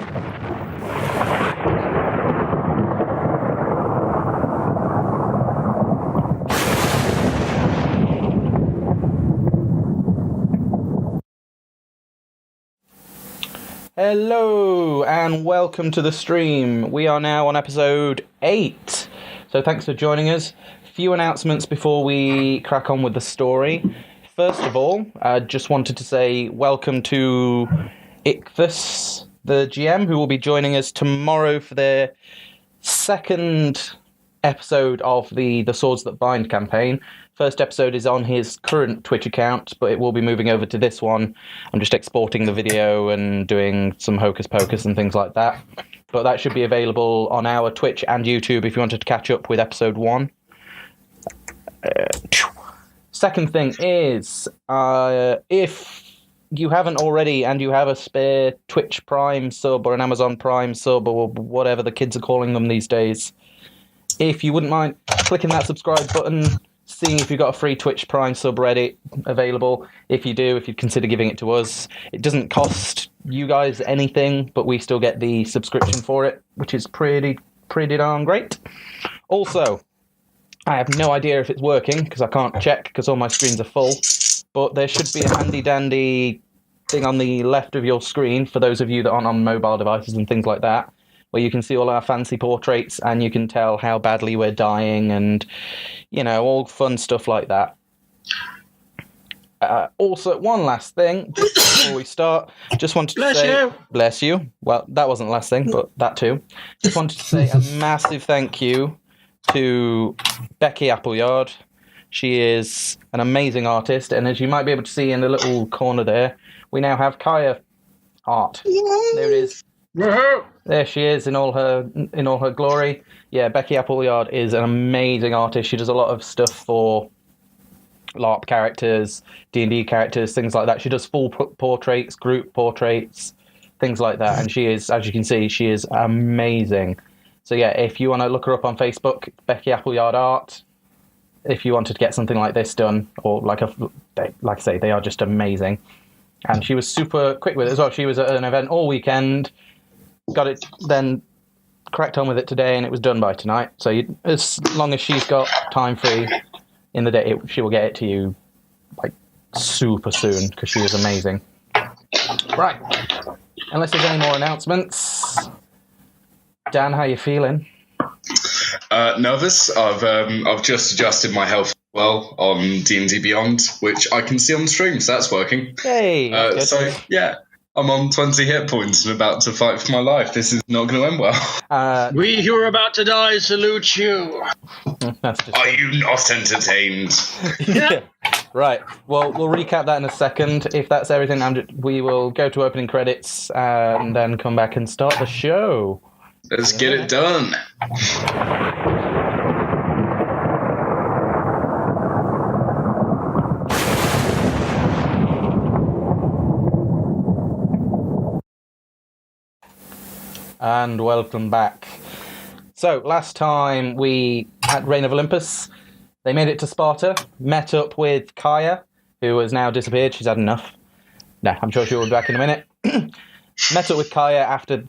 Hello and welcome to the stream. We are now on episode 8. So thanks for joining us. Few announcements before we crack on with the story. First of all, I just wanted to say welcome to Ichthus, the GM, who will be joining us tomorrow for their second episode of the Swords That Bind campaign. First episode is on his current Twitch account, but it will be moving over to this one. I'm just exporting the video and doing some hocus pocus and things like that. But that should be available on our Twitch and YouTube if you wanted to catch up with episode 1. Second thing is, if you haven't already and you have a spare Twitch Prime sub or an Amazon Prime sub or whatever the kids are calling them these days, if you wouldn't mind clicking that subscribe button, seeing if you've got a free Twitch Prime subreddit available. If you do, if you'd consider giving it to us. It doesn't cost you guys anything, but we still get the subscription for it, which is pretty darn great. Also, I have no idea if it's working, because I can't check, because all my screens are full. But there should be a handy-dandy thing on the left of your screen, for those of you that aren't on mobile devices and things like that, where you can see all our fancy portraits and you can tell how badly we're dying and, you know, all fun stuff like that. Also, one last thing, just before we start, just wanted to say... Bless you. Well, that wasn't the last thing, but that too. Just wanted to say a massive thank you to Becky Appleyard. She is an amazing artist, and as you might be able to see in the little corner there, we now have Kaya art. Yay! There it is. There she is in all her glory. Yeah, Becky Appleyard is an amazing artist. She does a lot of stuff for LARP characters, D&D characters, things like that. She does full portraits, group portraits, things like that. And she is, as you can see, she is amazing. So yeah, if you want to look her up on Facebook, Becky Appleyard Art, if you wanted to get something like this done, or like I say, they are just amazing. And she was super quick with it as well. She was at an event all weekend, got it, then cracked on with it today, and it was done by tonight. So as long as she's got time free in the day, she will get it to you like super soon, because she is amazing. Right. Unless there's any more announcements. Dan, how you feeling? Nervous. I've just adjusted my health well on D&D Beyond, which I can see on the stream, so that's working. Hey. So yeah, I'm on 20 hit points and about to fight for my life. This is not going to end well. We who are about to die salute you. Are you not entertained? Yeah. Right. Well, we'll recap that in a second. If that's everything, we will go to opening credits and then come back and start the show. Let's get it done. And welcome back. So, last time we had Reign of Olympus. They made it to Sparta, met up with Kaya, who has now disappeared. She's had enough. No, I'm sure she'll be back in a minute. Met up with Kaya after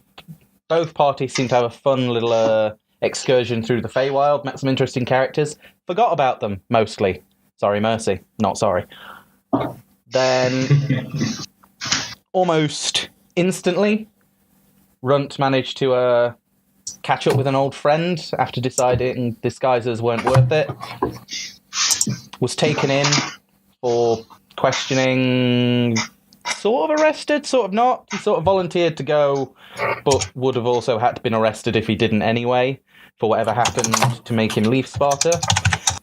both parties seemed to have a fun little excursion through the Feywild, met some interesting characters, forgot about them, mostly. Sorry, Mercy. Not sorry. Then, almost instantly, Runt managed to catch up with an old friend after deciding disguises weren't worth it. Was taken in for questioning, sort of arrested, sort of not. He sort of volunteered to go, but would have also had to been arrested if he didn't anyway, for whatever happened to make him leave Sparta.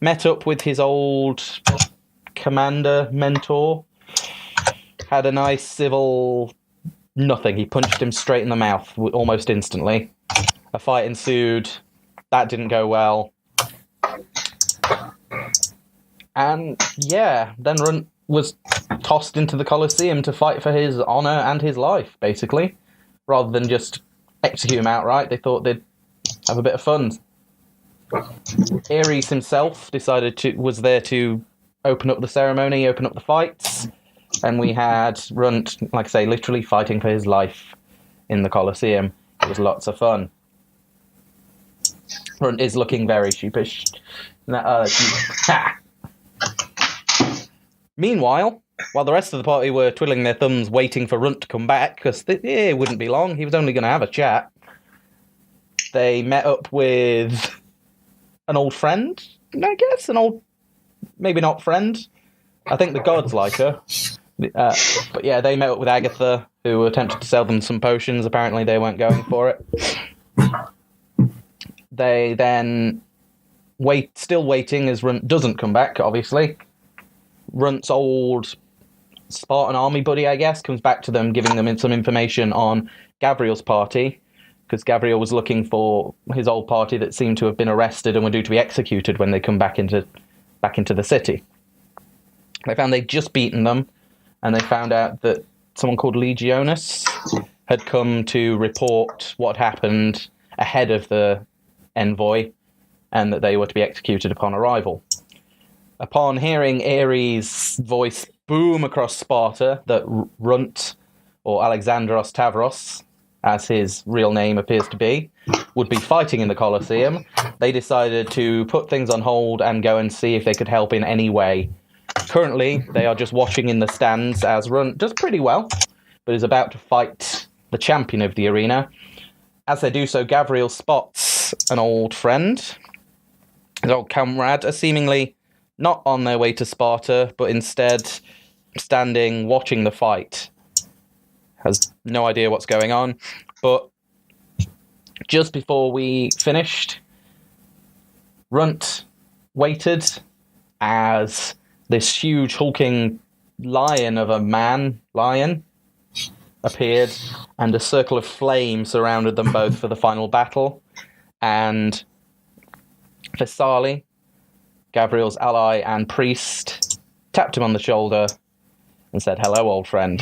Met up with his old commander mentor. Had a nice civil... nothing. He punched him straight in the mouth almost instantly. A fight ensued. That didn't go well. And yeah, then Runt was tossed into the Colleseum to fight for his honour and his life, basically. Rather than just execute him outright, they thought they'd have a bit of fun. Ares himself was there to open up the ceremony, open up the fights. And we had Runt, like I say, literally fighting for his life. in the Colleseum. It was lots of fun. Runt is looking very sheepish. Meanwhile, while the rest of the party were twiddling their thumbs waiting for Runt to come back, because it wouldn't be long, he was only going to have a chat, they met up with an old friend, I guess? An old, maybe not friend. I think the gods like her. But yeah, they met up with Agatha, who attempted to sell them some potions. Apparently they weren't going for it. They then still waiting as Runt doesn't come back, obviously. Runt's old Spartan army buddy, I guess, comes back to them, giving them some information on Gavriil's party, because Gavriil was looking for his old party that seemed to have been arrested and were due to be executed when they come back into the city. They found they'd just beaten them, and they found out that someone called Legionis had come to report what happened ahead of the envoy, and that they were to be executed upon arrival. Upon hearing Ares' voice boom across Sparta that Runt, or Alexandros Tavros, as his real name appears to be, would be fighting in the Colosseum, they decided to put things on hold and go and see if they could help in any way. Currently, they are just watching in the stands as Runt does pretty well, but is about to fight the champion of the arena. As they do so, Gavriil spots an old friend, his old comrade, seemingly not on their way to Sparta, but instead standing, watching the fight. Has no idea what's going on, but just before we finished, Runt waited as this huge hulking lion of a lion appeared, and a circle of flame surrounded them both for the final battle. And Thessali, Gavriil's ally and priest, tapped him on the shoulder and said, "Hello, old friend."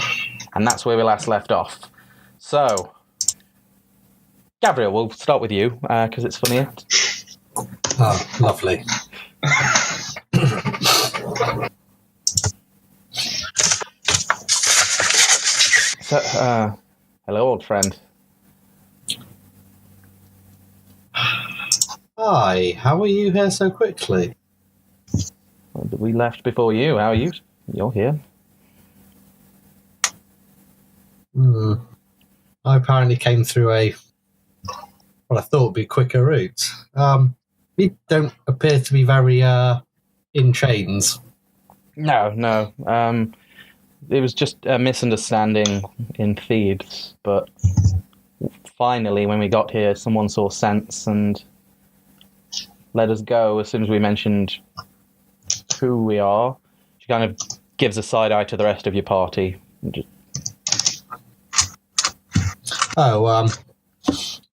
And that's where we last left off. So, Gavriil, we'll start with you, because it's funnier. Oh, lovely. So, hello, old friend. Hi, how are you here so quickly? We left before you. How are you? You're here. I apparently came through what I thought would be a quicker route. You don't appear to be very in chains. No. It was just a misunderstanding in Thebes, but finally, when we got here, someone saw sense and let us go as soon as we mentioned who we are. She kind of gives a side eye to the rest of your party.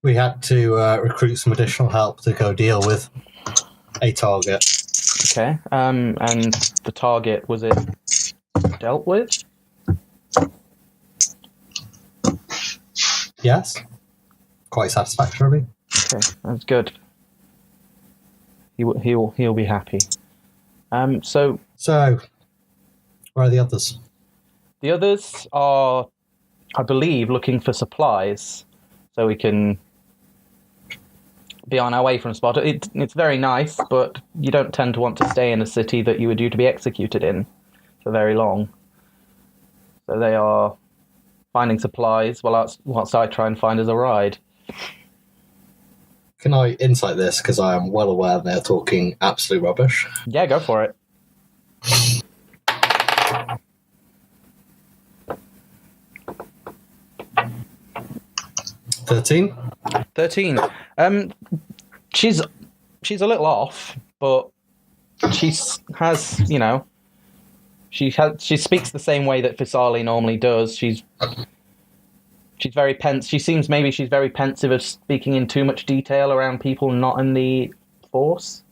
We had to recruit some additional help to go deal with a target. Okay, and the target, was it dealt with? Yes, quite satisfactorily. Okay, that's good. He'll be happy. So where are the others? The others are, I believe, looking for supplies so we can be on our way from Sparta. It's very nice, but you don't tend to want to stay in a city that you were due to be executed in for very long. So they are finding supplies whilst I try and find us a ride. Can I insight this? Because I am well aware they're talking absolute rubbish. Yeah, go for it. 13? 13. She's a little off, but she has, she speaks the same way that Thessali normally does. She's very pensive. She seems maybe she's very pensive of speaking in too much detail around people not in the force.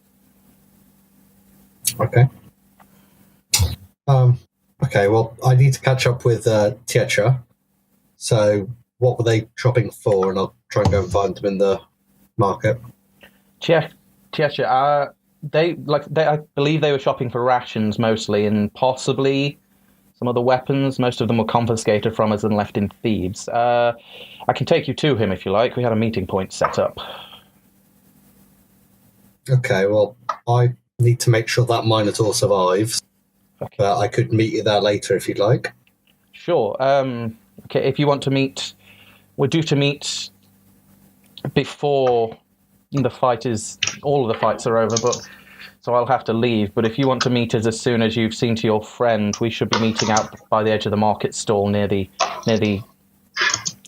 Okay. Okay, well, I need to catch up with Tietcha. So what were they shopping for? And I'll try and go and find them in the market. Tietcha, I believe they were shopping for rations mostly, and possibly some other weapons. Most of them were confiscated from us and left in Thebes. I can take you to him if you like. We had a meeting point set up. Okay, well, I need to make sure that Minotaur survives. Okay. But I could meet you there later if you'd like. Sure. Okay, if you want to meet... We're due to meet before the fight is... All of the fights are over, but... So I'll have to leave. But if you want to meet us as soon as you've seen to your friend, we should be meeting out by the edge of the market stall near the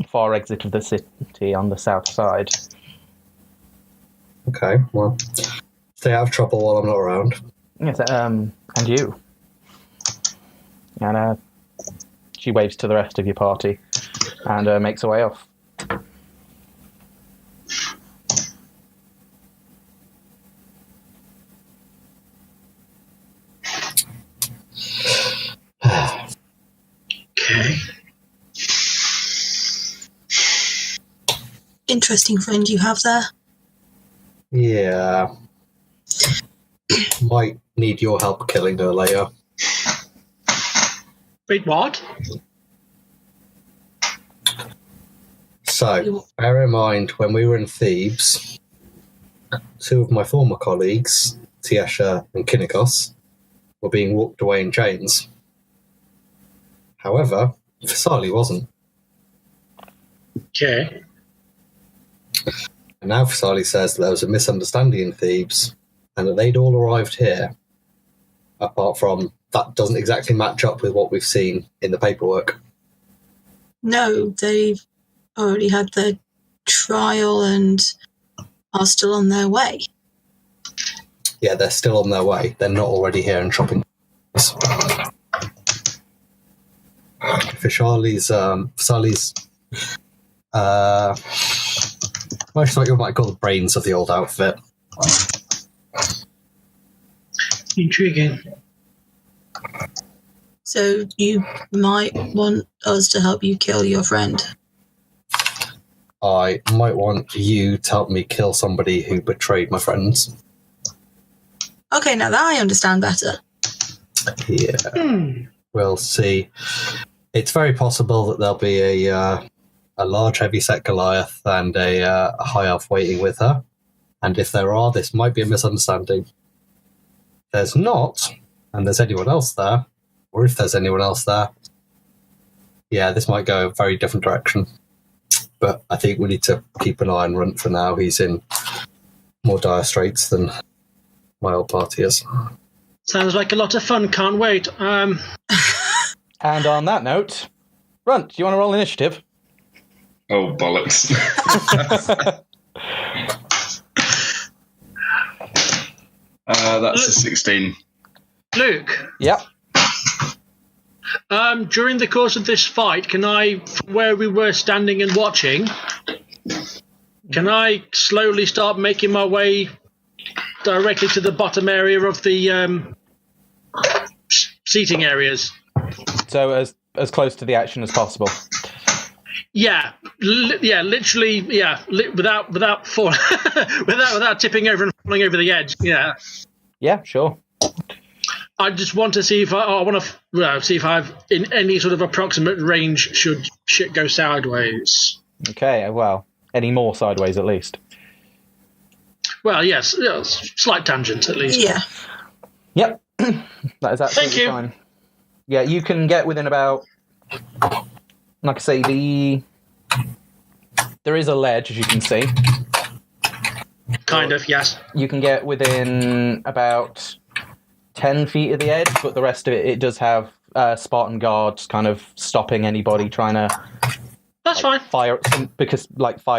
far exit of the city on the south side. Okay, well, stay out of trouble while I'm not around. Yes, and you. And she waves to the rest of your party and makes her way off. Okay. Interesting friend you have there. Yeah. Might need your help killing her later. Wait, what? So, bear in mind, when we were in Thebes, two of my former colleagues, Tiesha and Kynikos, were being walked away in chains. However, Vasali wasn't. Okay. And now Vasali says that there was a misunderstanding in Thebes and that they'd all arrived here. Apart from that doesn't exactly match up with what we've seen in the paperwork. No, they've already had their trial and are still on their way. Yeah, they're still on their way. They're not already here and shopping. Vasali's most what you might call the brains of the old outfit. Intriguing. So you might want us to help you kill your friend. I might want you to help me kill somebody who betrayed my friends. Okay, now that I understand better. Yeah. We'll see. It's very possible that there'll be a large heavy-set Goliath and a high elf waiting with her. And if there are, this might be a misunderstanding. If there's not, and there's anyone else there, or if there's anyone else there, yeah, this might go a very different direction. But I think we need to keep an eye on Runt for now. He's in more dire straits than my old party is. Sounds like a lot of fun. Can't wait. And on that note, Runt, do you want to roll initiative? Oh, bollocks. That's a 16. Luke, Yep. during the course of this fight, can I, from where we were standing and watching, can I slowly start making my way directly to the bottom area of the seating areas? So as close to the action as possible. Yeah, literally, without fall, without tipping over and falling over the edge. Yeah, Yeah, sure. I just want to see if I want to see if I've in any sort of approximate range should shit go sideways. Okay, well, any more sideways at least. Well, yes, slight tangent at least. Yeah. Yep. That is absolutely you. fine. Yeah, you can get within about, like I say, there is a ledge, as you can see. Kind of, yes. You can get within about 10 feet of the edge, but the rest of it does have Spartan guards kind of stopping anybody trying to That's fine. fire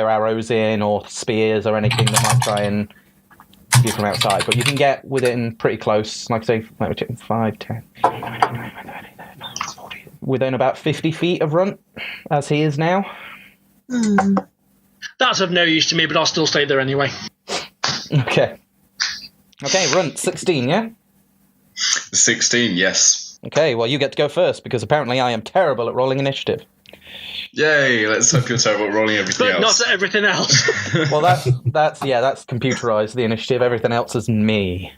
arrows in or spears or anything that might try and you from outside. But you can get within pretty close, like I say, 5, 10, within about 50 feet of Runt, as he is now. That's of no use to me, but I'll still stay there anyway. Okay, Runt, 16, yeah? 16, yes. Okay, well, you get to go first, because apparently I am terrible at rolling initiative. Yay, let's hope you're terrible at rolling everything But else. not everything else. Well, that's computerized, the initiative. Everything else is me.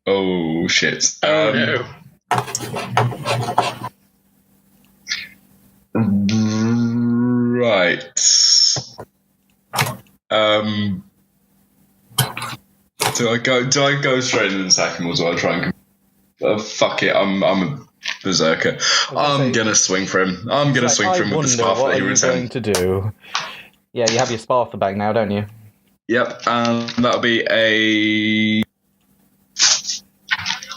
Oh, shit. Oh, no. Right. Do I go straight into the second, or do I try and? Fuck it, I'm a berserker. I'm gonna swing for him. I'm gonna swing for him with the spark that he was going to do? Yeah, you have your Spartha bag now, don't you? Yep, and that'll be a.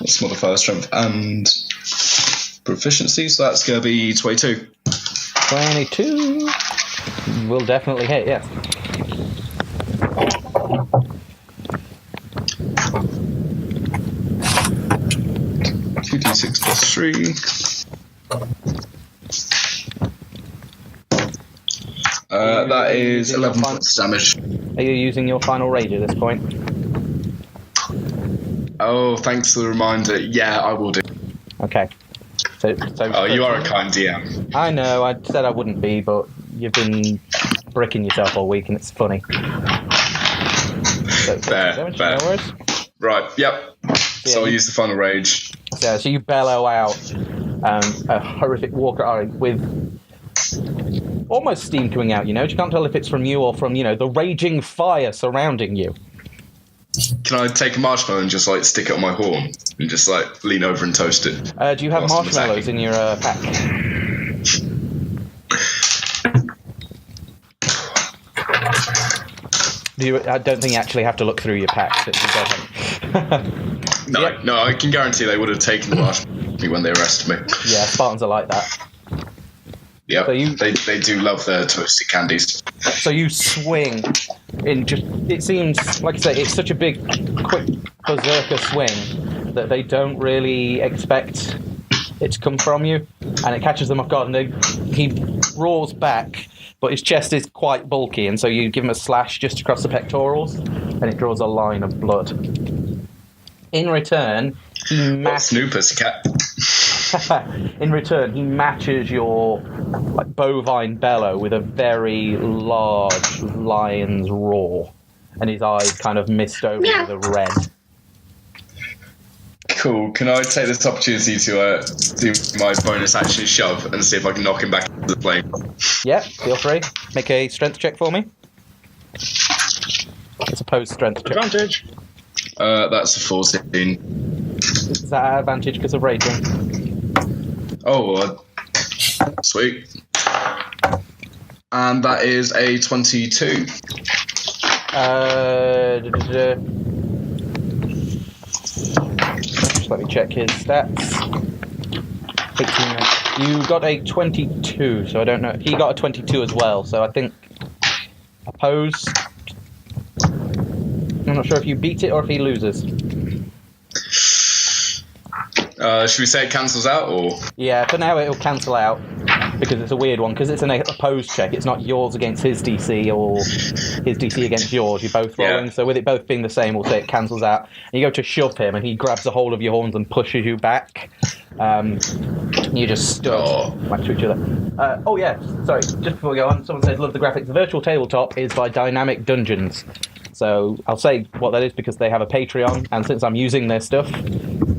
What's modifier strength and proficiency? So that's gonna be 22. 22 will definitely hit. Yes. 2d6 plus 3. That is 11 points damage. Are you using your final rage at this point? Oh, thanks for the reminder. Yeah, I will do. Okay. So you are a kind DM. I know, I said I wouldn't be, but you've been bricking yourself all week and it's funny. Fair. No worries. Right, yep. Yeah, So I'll use the final rage. So you bellow out a horrific walker with almost steam coming out, you know? You can't tell if it's from you or from, the raging fire surrounding you. Can I take a marshmallow and just, stick it on my horn? And just, lean over and toast it? Do you have marshmallows in your pack? I don't think you actually have to look through your packs. No, I can guarantee they would have taken the marshmallow when they arrested me. Yeah, Spartans are like that. Yep, So they do love their toasted candies. So you swing in it seems, like I say, it's such a big, quick berserker swing that they don't really expect it to come from you, and it catches them off guard, and he roars back, but his chest is quite bulky, and so you give him a slash just across the pectorals, and it draws a line of blood. In return, he Snoopers cat. In return, he matches your bovine bellow with a very large lion's roar, and his eyes kind of mist over with a red. Cool. Can I take this opportunity to do my bonus action shove and see if I can knock him back into the flame? Yeah, feel free. Make a strength check for me. It's a opposed strength check. Advantage. That's a 14. Is that advantage because of raging? Oh, sweet. And that is a 22. Just let me check his stats. 18. You got a 22, so I don't know. He got a 22 as well, so I think opposed. I'm not sure if you beat it or if he loses. Should we say it cancels out, or? Yeah, for now it'll cancel out because it's a weird one, because it's an opposed check. It's not yours against his DC or his DC against yours. You're both rolling, so with it both being the same, we'll say it cancels out. And you go to shove him, and he grabs a hold of your horns and pushes you back. You just stood next to each other. Sorry, just before we go on, someone says, love the graphics. The virtual tabletop is by Dynamic Dungeons. So I'll say what that is because they have a Patreon, and since I'm using their stuff,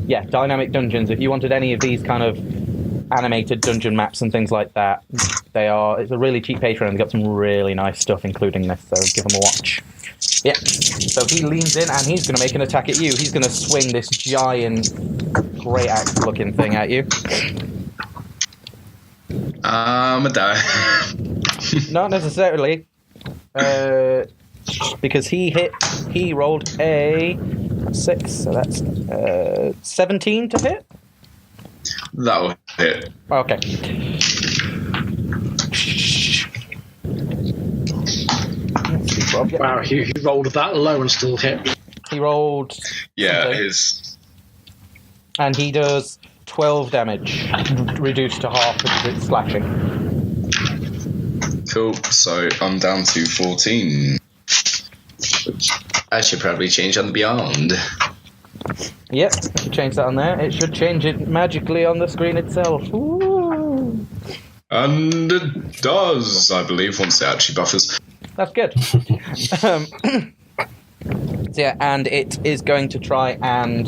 yeah, Dynamic Dungeons. If you wanted any of these kind of animated dungeon maps and things like that, it's a really cheap Patreon. They've got some really nice stuff, including this, so give them a watch. Yeah, so he leans in and he's going to make an attack at you. He's going to swing this giant great axe looking thing at you. I'm a die. Not necessarily. Because he rolled a 6, so that's 17 to hit? That'll hit. Okay. Wow, he rolled that low and still hit. He rolled... Yeah, something. And he does 12 damage, reduced to half because it's slashing. Cool, so I'm down to 14. I should probably change on the Beyond. Yep, if you change that on there, it should change it magically on the screen itself. Ooh. And it does, I believe, once it actually buffers. That's good. Yeah, and it is going to try and...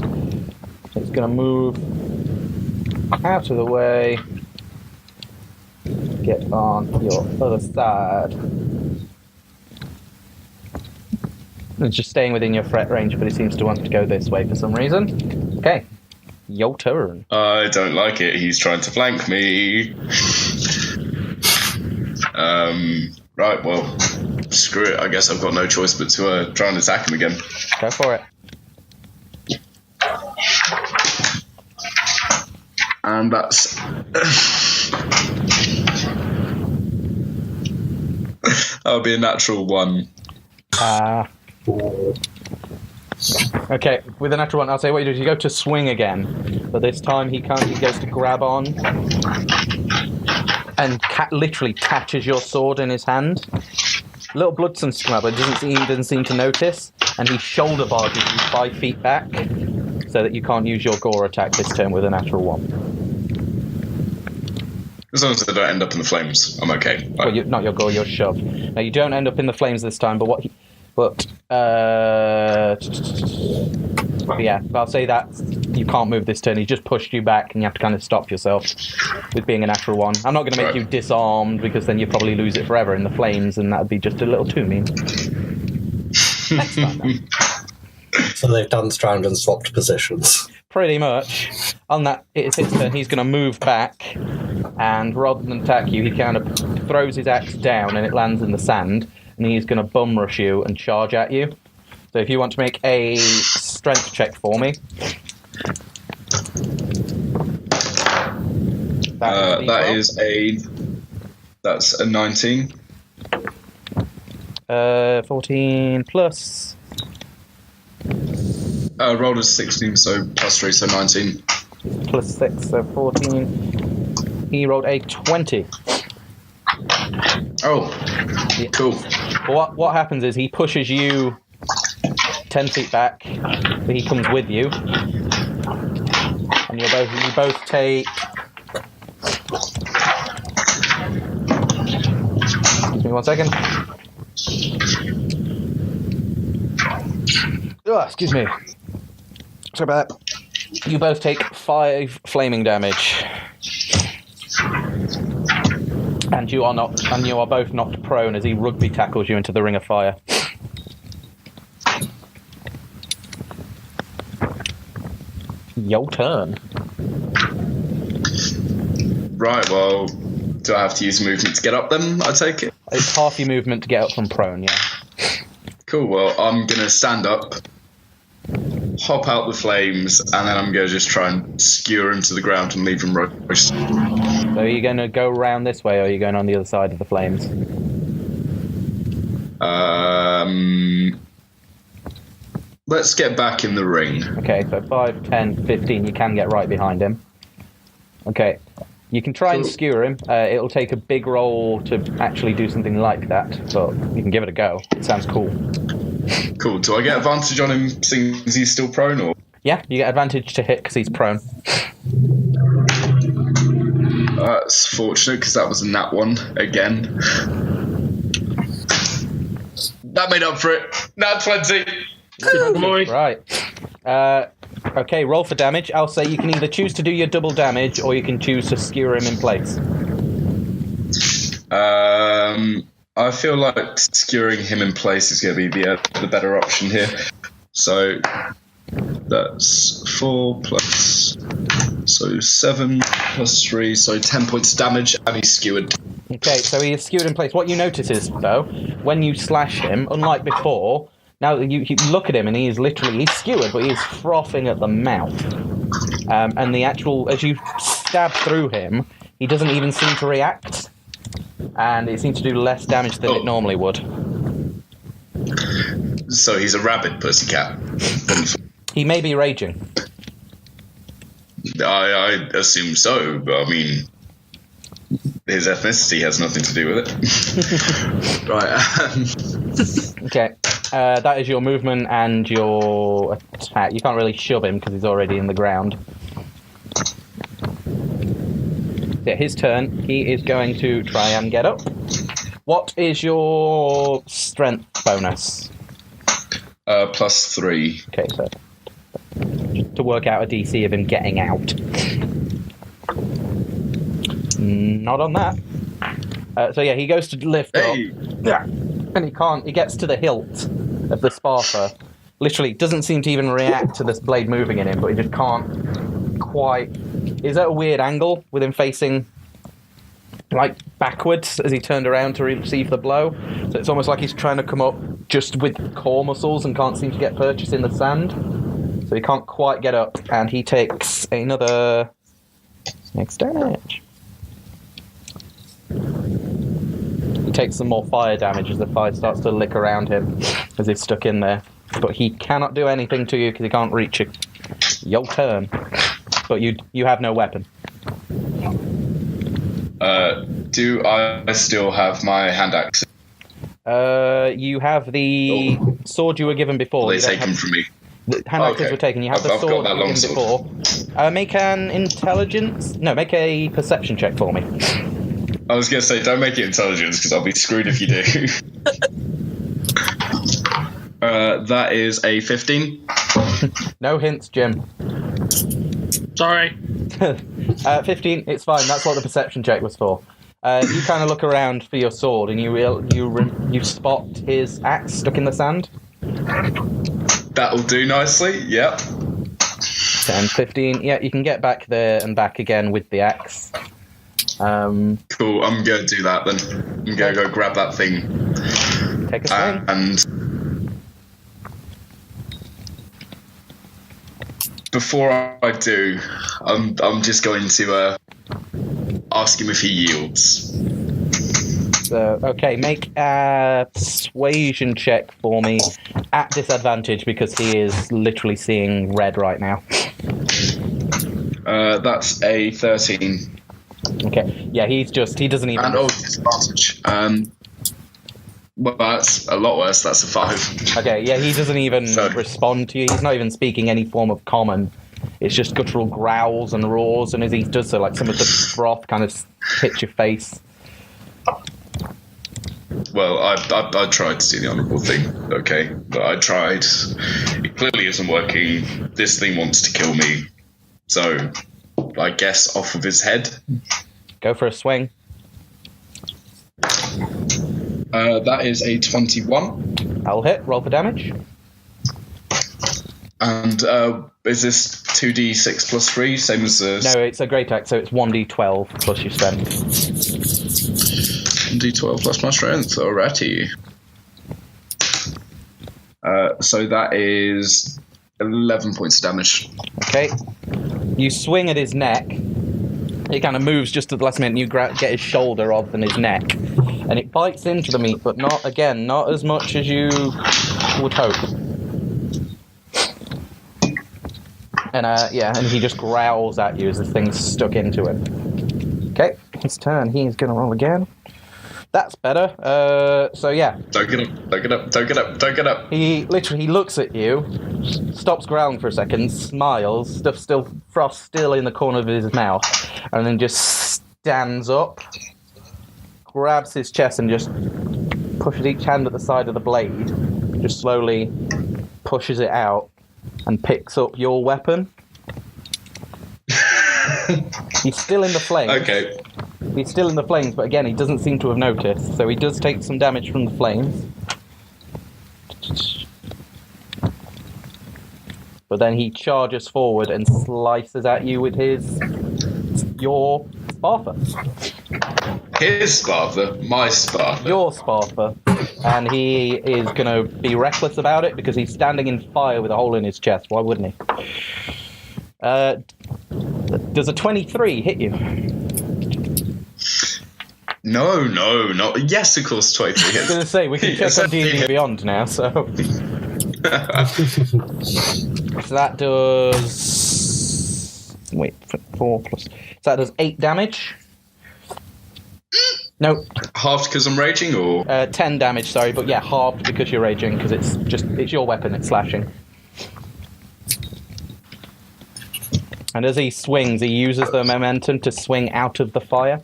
It's going to move Out of the way. Get on your other side. It's just staying within your threat range, but he seems to want to go this way for some reason. Okay. Your turn. I don't like it. He's trying to flank me. Right, well, screw it. I guess I've got no choice but to try and attack him again. Go for it. And that's... That'll be a natural 1. Okay, with a natural 1, I'll say what you do is you go to swing again, but this time he goes to grab on and literally catches your sword in his hand. Little blood starts to come out, but he doesn't seem to notice, and he shoulder barges you 5 feet back so that you can't use your gore attack this turn with a natural 1. As long as I don't end up in the flames, I'm okay. Well, not your gore, your shove. Now, you don't end up in the flames this time, but yeah, I'll say that you can't move this turn. He just pushed you back, and you have to kind of stop yourself with being a natural 1. I'm not going to make you disarmed, because then you'd probably lose it forever in the flames, and that would be just a little too mean. Next time, then. So they've danced around and swapped positions. Pretty much. On that, it's his turn. He's going to move back, and rather than attack you, he kind of throws his axe down, and it lands in the sand, and he's going to bum rush you and charge at you. So if you want to make a strength check for me. That's a 19. 14 plus. Rolled a 16, so plus 3, so 19. Plus 6, so 14. He rolled a 20. Oh, Yeah. cool. What happens is he pushes you 10 feet back, but he comes with you. And you both take... Excuse me 1 second. Oh, excuse me. Sorry about that. You both take 5 flaming damage. And you are both knocked prone as he rugby tackles you into the ring of fire. Your turn. Right, well, do I have to use movement to get up then, I take it? It's half your movement to get up from prone, yeah. Cool, well, I'm going to stand up, hop out the flames, and then I'm going to just try and skewer him to the ground and leave him roast. So are you going to go around this way, or are you going on the other side of the flames? Let's get back in the ring. Okay, so 5, 10, 15, you can get right behind him. Okay, you can try and skewer him. It'll take a big roll to actually do something like that, but you can give it a go. It sounds cool. Cool, do I get advantage on him seeing as he's still prone, or...? Yeah, you get advantage to hit because he's prone. That's fortunate, because that was a nat 1 again. That made up for it. Nat 20! Good boy. Right. Okay, roll for damage. I'll say you can either choose to do your double damage, or you can choose to skewer him in place. I feel like skewering him in place is going to be the better option here. So that's 4 plus... So 7 plus 3, so 10 points of damage, and he's skewered. Okay, so he is skewered in place. What you notice is, though, when you slash him, unlike before, now you look at him and he's skewered, but he's frothing at the mouth. And as you stab through him, he doesn't even seem to react. And it seems to do less damage than it normally would. So he's a rabid pussycat. He may be raging. I assume so, but I mean, his ethnicity has nothing to do with it. Right. Okay. That is your movement and your attack. You can't really shove him because he's already in the ground. Yeah, his turn. He is going to try and get up. What is your strength bonus? Plus 3. Okay, so to work out a DC of him getting out. Not on that. So yeah, he goes to lift up. Hey! Yeah. And he can't. He gets to the hilt of the Sparta. Literally, doesn't seem to even react to this blade moving in him, but he just can't quite. He's at a weird angle with him facing like backwards as he turned around to receive the blow. So it's almost like he's trying to come up just with core muscles and can't seem to get purchase in the sand. So he can't quite get up, and he takes another 6 damage. He takes some more fire damage as the fire starts to lick around him as he's stuck in there. But he cannot do anything to you because he can't reach you. Your turn. But you have no weapon. Do I still have my hand axe? You have the sword you were given before. They taken from me. The hand axes were taken. You have the I've sword got that you were given before. Make an intelligence... No, make a perception check for me. I was going to say, don't make it intelligence, because I'll be screwed if you do. That is a 15. No hints, Jim. Sorry. 15, it's fine. That's what the perception check was for. You kind of look around for your sword, and you spot his axe stuck in the sand. That'll do nicely, yep. 10, 15. Yeah, you can get back there and back again with the axe. Cool, I'm going to do that then. I'm going to go grab that thing. Take a swing. And before I do, I'm just going to ask him if he yields. So, okay, make a persuasion check for me at disadvantage because he is literally seeing red right now. That's a 13. Okay, yeah, he doesn't even... And disadvantage. Well, that's a lot worse. That's a 5. Okay, yeah, he doesn't even So- respond to you. He's not even speaking any form of common. It's just guttural growls and roars, and as he does so, like some of the froth kind of hits your face. Well, I tried to do the honourable thing, okay, but I tried. It clearly isn't working. This thing wants to kill me, so I guess off of his head. Go for a swing. That is a 21. I'll hit. Roll for damage. And is this 2d6 plus 3, same as the... No, it's a great axe, so it's 1d12 plus your strength. 1d12 plus my strength, alrighty. So that is 11 points of damage. Okay. You swing at his neck. It kind of moves just at the last minute, and you get his shoulder off and his neck. And it bites into the meat, but not as much as you would hope. And and he just growls at you as the thing's stuck into him. Okay, his turn. He's going to roll again. That's better. So yeah. Don't get up. He looks at you, stops growling for a second, smiles, frost still in the corner of his mouth, and then just stands up, grabs his chest and just pushes each hand at the side of the blade, just slowly pushes it out and picks up your weapon. He's still in the flames. Okay. He's still in the flames, but again, he doesn't seem to have noticed, so he does take some damage from the flames. But then he charges forward and slices at you with your Sparta. His Sparta, my Sparta. Your Sparta. And he is going to be reckless about it because he's standing in fire with a hole in his chest. Why wouldn't he? Does a 23 hit you? No. Yes, of course, 23 I was hits. going to say, we can check on D&D Beyond now, so... So that does... Wait, 4 plus... So that does 8 damage. No. Halved because I'm raging, or? 10 damage, sorry, but yeah, halved because you're raging, because it's your weapon, it's slashing. And as he swings, he uses the momentum to swing out of the fire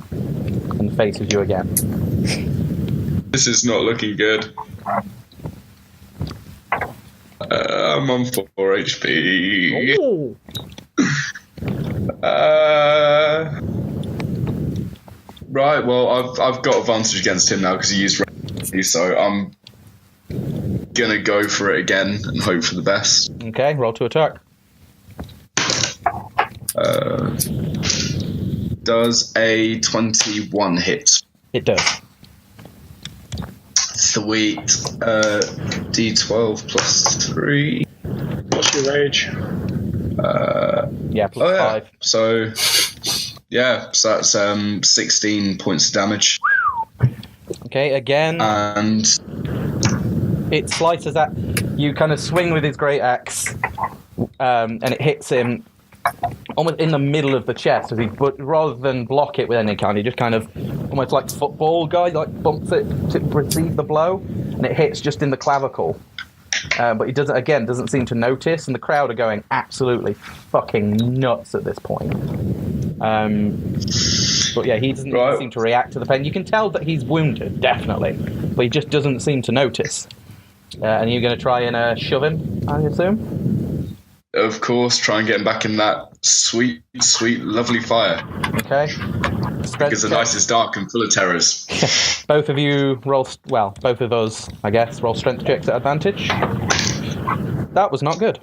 and faces you again. This is not looking good. I'm on 4 HP. Ooh. Right. Well, I've got advantage against him now because he used Runt, so I'm gonna go for it again and hope for the best. Okay, roll to attack. Does a 21 hit? It does. Sweet. D12 plus 3. What's your rage? Yeah, plus 5. So that's 16 points of damage. Okay, again, And it slices at you. Kind of swing with his great axe, and it hits him almost in the middle of the chest. But rather than block it with any kind, he just kind of almost like football guy, like bumps it to receive the blow, and it hits just in the clavicle. But he doesn't seem to notice, and the crowd are going absolutely fucking nuts at this point. But yeah, he doesn't seem to react to the pain. You can tell that he's wounded, definitely, but he just doesn't seem to notice. And you're going to try and shove him, I assume? of course, try and get him back in that sweet, lovely fire. Okay. Because the night is dark and full of terrors. Both of you roll, both of us, I guess, roll strength checks at advantage. That was not good.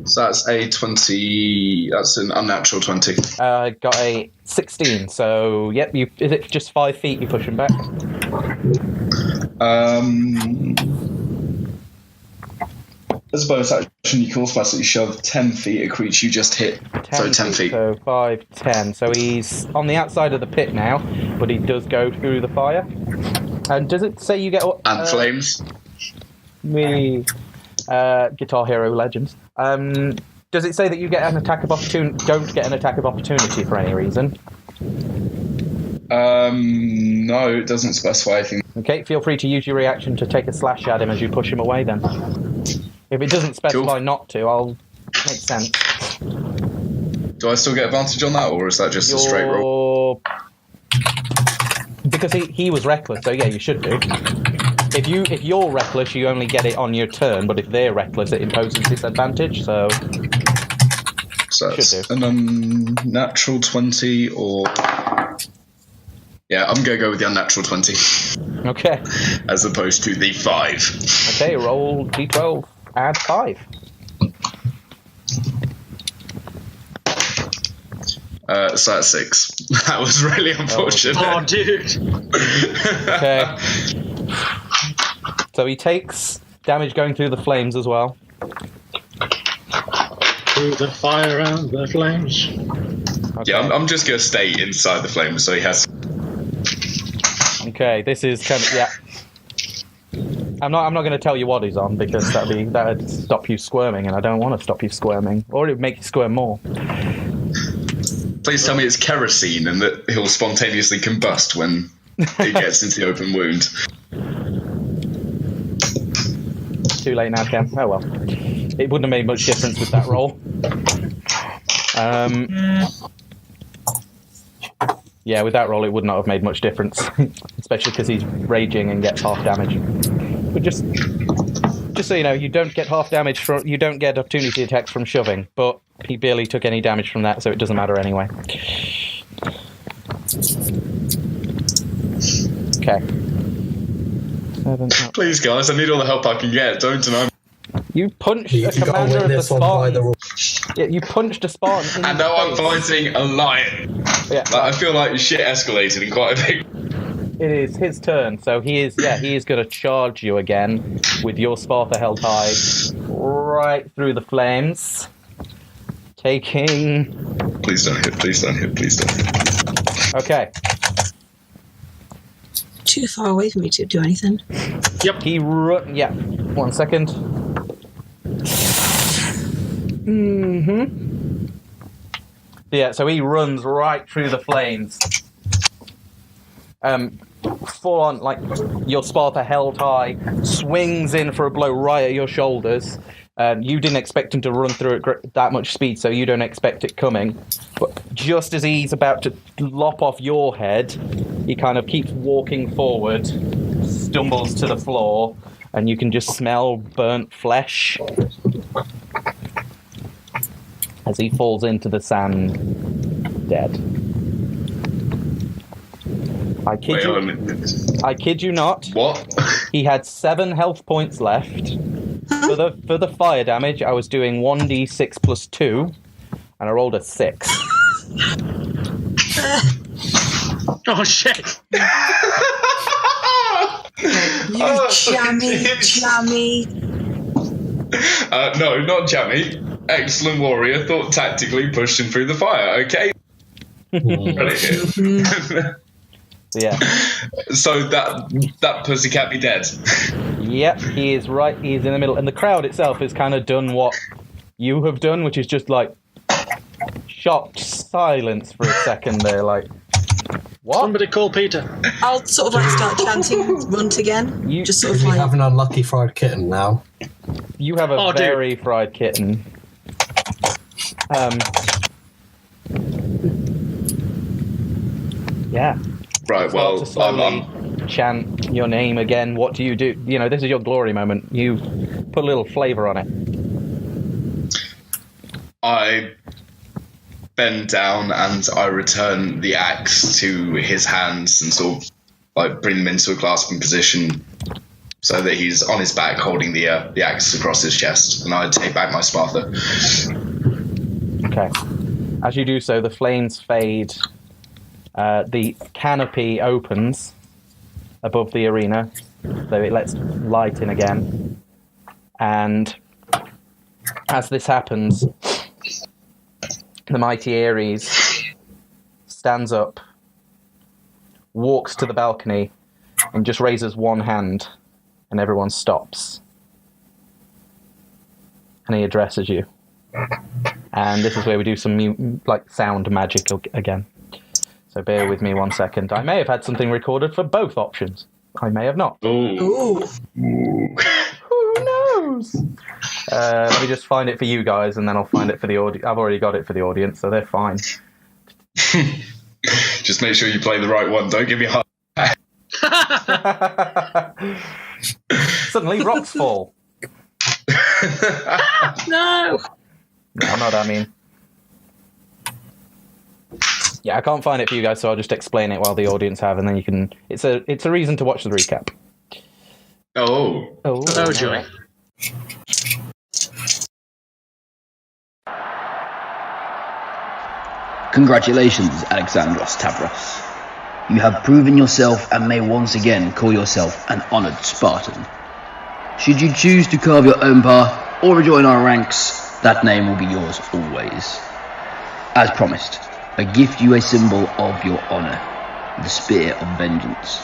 So that's a 20. That's an unnatural 20. Got a 16. So, yep. Is it just 5 feet you push him back? As a bonus action, you can automatically shove 10 feet a creature you just hit. 10 feet. So 5, 10. So he's on the outside of the pit now, but he does go through the fire. And does it say you get... And flames. Guitar Hero Legends. Does it say that you get an attack of opportunity? Don't get an attack of opportunity for any reason? No, it doesn't specify anything. Okay, feel free to use your reaction to take a slash at him as you push him away then. If it doesn't specify not to, I'll make sense. Do I still get advantage on that, or is that just a straight roll? Because he was reckless, so yeah, you should do. If you're reckless, you only get it on your turn, but if they're reckless, it imposes disadvantage, so that's should do. an unnatural 20, or... Yeah, I'm going to go with the unnatural 20. Okay. As opposed to the 5. Okay, roll d12, add 5. So that's 6. That was really unfortunate. Oh, dude. Okay. So he takes damage going through the flames as well. Through the fire and the flames. Okay. Yeah, I'm just going to stay inside the flames, so he has... Okay, this is kind of, yeah. I'm not going to tell you what he's on, because that'd stop you squirming, and I don't want to stop you squirming, or it would make you squirm more. Please tell me it's kerosene and that he'll spontaneously combust when he gets into the open wound. Too late now, Cam. Oh well. It wouldn't have made much difference with that roll. Yeah, with that roll, it would not have made much difference, especially because he's raging and gets half damage. But just so you know, you don't get half damage from, you don't get opportunity attacks from shoving, but he barely took any damage from that, so it doesn't matter anyway. Okay. 7, Please, guys, I need all the help I can get. Don't deny me. You punched a commander of the Spartans. Yeah, you punched a Spartan. And now I'm fighting a lion. Yeah. I feel like shit escalated in quite a big... It is his turn, so he is going to charge you again with your Sparta held high right through the flames. Taking... Please don't hit, please don't hit, please don't hit. Okay. Too far away for me to do anything. Yep. Yeah. 1 second. Mm-hmm. Yeah, so he runs right through the flames. Full on, like, your Sparta held high, swings in for a blow right at your shoulders. You didn't expect him to run through at that much speed, so you don't expect it coming. But just as he's about to lop off your head, he kind of keeps walking forward, stumbles to the floor, and you can just smell burnt flesh as he falls into the sand, dead. I kid you not. What? He had 7 health points left. For the fire damage, I was doing 1d6 plus 2, and I rolled a 6. Oh shit! You jammy. No, not jammy. Excellent warrior. Thought tactically, pushed him through the fire. Okay. Yeah. So that pussy can't be dead. Yep, he is right. He is in the middle, and the crowd itself has kind of done what you have done, which is just like shocked silence for a second. There, like, what? Somebody call Peter. I'll sort of like start chanting Runt again. You Just sort of We like. have an unlucky fried kitten now. You have a Oh, dude. very fried kitten. Yeah. Right. Start Well, to slowly I'm chant your name again. What do? You know, this is your glory moment. You put a little flavour on it. I bend down and I return the axe to his hands and sort of like bring them into a clasping position so that he's on his back holding the axe across his chest, and I take back my Sparta. Okay. As you do so, the flames fade. The canopy opens above the arena, so it lets light in again. And as this happens, the mighty Ares stands up, walks to the balcony, and just raises one hand, and everyone stops. And he addresses you. And this is where we do some sound magic again. So bear with me 1 second. I may have had something recorded for both options. I may have not. Ooh. Who knows? Let me just find it for you guys, and then I'll find it for the audience. I've already got it for the audience, so they're fine. Just make sure you play the right one. Don't give me a heart. Suddenly, rocks fall. No. No, not I mean. Yeah, I can't find it for you guys, so I'll just explain it while the audience have, and then you can. It's a reason to watch the recap. Oh. Oh, joy. Congratulations, Alexandros Tavros. You have proven yourself and may once again call yourself an honoured Spartan. Should you choose to carve your own path or rejoin our ranks, that name will be yours always. As promised, I gift you a symbol of your honour, the Spear of Vengeance,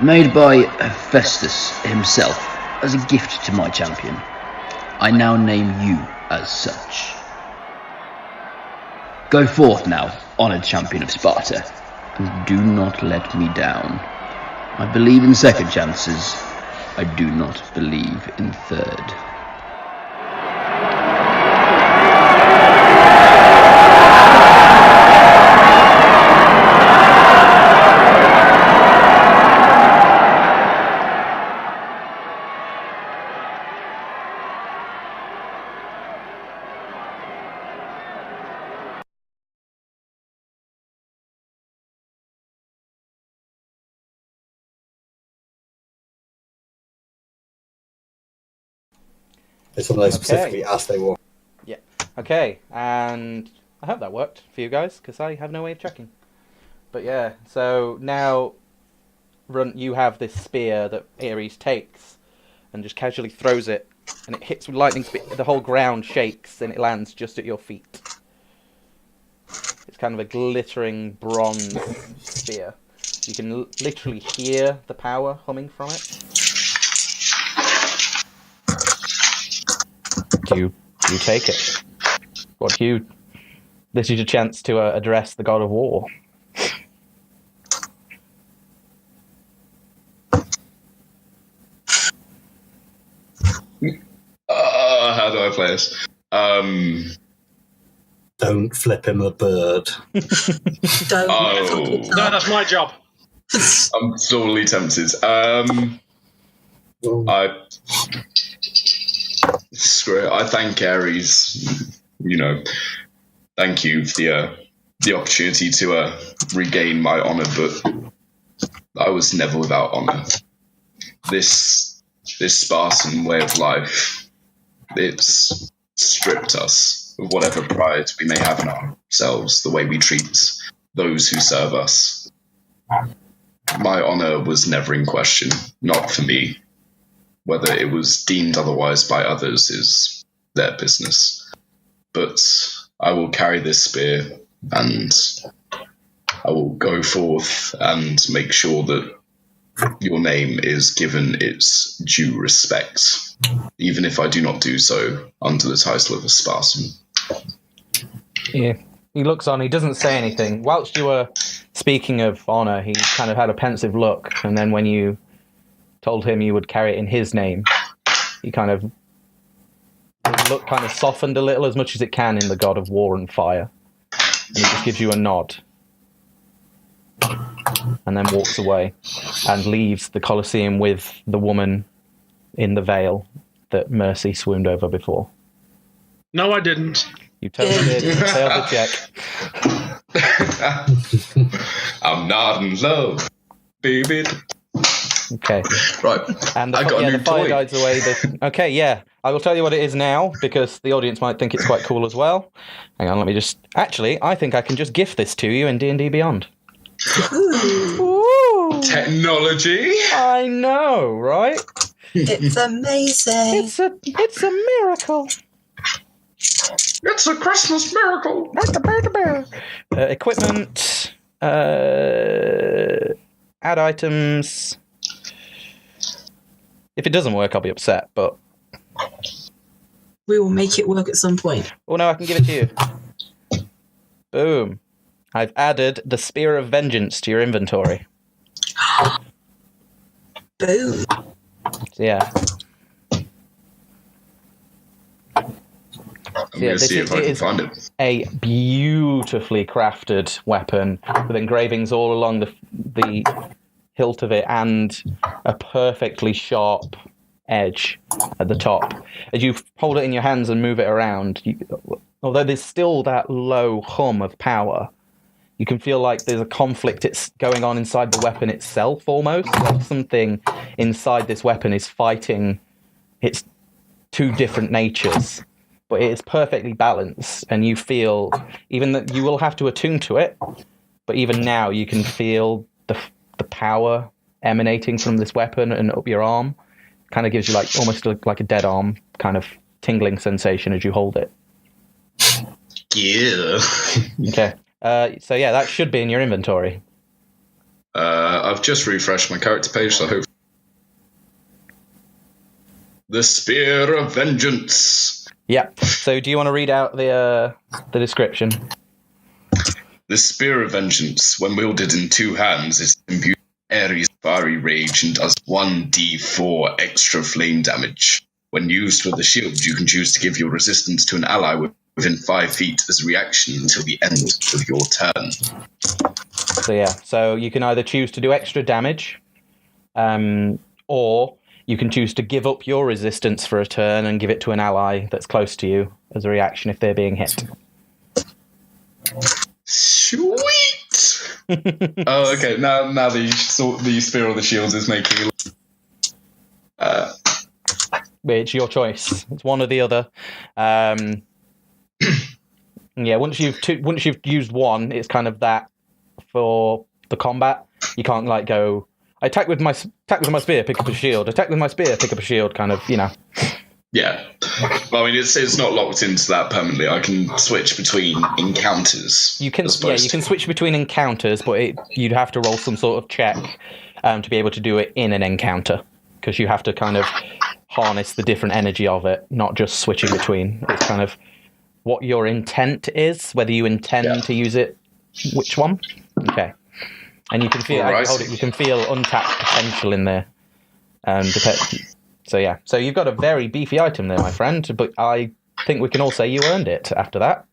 made by Hephaestus himself as a gift to my champion. I now name you as such. Go forth now, honoured champion of Sparta, and do not let me down. I believe in second chances. I do not believe in third. It's one of those specifically as they walk. Yeah. Okay, and I hope that worked for you guys, because I have no way of checking. But yeah, so now, Runt, you have this spear that Ares takes and just casually throws it, and it hits with lightning speed. The whole ground shakes, and it lands just at your feet. It's kind of a glittering bronze spear. You can literally hear the power humming from it. Do you take it? What do you... This is your chance to address the god of war. How do I play this? Don't flip him a bird. Don't. Oh. No, that's my job. I'm sorely tempted. Screw it. I thank Ares. Thank you for the opportunity to regain my honor, but I was never without honor. This Spartan way of life, it's stripped us of whatever pride we may have in ourselves, the way we treat those who serve us. My honor was never in question, not for me. Whether it was deemed otherwise by others is their business. But I will carry this spear, and I will go forth and make sure that your name is given its due respect, even if I do not do so under the title of a Spartan. Yeah. He looks on, he doesn't say anything. Whilst you were speaking of honor, he kind of had a pensive look, and then when you told him you would carry it in his name, he kind of, his look kind of softened a little, as much as it can in the god of war and fire. And he just gives you a nod. And then walks away and leaves the Colleseum with the woman in the veil that Mercy swooned over before. No, I didn't. You totally did. You failed the check. I'm not in love, baby. Okay. Right. And I got a new the fire toy. dies away. Okay, yeah. I will tell you what it is now, because the audience might think it's quite cool as well. Hang on, let me just... Actually, I think I can just gift this to you in D&D Beyond. Ooh. Technology. I know, right? It's amazing. It's a miracle. It's a Christmas miracle. Equipment. Add items. If it doesn't work, I'll be upset, but... We will make it work at some point. Oh no, I can give it to you. Boom. I've added the Spear of Vengeance to your inventory. Boom. So, yeah. I'm going to see if I can find it. A beautifully crafted weapon with engravings all along the hilt of it and a perfectly sharp edge at the top. As you hold it in your hands and move it around, although there's still that low hum of power, you can feel like there's a conflict it's going on inside the weapon itself almost. Like something inside this weapon is fighting its two different natures. But it is perfectly balanced, and you feel, even that you will have to attune to it, but even now you can feel the power emanating from this weapon and up your arm. Kind of gives you like almost like a dead arm kind of tingling sensation as you hold it. Yeah. Okay. So yeah, that should be in your inventory. I've just refreshed my character page, so hopefully... The Spear of Vengeance. Yeah. So do you want to read out the description? The Spear of Vengeance, when wielded in two hands, is imbued with Ares' fiery rage and does 1d4 extra flame damage. When used with a shield, you can choose to give your resistance to an ally within 5 feet as a reaction until the end of your turn. So yeah, so you can either choose to do extra damage, or you can choose to give up your resistance for a turn and give it to an ally that's close to you as a reaction if they're being hit. Sweet! Oh, okay. Now the Spear or the Shield is making... It's your choice. It's one or the other. Yeah, once you've used one, it's kind of that for the combat. You can't like go... I attack with my spear, pick up a shield. Attack with my spear, pick up a shield. Kind of, you know. Yeah, well, I mean, it's not locked into that permanently. I can switch between encounters. You can switch between encounters, but you'd have to roll some sort of check to be able to do it in an encounter, because you have to kind of harness the different energy of it, not just switching between. It's kind of what your intent is, whether you intend to use it. Which one? Okay. And you can feel, you can feel untapped potential in there. So yeah, so you've got a very beefy item there, my friend. But I think we can all say you earned it after that.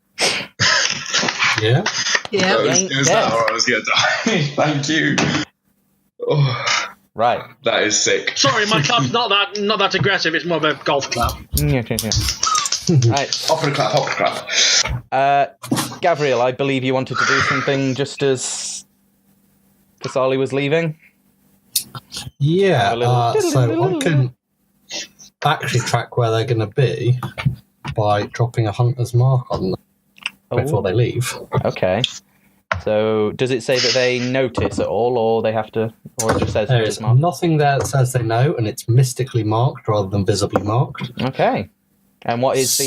Yeah. Yeah. It was that or I was going to die. Thank you. Oh, Right. that is sick. Sorry, my club's not that aggressive. It's more of a golf club. Yeah. Right. Opera clap. Gavriil, I believe you wanted to do something just as Kasali was leaving. Yeah, A little so I can actually track where they're going to be by dropping a hunter's mark on them before they leave. Okay. So, does it say that they notice at all, or they have to, or it just says There's hunter's mark? nothing there that says they know, and it's mystically marked rather than visibly marked. Okay. And what is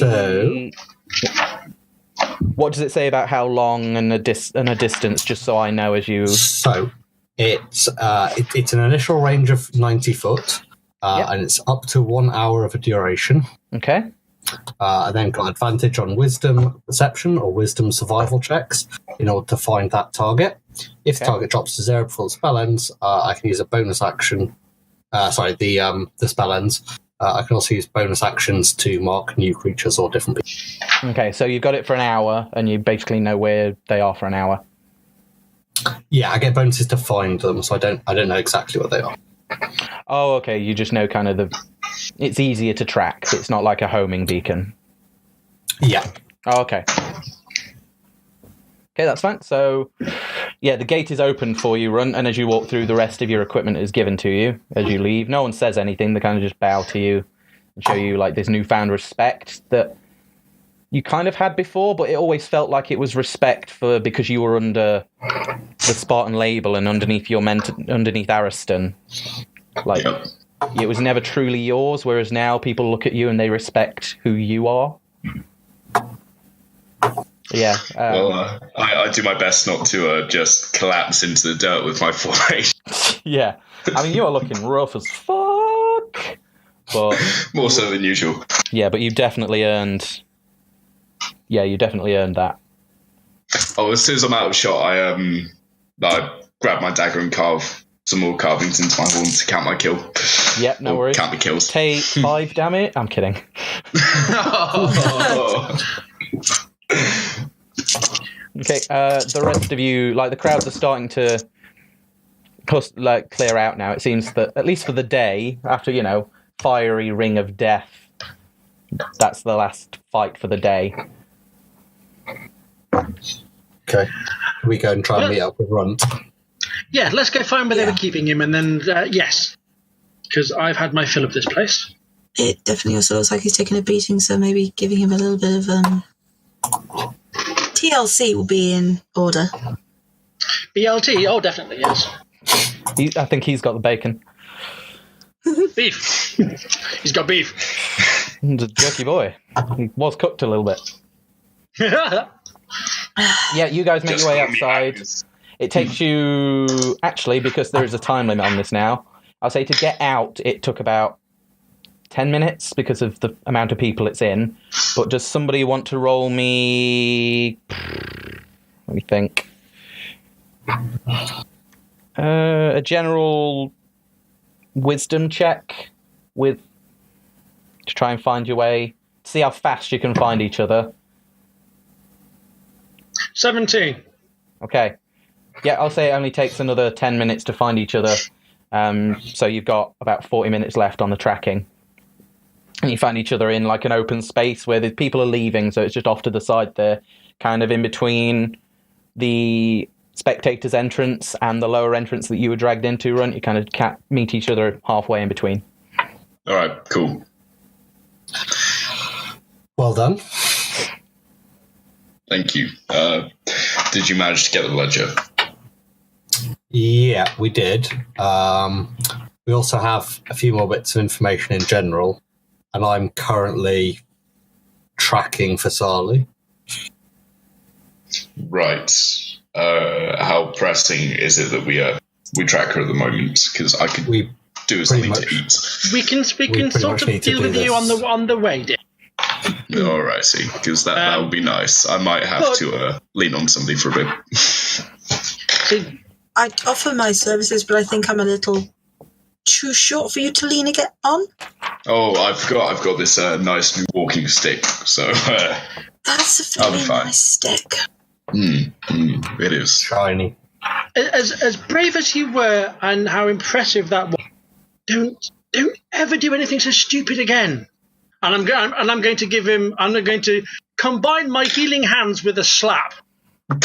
what does it say about how long and a distance? Just so I know as you. So it's an initial range of 90 foot, and it's up to 1 hour of a duration. Okay. And then got advantage on wisdom perception or wisdom survival checks in order to find that target. If the target drops to 0 before the spell ends, I can use a bonus action. The spell ends. I can also use bonus actions to mark new creatures or different people. Okay, so you've got it for an hour, and you basically know where they are for an hour. Yeah, I get bonuses to find them, so I don't know exactly what they are. Oh, okay. You just know kind of it's easier to track. It's not like a homing beacon. Yeah. Oh, okay. Okay, that's fine. So, yeah, the gate is open for you, Runt, and as you walk through, the rest of your equipment is given to you as you leave. No one says anything. They kind of just bow to you and show you, like, this newfound respect that you kind of had before, but it always felt like it was respect because you were under the Spartan label and underneath underneath Ariston. Like, it was never truly yours, whereas now people look at you and they respect who you are. Yeah. I do my best not to just collapse into the dirt with my formation. Yeah. I mean, you are looking rough as fuck. But more so than usual. Yeah, but you definitely earned... Yeah, you definitely earned that. Oh, as soon as I'm out of shot, I grab my dagger and carve some more carvings into my horn to count my kill. Yep, no worries. Count the kills. Take 5 damage. I'm kidding. Okay, the rest of you, like the crowds are starting to clear out now. It seems that, at least for the day, after, fiery ring of death, that's the last fight for the day. Okay. We go and try and meet up with Runt. Yeah, let's go find where they were keeping him, and then, yes. Because I've had my fill of this place. It definitely also looks like he's taking a beating, so maybe giving him a little bit of TLC will be in order. BLT? Oh, definitely, yes. I think he's got the bacon. Beef. He's got beef. He's a jerky boy. He was cooked a little bit. Yeah, you guys make your way outside. It takes you... Actually, because there is a time limit on this now, I'll say to get out, it took about 10 minutes because of the amount of people it's in. But does somebody want to roll me... Let me think. A general wisdom check to try and find your way. See how fast you can find each other. 17. Okay. Yeah, I'll say it only takes another 10 minutes to find each other. So you've got about 40 minutes left on the tracking. And you find each other in like an open space where the people are leaving, so it's just off to the side there, kind of in between the spectators' entrance and the lower entrance that you were dragged into, Runt. You kind of meet each other halfway in between. All right, cool. Well done. Thank you. Did you manage to get the ledger? Yeah, we did. We also have a few more bits of information in general, and I'm currently tracking for Sali. Right. How pressing is it that we track her at the moment? Because I could do something to eat. We can sort of deal with you on the way, dear. All right, see, because that would be nice. I might have to lean on somebody for a bit. See, I'd offer my services, but I think I'm a little too short for you to lean again on. Oh, I've got this nice new walking stick, so That's a very nice stick. It is shiny. As brave as you were, and how impressive that was, don't ever do anything so stupid again. And I'm going to give him. I'm going to combine my healing hands with a slap.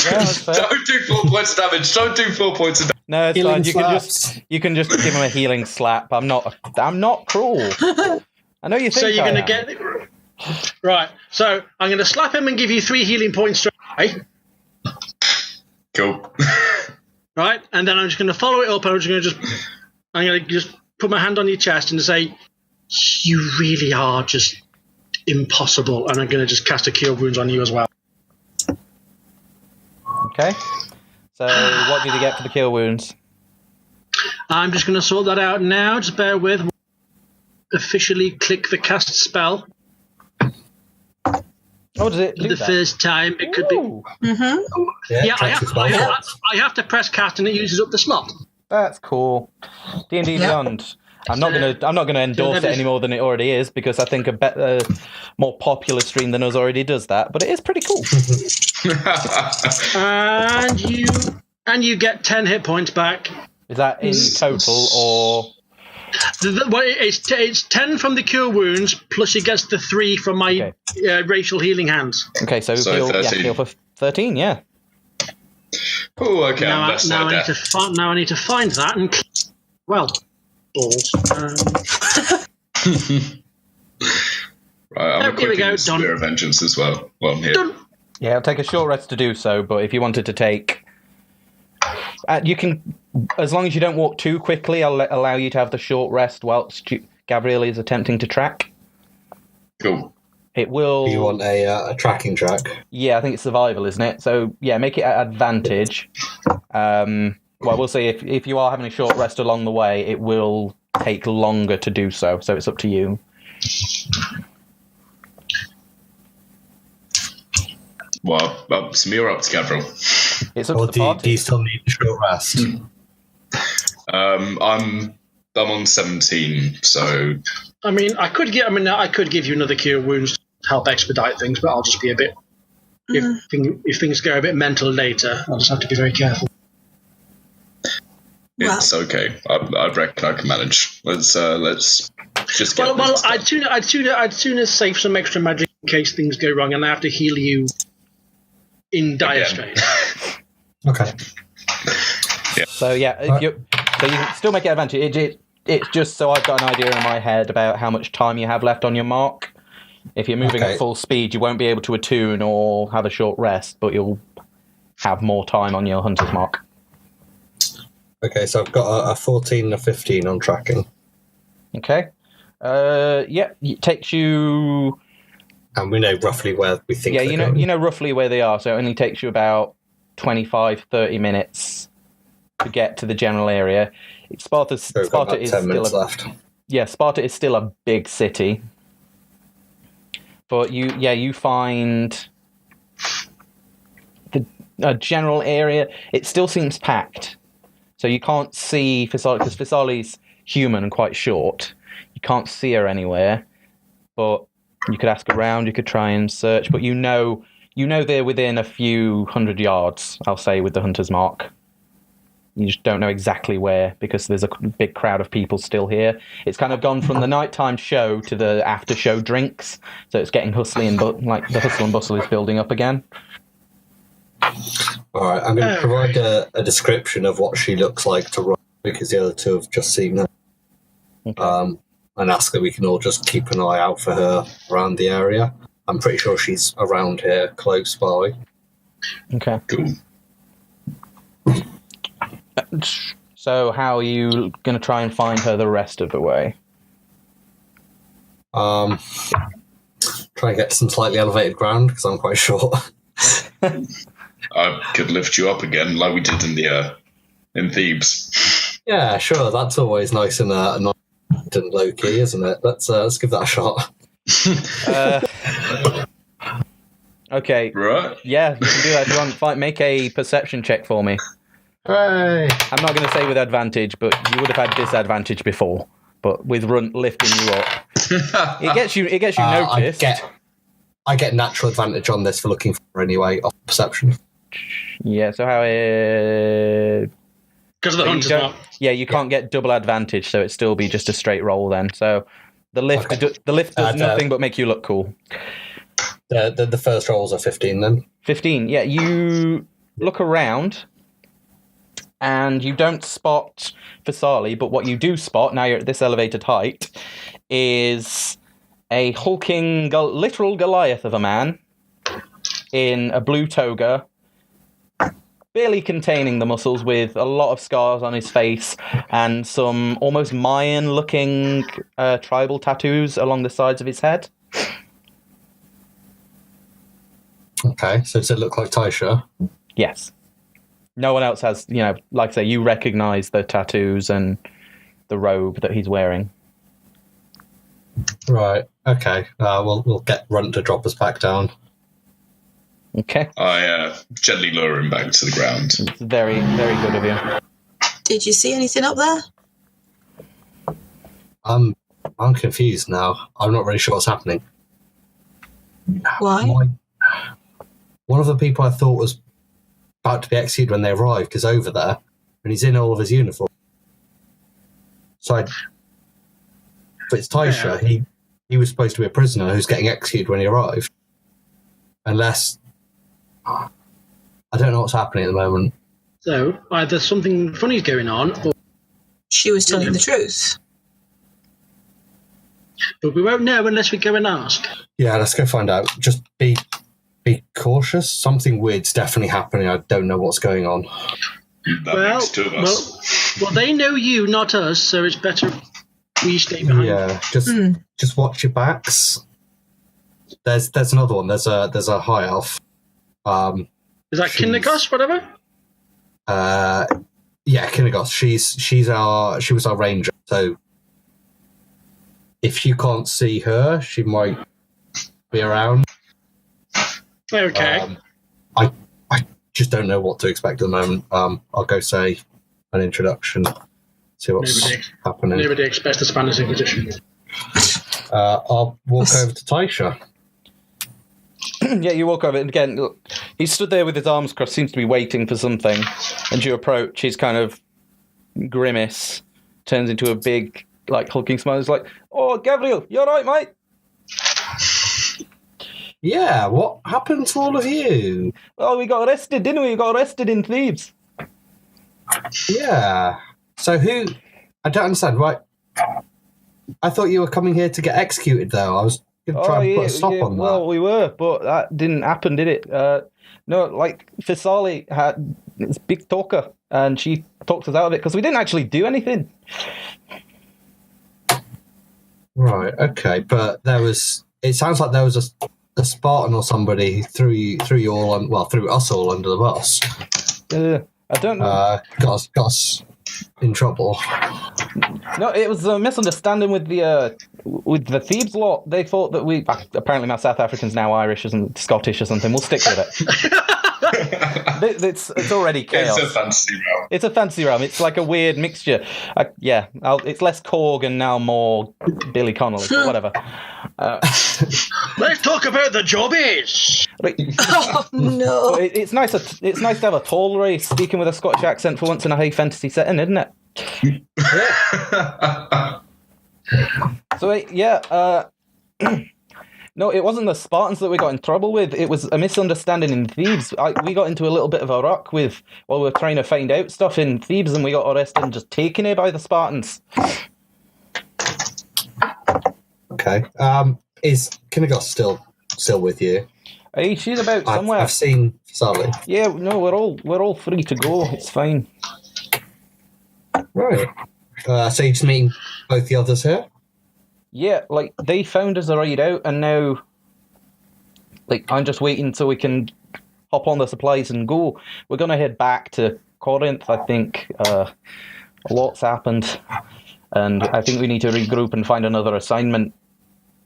Yeah, Don't do 4 points of damage. Don't do 4 points of damage. No, it's Healing fine. slaps. You can just give him a healing slap. I'm not cruel. I know you think. So you're I going to am. get right. So I'm going to slap him and give you 3 healing points straight away. Cool. Right, and then I'm just going to follow it up. I'm going to just put my hand on your chest and say, "You really are just impossible." And I'm going to just cast a Cure Wounds on you as well. Okay. So what did you get for the kill wounds? I'm just going to sort that out now. Just bear with. Officially click the cast spell. Oh, does it do For the that? first time, it could be. Ooh, Yeah, I have to press cast and it uses up the slot. that's cool. D&D Yeah. Beyond. I'm not gonna endorse it any more than it already is because I think a better, more popular stream than us already does that. But it is pretty cool. And you get 10 hit points back. Is that in total or? Well, it's 10 from the Cure Wounds, plus he gets the 3 from my racial healing hands. Okay, so So 13. heal for 13. Yeah. Oh, okay. Now, I'm less now, like I need that. now I need to find that and... Well, balls. Right, I'm here we equipping go, the Spear done. of Vengeance as well while I'm here. Done. Yeah, it'll take a short rest to do so, but if you wanted to take... you can... As long as you don't walk too quickly, I'll allow you to have the short rest whilst Gavriil is attempting to track. Cool. It will... You want a tracking track? Yeah, I think it's survival, isn't it? So, yeah, make it at advantage. Well, we'll see. If you are having a short rest along the way, it will take longer to do so. So it's up to you. Well, so you're up to Gavriil. It's up Or to the party. do you still need a short rest? I'm on 17, so I mean, I could give you another Cure Wounds to help expedite things, but I'll just be a bit... If things go a bit mental later, I'll just have to be very careful. it's okay. I reckon I can manage. Let's just get. Well, this done. I'd sooner save some extra magic in case things go wrong and I have to heal you in dire Again. straits. Okay. So, yeah, so you can still make it advantage. It's just so I've got an idea in my head about how much time you have left on your mark. If you're moving at full speed, you won't be able to attune or have a short rest, but you'll have more time on your hunter's mark. Okay, so I've got a 14 and a 15 on tracking. Okay. Yeah, it takes you... And we know roughly where we think Yeah, they're you know, going. roughly where they are, so it only takes you about 25, 30 minutes to get to the general area. Sparta So we've got about 10 minutes left. Yeah, Sparta is still a big city. But you find the general area, it still seems packed. So you can't see Fisali, because Fisali's human and quite short. You can't see her anywhere. But you could ask around, you could try and search, but you know they're within a few 100 yards, I'll say, with the hunter's mark. You just don't know exactly where, because there's a big crowd of people still here. It's kind of gone from the nighttime show to the after show drinks, so it's getting hustly and like the hustle and bustle is building up again. All right, I'm going to provide a description of what she looks like to Runt, because the other two have just seen her. Okay. And ask that we can all just keep an eye out for her around the area. I'm pretty sure she's around here, close by. Okay. Cool. So how are you going to try and find her the rest of the way? Try and get to some slightly elevated ground, because I'm quite short. I could lift you up again, like we did in Thebes. Yeah, sure. That's always nice and low key, isn't it? Let's give that a shot. Okay. Right. Yeah, you can do that if you want. Make a perception check for me. Hooray! I'm not going to say with advantage, but you would have had disadvantage before. But with Runt lifting you up, it gets you noticed. I get natural advantage on this for looking for her anyway, off perception. Yeah. So how? Because of the hunter's mark. Yeah, you can't get double advantage, so it'd still be just a straight roll then. So the lift, the lift does nothing but make you look cool. The first rolls are 15 then. 15. Yeah, you look around, and you don't spot Fasali, but what you do spot, now you're at this elevated height, is a hulking, literal Goliath of a man in a blue toga, barely containing the muscles, with a lot of scars on his face and some almost Mayan-looking tribal tattoos along the sides of his head. Okay, so does it look like Taisha? Yes. No one else has, like I say, you recognize the tattoos and the robe that he's wearing. Right, okay. We'll get Runt to drop us back down. Okay. I gently lower him back to the ground. It's very, very good of you. Did you see anything up there? I'm confused now. I'm not really sure what's happening. Why? One of the people I thought was about to be executed when they arrived is over there, and he's in all of his uniform. But it's Taisha. Yeah. He was supposed to be a prisoner who's getting executed when he arrived. Unless... I don't know what's happening at the moment. So, either something funny is going on, or... She was telling the truth. But we won't know unless we go and ask. Yeah, let's go find out. Just be cautious. Something weird's definitely happening. I don't know what's going on. That makes two of us. Well, they know you, not us, so it's better we stay behind. Yeah, just watch your backs. There's another one. There's a high elf. Is that Kindergoss, whatever? Yeah, Kindergoss. She was our ranger. So if you can't see her, she might be around. Okay. I just don't know what to expect at the moment. I'll go say an introduction, see what's happening. Nobody expects the Spanish Inquisition. I'll walk over to Taisha. Yeah, you walk over, and again, look, he stood there with his arms crossed, seems to be waiting for something, and you approach, his kind of grimace turns into a big, hulking smile. He's like, "Oh, Gavriil, you alright, mate?" Yeah, what happened to all of you? Oh, we got arrested, didn't we? We got arrested in Thebes. Yeah. So who... I don't understand, right? I thought you were coming here to get executed, though. I was going to try and put a stop on that. Well, we were, but that didn't happen, did it? No, Fasali had this big talker, and she talked us out of it, because we didn't actually do anything. Right, okay, but there was... It sounds like there was a Spartan or somebody threw you all threw us all under the bus. I don't know. Got us in trouble. No, it was a misunderstanding with the Thebes lot. They thought that apparently my South African's now Irish and Scottish or something. We'll stick with it. It's already chaos. It's a fancy realm. It's a fancy realm. It's like a weird mixture. It's less Korg and now more Billy Connolly, but whatever. Let's talk about the jobbies. Right. Oh, no. It's nice. It's nice to have a tall race speaking with a Scottish accent for once in a high fantasy setting, isn't it? So no, it wasn't the Spartans that we got in trouble with. It was a misunderstanding in Thebes. We got into a little bit of a ruck while we were trying to find out stuff in Thebes, and we got arrested and just taken here by the Spartans. Okay. Is Kindergoss still with you? Hey, she's about somewhere. I've seen Sally. Yeah, no, we're all free to go. It's fine. Right. So you're just meeting both the others here? Yeah, they found us a ride out, and now, I'm just waiting so we can hop on the supplies and go. We're gonna head back to Corinth. I think a lot's happened, and I think we need to regroup and find another assignment,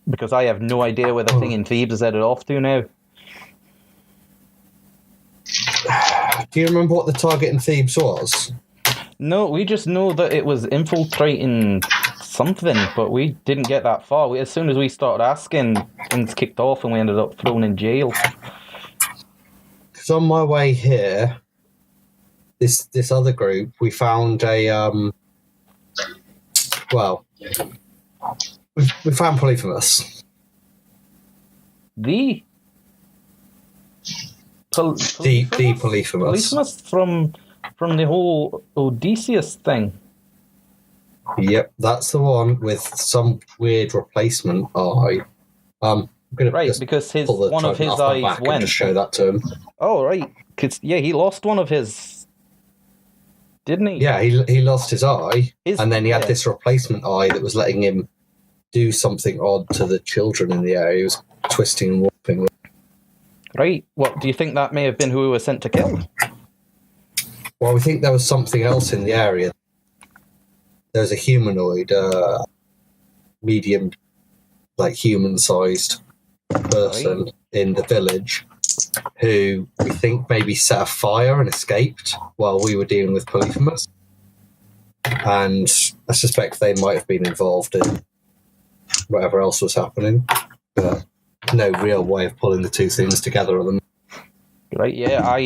because I have no idea where the thing in Thebes is headed off to now. Do you remember what the target in Thebes was? No, we just know that it was infiltrating something, but we didn't get that far. As soon as we started asking, things kicked off and we ended up thrown in jail. Because on my way here, this other group, we found we found Polyphemus. The Polyphemus? Polyphemus from from the whole Odysseus thing. Yep, that's the one with some weird replacement eye. I'm gonna Right, just because pull the one of his trident off my eyes back and went. just show that to him. Oh, right. Because, yeah, he lost one of his... Didn't he? Yeah, he lost his eye, and then he had yeah. this replacement eye that was letting him do something odd to the children in the area. He was twisting and warping. Right. What, do you think that may have been who he was sent to kill? Well, we think there was something else in the area. There was a humanoid, medium, like human-sized person in the village who we think maybe set a fire and escaped while we were dealing with Polyphemus. And I suspect they might have been involved in whatever else was happening. But no real way of pulling the two things together at them. Right, yeah,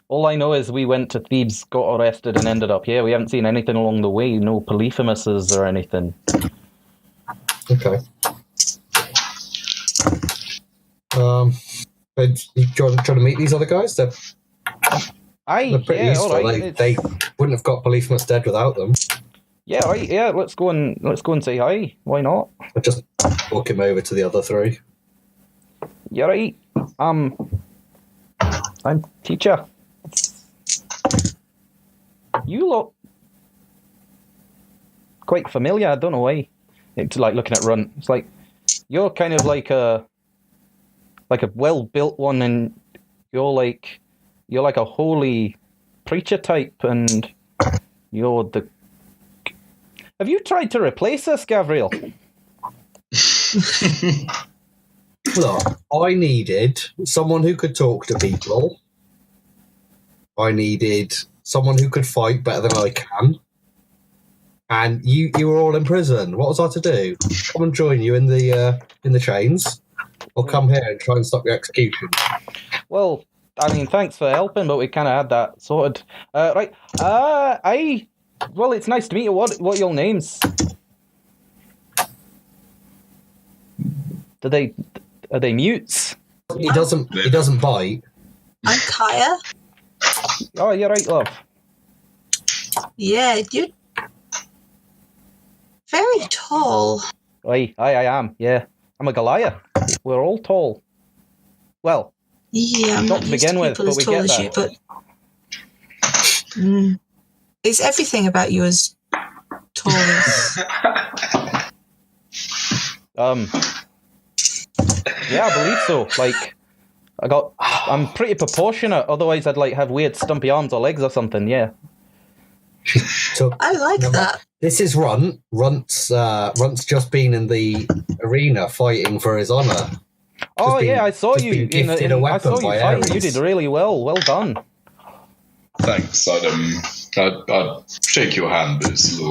all I know is we went to Thebes, got arrested, and ended up here. We haven't seen anything along the way, no Polyphemuses or anything. Okay. But you trying to meet these other guys? They're pretty useful. All right. They wouldn't have got Polyphemus dead without them. Yeah, right. Yeah, let's go and say hi. Why not? I'll just walk him over to the other three. Yeah, right. I'm teacher. You look quite familiar. I don't know why. It's like looking at Runt. It's like you're kind of like a well-built one, and you're like a holy preacher type, and you're the. Have you tried to replace us, Gavriil? Look, I needed someone who could talk to people. I needed someone who could fight better than I can. And you were all in prison. What was I to do? Come and join you in the chains, or come here and try and stop your execution? Well, I mean, thanks for helping, but we kind of had that sorted. Right. Well, it's nice to meet you. What are your names? Are they mutes? He doesn't bite. I'm Kaya. Oh, you're right, love. Yeah, you're very tall. I am. Yeah, I'm a Goliath. We're all tall. Well, Yeah, I'm not not to used to begin with, people but as we tall get as there. you, but is everything about you as tall as? Yeah, I believe so. Like, I'm pretty proportionate. Otherwise, I'd like have weird stumpy arms or legs or something. Yeah. So, I like that. This is Runt. Runt's just been in the arena fighting for his honor. Oh yeah, I saw you. I saw you fighting. You did really well. Well done. Thanks. I'd shake your hand, but it's a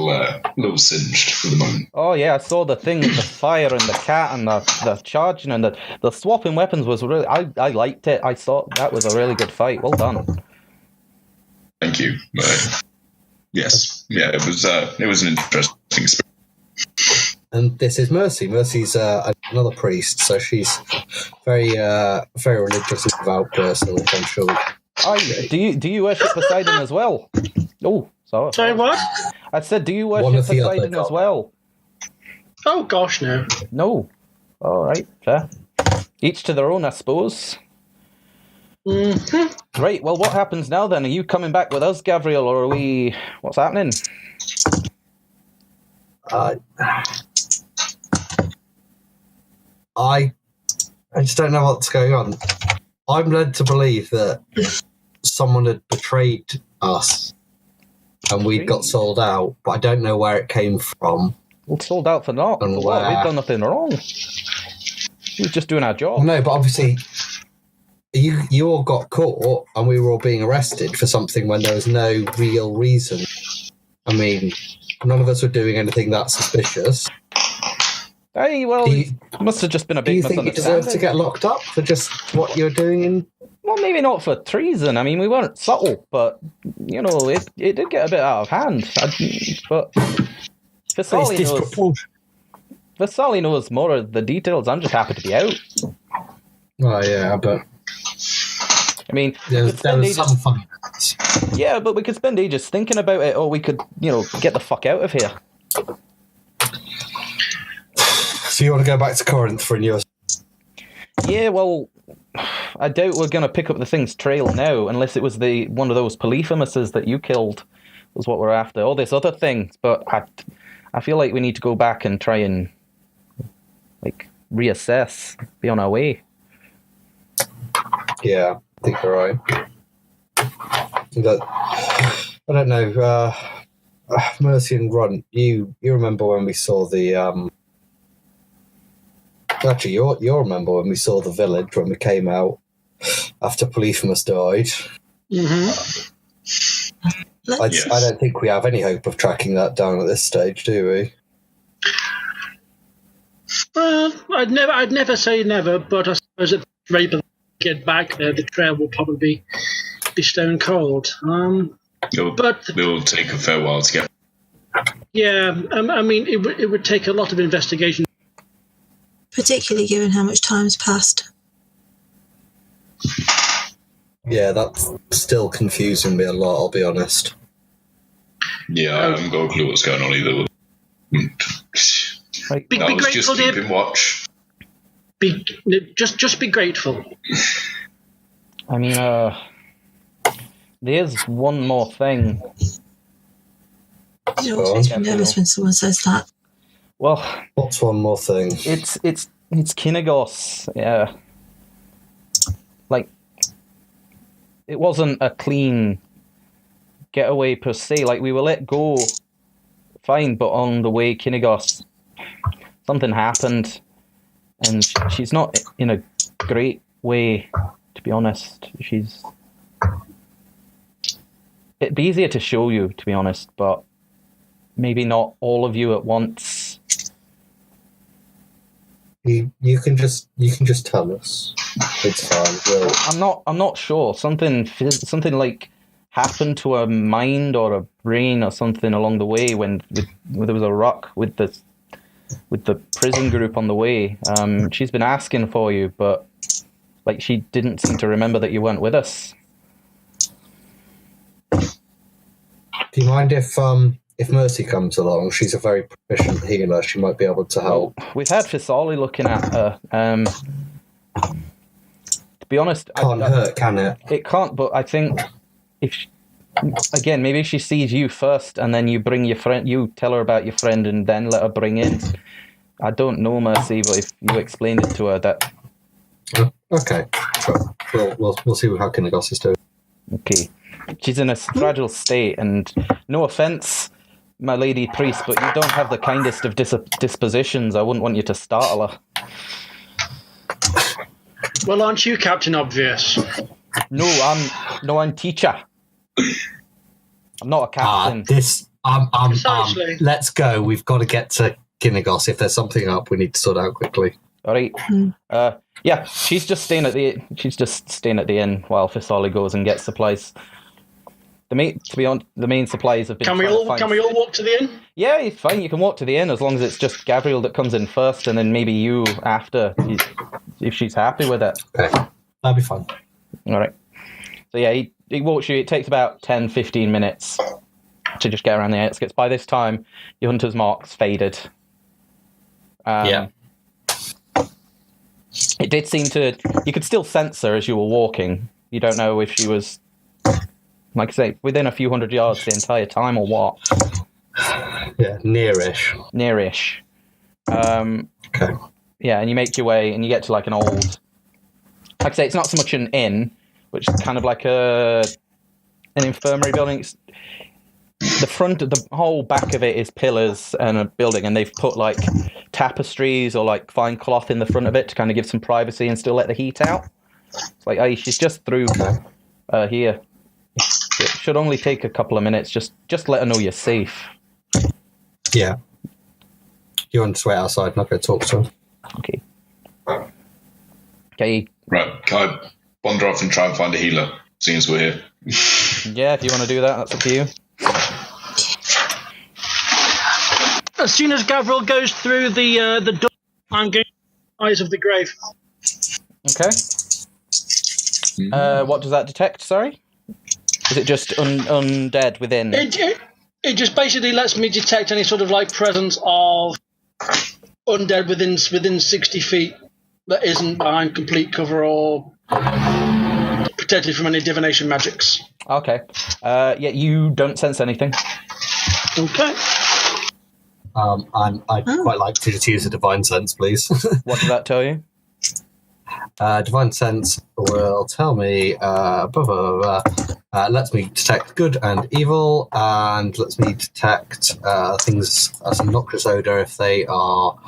little singed for the moment. Oh yeah, I saw the thing with the fire and the cat and the charging and the swapping weapons was really. I liked it. I thought that was a really good fight. Well done. Thank you. Yes. Yeah. It was an interesting experience. And this is Mercy. Mercy's another priest, so she's very religious and devout person, which I'm sure. Do you worship Poseidon as well? Oh, sorry. Sorry, what? I said, do you One worship of the other Poseidon as gods. well? Oh gosh, no. No. All right, fair. Each to their own, I suppose. Mm-hmm. Right. Well, what happens now then? Are you coming back with us, Gavriil, or are we? What's happening? I just don't know what's going on. I'm led to believe that someone had betrayed us and we got sold out, but I don't know where it came from. We're sold out for not. And For what? where? We've done nothing wrong. We were just doing our job. No, but obviously you all got caught and we were all being arrested for something when there was no real reason. I mean, none of us were doing anything that suspicious. Hey, well, it must have just been a Do big you think you misunderstanding. deserve to get locked up for just what you're doing in... Well, maybe not for treason. I mean, we weren't subtle, but, you know, it did get a bit out of hand. But Vasali knows more of the details. I'm just happy to be out. Oh, yeah, but... I mean, There was some funny bits. Yeah, but we could spend ages thinking about it, or we could, get the fuck out of here. So you want to go back to Corinth for a new... Yeah, well, I doubt we're going to pick up the thing's trail now, unless it was one of those Polyphemuses that you killed, was what we're after. All this other thing, but I feel like we need to go back and try and, reassess, be on our way. Yeah, I think you're right. I don't know, Mercy and Runt, you remember when we saw the... Actually, you'll remember when we saw the village, when we came out after Polyphemus died. Mm-hmm. I don't think we have any hope of tracking that down at this stage, do we? Well, I'd never say never, but I suppose if we're able to get back there, the trail will probably be stone cold. But it will take a fair while to get. Yeah, I mean, it would take a lot of investigation. Particularly given how much time's passed. Yeah, that's still confusing me a lot, I'll be honest. Yeah, I haven't got a clue what's going on either. I was just keeping watch. Just be grateful. I mean, there's one more thing. It always makes me nervous when someone says that. Well, what's one more thing? It's Kynnegos. Yeah, it wasn't a clean getaway per se. We were let go, fine, but on the way Kynnegos, something happened, and she's not in a great way, to be honest. It'd be easier to show you, to be honest, but maybe not all of you at once. You can just tell us. It's fine. I'm not sure. Something happened to her mind or her brain or something along the way when there was a ruck with the prison group on the way. She's been asking for you, but she didn't seem to remember that you weren't with us. Do you mind if Mercy comes along? She's a very proficient healer. She might be able to help. Well, we've had Fisali looking at her. To be honest, can't hurt, can it? It can't. But I think maybe she sees you first, and then you bring your friend. You tell her about your friend, and then let her bring in. I don't know, Mercy, but if you explained it to her, that. Okay, sure. We'll see how Kynnegos is doing. Okay, she's in a fragile state, and no offense, my lady priest, but you don't have the kindest of dispositions. I wouldn't want you to startle her. Well, aren't you Captain Obvious? No, I'm teacher. I'm not a captain. Let's go. We've got to get to Kynnegos. If there's something up, we need to sort out quickly. All right. Yeah, she's just staying at the inn while Fisali goes and gets supplies. The main supplies have been. Can we all walk to the inn? Yeah, it's fine. You can walk to the inn as long as it's just Gavriil that comes in first, and then maybe you after, if she's happy with it. Okay, that'll be fine. All right. So yeah, he walks you. It takes about 10-15 minutes to just get around the outskirts. By this time, your hunter's mark's faded. Yeah. It did seem to. You could still sense her as you were walking. You don't know if she was, like I say, within a few hundred yards the entire time or what. Yeah, nearish. Okay. Yeah, and you make your way, and you get to an old. Like I say, it's not so much an inn, which is kind of like an infirmary building. The whole back of it is pillars and a building, and they've put tapestries or fine cloth in the front of it to kind of give some privacy and still let the heat out. It's hey, she's just through here. It should only take a couple of minutes. Just let her know you're safe. Yeah. You want to wait outside, not go talk to her. Okay. Right. Can I wander off and try and find a healer, seeing as we're here? Yeah, if you want to do that, that's up to you. As soon as Gavriil goes through the door, I'm going to Eyes of the Grave. Okay. What does that detect, sorry? Is it just undead within? It just basically lets me detect any sort of like presence of undead within 60 feet that isn't behind complete cover or protected from any divination magics. Okay. Yeah, you don't sense anything. Okay. I'd quite like to just use a divine sense, please. What does that tell you? Divine sense will tell me, lets me detect good and evil, and lets me detect things as a noxious odor if they are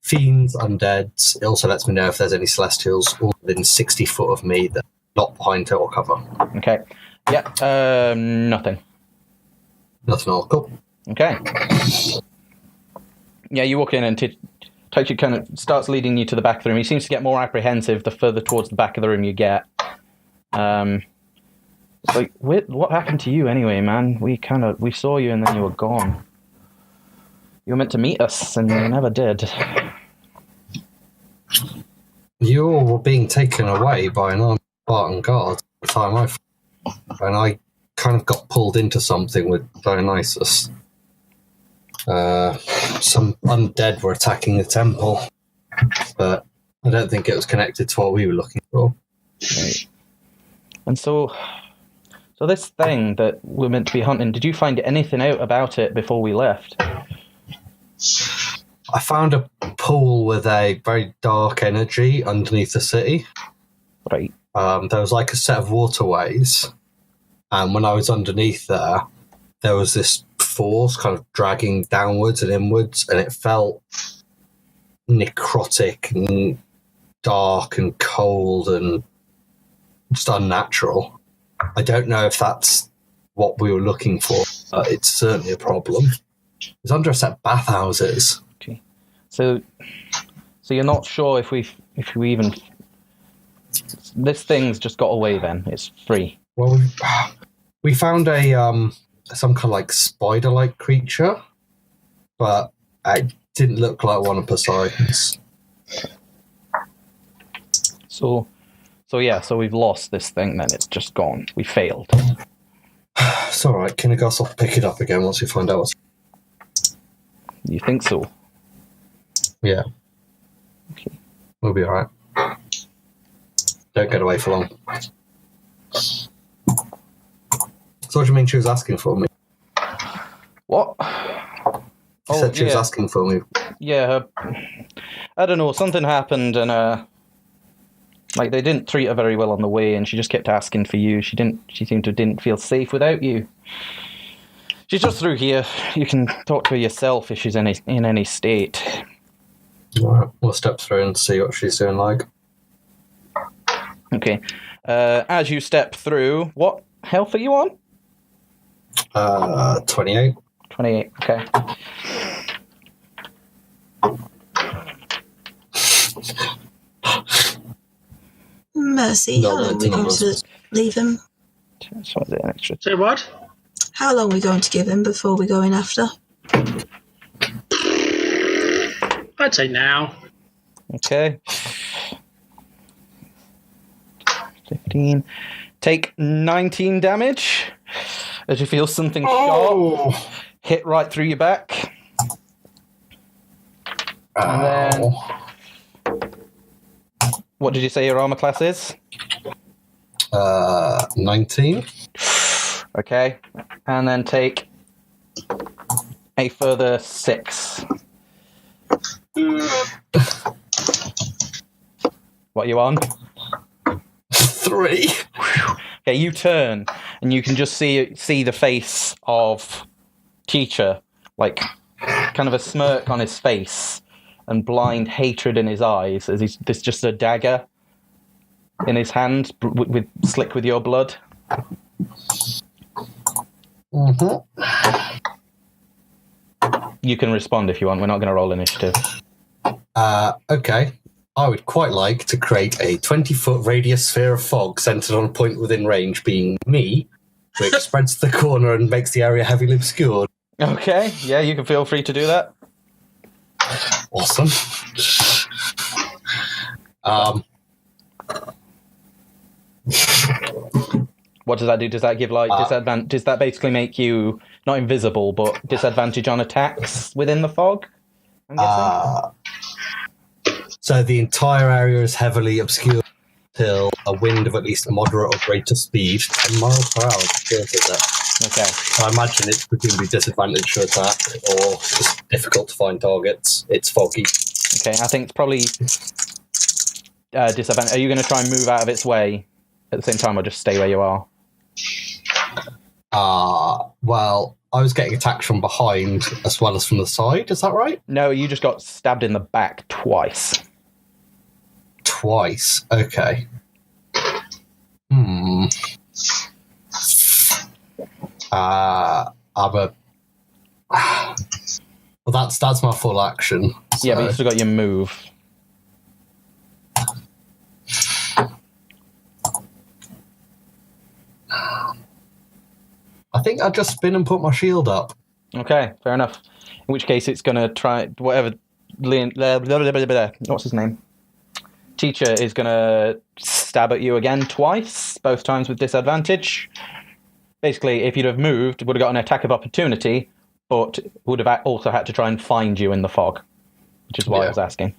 fiends, undeads. It also lets me know if there's any celestials within 60 foot of me that are not behind total cover. Okay. Yeah, nothing. Nothing all. Cool. Okay. Yeah, you walk in and Tochi kind of starts leading you to the back of the room. He seems to get more apprehensive the further towards the back of the room you get. It's like, what happened to you anyway, man? We saw you and then you were gone. You were meant to meet us and you never did. You all were being taken away by an armed Spartan guard at the time and I kind of got pulled into something with Dionysus. Some undead were attacking the temple, but I don't think it was connected to what we were looking for. Right. And so this thing that we're meant to be hunting, did you find anything out about it before we left? I found a pool with a very dark energy underneath the city. Right. There was like a set of waterways, and when I was underneath there was this force kind of dragging downwards and inwards, and it felt necrotic and dark and cold and just unnatural. I don't know if that's what we were looking for, but it's certainly a problem. It's under a set of bathhouses. Okay. So you're not sure if we even... This thing's just got away then. It's free. Well, we found some kind of like spider-like creature, but it didn't look like one of Poseidon's. So we've lost this thing then. It's just gone. We failed. It's all right. Kinegos will pick it up again once we find out what's... You think so? Yeah. Okay. We'll be all right. Don't get away for long. So what do you mean she was asking for me? What? She said she was asking for me. Yeah, I don't know. Something happened, and like they didn't treat her very well on the way, and she just kept asking for you. She seemed to didn't feel safe without you. She's just through here. You can talk to her yourself if she's in any state. All right, we'll step through and see what she's doing like. Okay. As you step through, what health are you on? 28. 28. Okay. Mercy, how long are we going to leave him? Say what? How long are we going to give him before we go in after? I'd say now. Okay. 15. Take 19 damage as you feel something sharp hit right through your back. And then, what did you say your armor class is? 19. Okay. And then take a further 6. What are you on? 3. Okay, you turn and you can just see the face of Teacher, like kind of a smirk on his face and blind hatred in his eyes as there's just a dagger in his hand with slick with your blood. Mm-hmm. You can respond if you want. We're not going to roll initiative. Okay. I would quite like to create a 20-foot radius sphere of fog centered on a point within range, being me, which spreads the corner and makes the area heavily obscured. Okay, yeah, you can feel free to do that. Awesome. What does that do? Does that give disadvantage? Does that basically make you not invisible, but disadvantage on attacks within the fog? I'm guessing. So the entire area is heavily obscured till a wind of at least moderate or greater speed, 10 miles per hour, filters it. Okay. So I imagine it's presumably disadvantage to attack or just difficult to find targets. It's foggy. Okay, I think it's probably disadvantage. Are you going to try and move out of its way at the same time, or just stay where you are? Well, I was getting attacked from behind as well as from the side. Is that right? No, you just got stabbed in the back twice. Twice. Okay. Well, that's my full action. So. Yeah, but you still got your move. I think I'll just spin and put my shield up. Okay, fair enough. In which case, it's going to try whatever. What's his name? Teacher is going to stab at you again twice, both times with disadvantage. Basically, if you'd have moved, would have got an attack of opportunity, but would have also had to try and find you in the fog, which is why I was asking.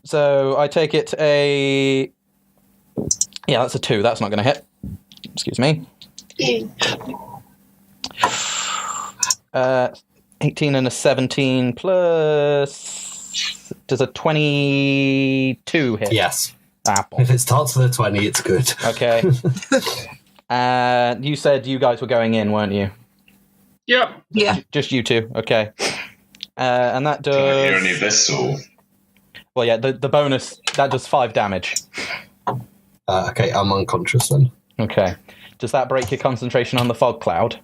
So I take it a... Yeah, that's a 2. That's not going to hit. Excuse me. 18 and a 17 plus... Does a 22 hit? Yes. Apple. If it starts with a 20, it's good. Okay. You said you guys were going in, weren't you? Yep. Yeah. Just you two. Okay. And that does... Can I hear any of this, or...? Well, yeah, the bonus, that does 5 damage. Okay, I'm unconscious then. Okay. Does that break your concentration on the fog cloud?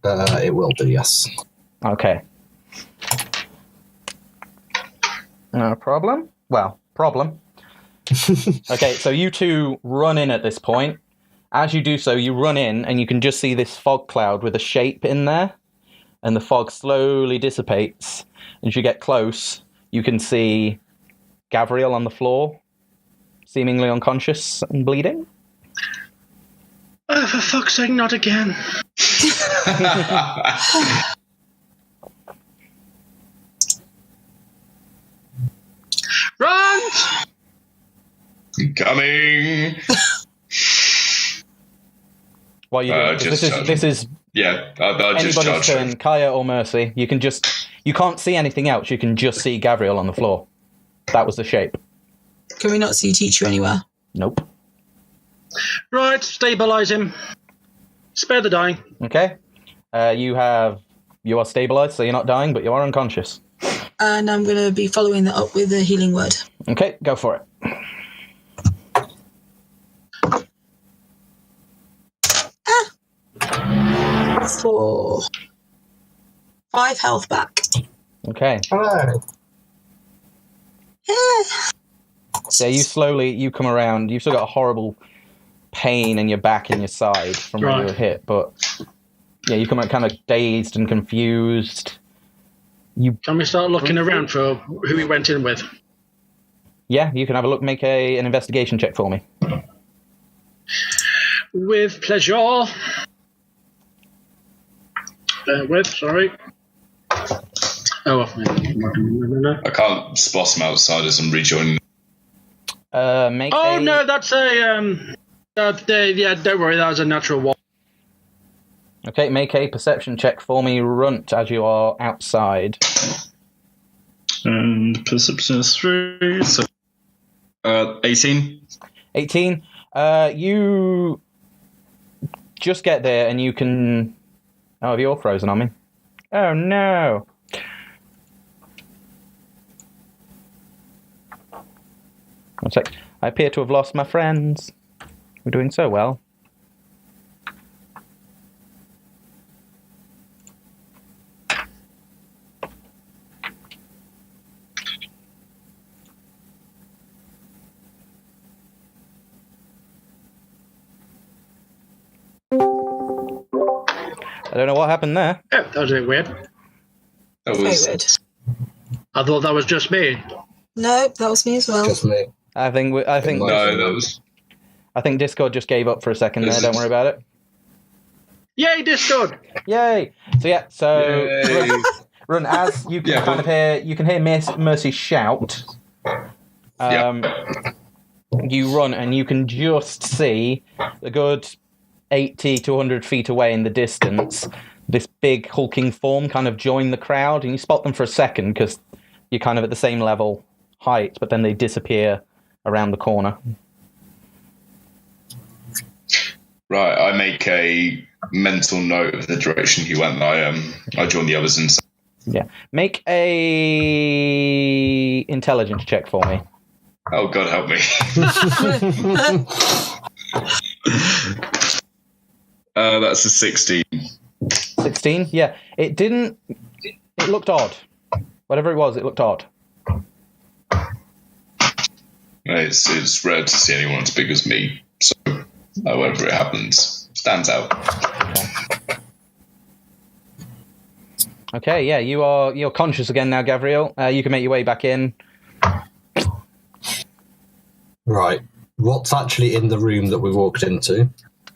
It will do, yes. Okay. No problem. Well, problem. Okay, so you two run in at this point. As you do so, you run in, and you can just see this fog cloud with a shape in there, and the fog slowly dissipates. As you get close, you can see Gavriil on the floor, seemingly unconscious and bleeding. Oh, for fuck's sake, not again. Run! Coming! What are you doing? This is yeah, I'll just anybody's charge turn, him. Kaya or Mercy. You can't see anything else. You can just see Gavriil on the floor. That was the shape. Can we not see teacher anywhere? Nope. Right, stabilise him. Spare the dying. Okay. You are stabilized, so you're not dying, but you are unconscious. And I'm going to be following that up with a healing word. Okay, go for it. For 5 health back. Okay. Hello. Yeah, you come around. You've still got a horrible pain in your back and your side from where you were hit, but yeah, you come out kind of dazed and confused. Can we start looking around for who he went in with? Yeah, you can have a look. Make an investigation check for me. With pleasure. Bear with, sorry. Oh, no. I can't spot him outside as I'm rejoining. No, that's a yeah, don't worry, that was a natural one. Okay, make a perception check for me, Runt, as you are outside. And perception is 3, so 18. 18. You just get there and you can... Oh, have you all frozen on me? Oh, no. One sec. I appear to have lost my friends. We're doing so well. I don't know what happened there. Yeah, that was a bit weird. That Very was good. I thought that was just me. No, that was me as well. Just me. I think no, that was. I think Discord just gave up for a second there. Don't worry about it. Yay, Discord! Yay! So Yay. Run, as you can kind of hear, you can hear Mercy shout. You run and you can just see a good 80 to 100 feet away in the distance, this big hulking form kind of join the crowd, and you spot them for a second because you're kind of at the same level height, but then they disappear around the corner. Right, I make a mental note of the direction he went. I join the others inside. Yeah. Make a intelligence check for me. Oh, God help me. That's a 16. 16? Yeah. It looked odd. Whatever it was, it looked odd. It's rare to see anyone as big as me, so however it happens, stands out. Okay, yeah, you're conscious again now, Gavriil. You can make your way back in. Right. What's actually in the room that we walked into?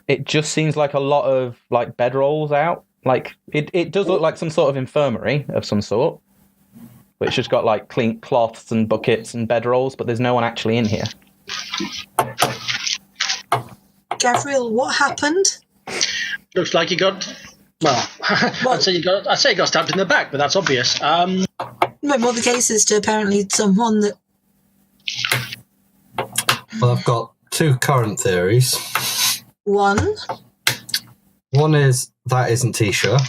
It just seems like a lot of like bedrolls out. Like it does look like some sort of infirmary of some sort. But it's just got like clean cloths and buckets and bedrolls, but there's no one actually in here. Gavriil, what happened? Looks like you got. Well, I'd say you got stabbed in the back, but that's obvious. No, more the case is to apparently someone that. Well, I've got two current theories. One is that isn't Tisha.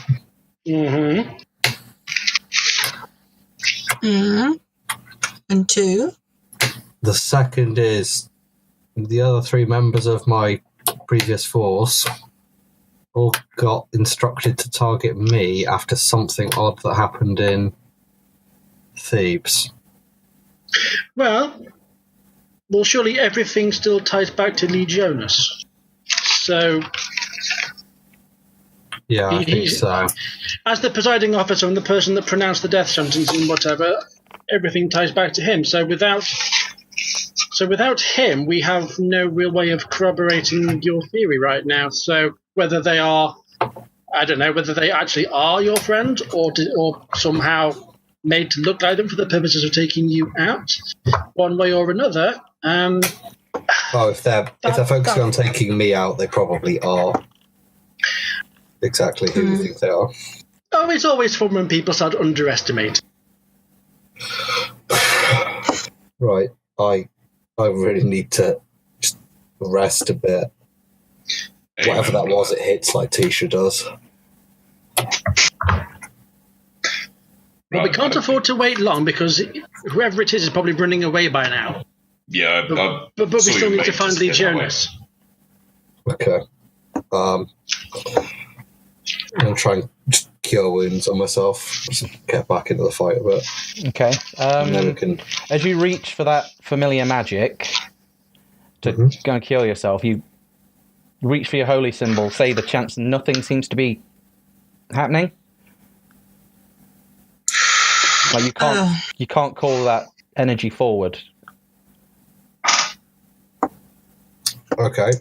Mm-hmm. And two. The second is the other three members of my previous force all got instructed to target me after something odd that happened in Thebes. Well, surely everything still ties back to Lee Jonas. So, Yeah, I think so. As the presiding officer and the person that pronounced the death sentence and whatever, everything ties back to him. So without him, we have no real way of corroborating your theory right now. So whether they are, I don't know, whether they actually are your friend or somehow made to look like them for the purposes of taking you out, one way or another. Oh, if they're focusing on taking me out, they probably are exactly who you think they are. Oh, it's always fun when people start to underestimate. Right, I really need to just rest a bit. Whatever that was, it hits like Tisha does. Well, we can't afford to wait long because whoever it is probably running away by now. Yeah, but we still need to find Lee Jonas. Okay. I'm going to try and just cure wounds on myself. Just get back into the fight a bit. Okay. And then we can... As you reach for that familiar magic to go and cure yourself, you reach for your holy symbol, say the chance, nothing seems to be happening. Like you can't call that energy forward. Okay.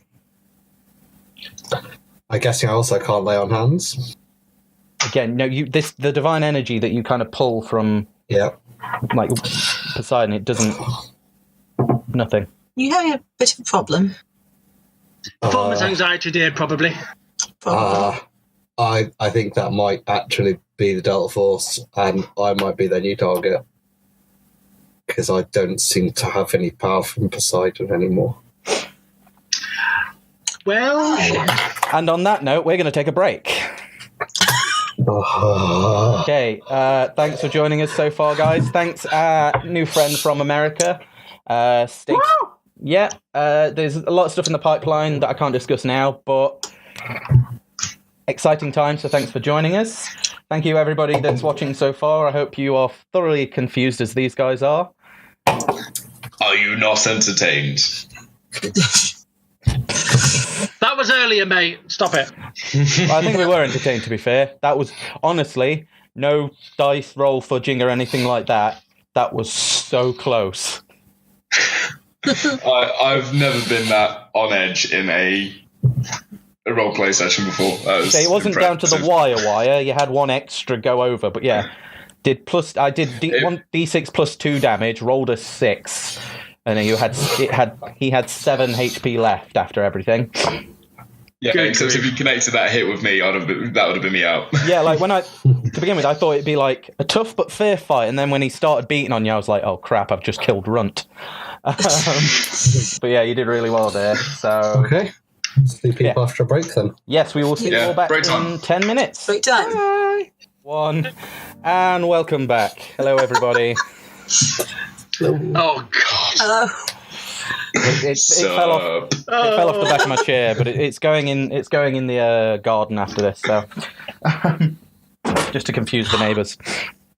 I guess you also can't lay on hands. Again, no. The divine energy that you kind of pull from, like Poseidon, it doesn't. Nothing. You're having a bit of a problem. Performance anxiety, dear, probably. I think that might actually be the Delta Force, and I might be their new target because I don't seem to have any power from Poseidon anymore. Well, and on that note, we're going to take a break. Okay, thanks for joining us so far, guys. Thanks, new friend from America. There's a lot of stuff in the pipeline that I can't discuss now, but exciting time, so thanks for joining us. Thank you, everybody that's watching so far. I hope you are thoroughly confused as these guys are. Are you not entertained? That was earlier, mate. Stop it. I think we were entertained, to be fair. That was, honestly, no dice roll fudging or anything like that. That was so close. I've never been that on edge in a role-play session before. Okay, it wasn't down to the wire. You had one extra go over, but yeah. I did 1d6 plus 2 damage, rolled a 6, and then he had 7 HP left after everything. Yeah, except if you connected that hit with me, that would have been me out. Yeah, like to begin with, I thought it'd be like a tough but fair fight, and then when he started beating on you, I was like, oh crap, I've just killed Runt. But yeah, you did really well there. So okay, see people after a break then. Yes, we will see you all back in 10 minutes. Break time. Bye. 1 and welcome back. Hello, everybody. Oh God. Hello. It fell off. It fell off the back of my chair, but it's going in. It's going in the garden after this. So, just to confuse the neighbours.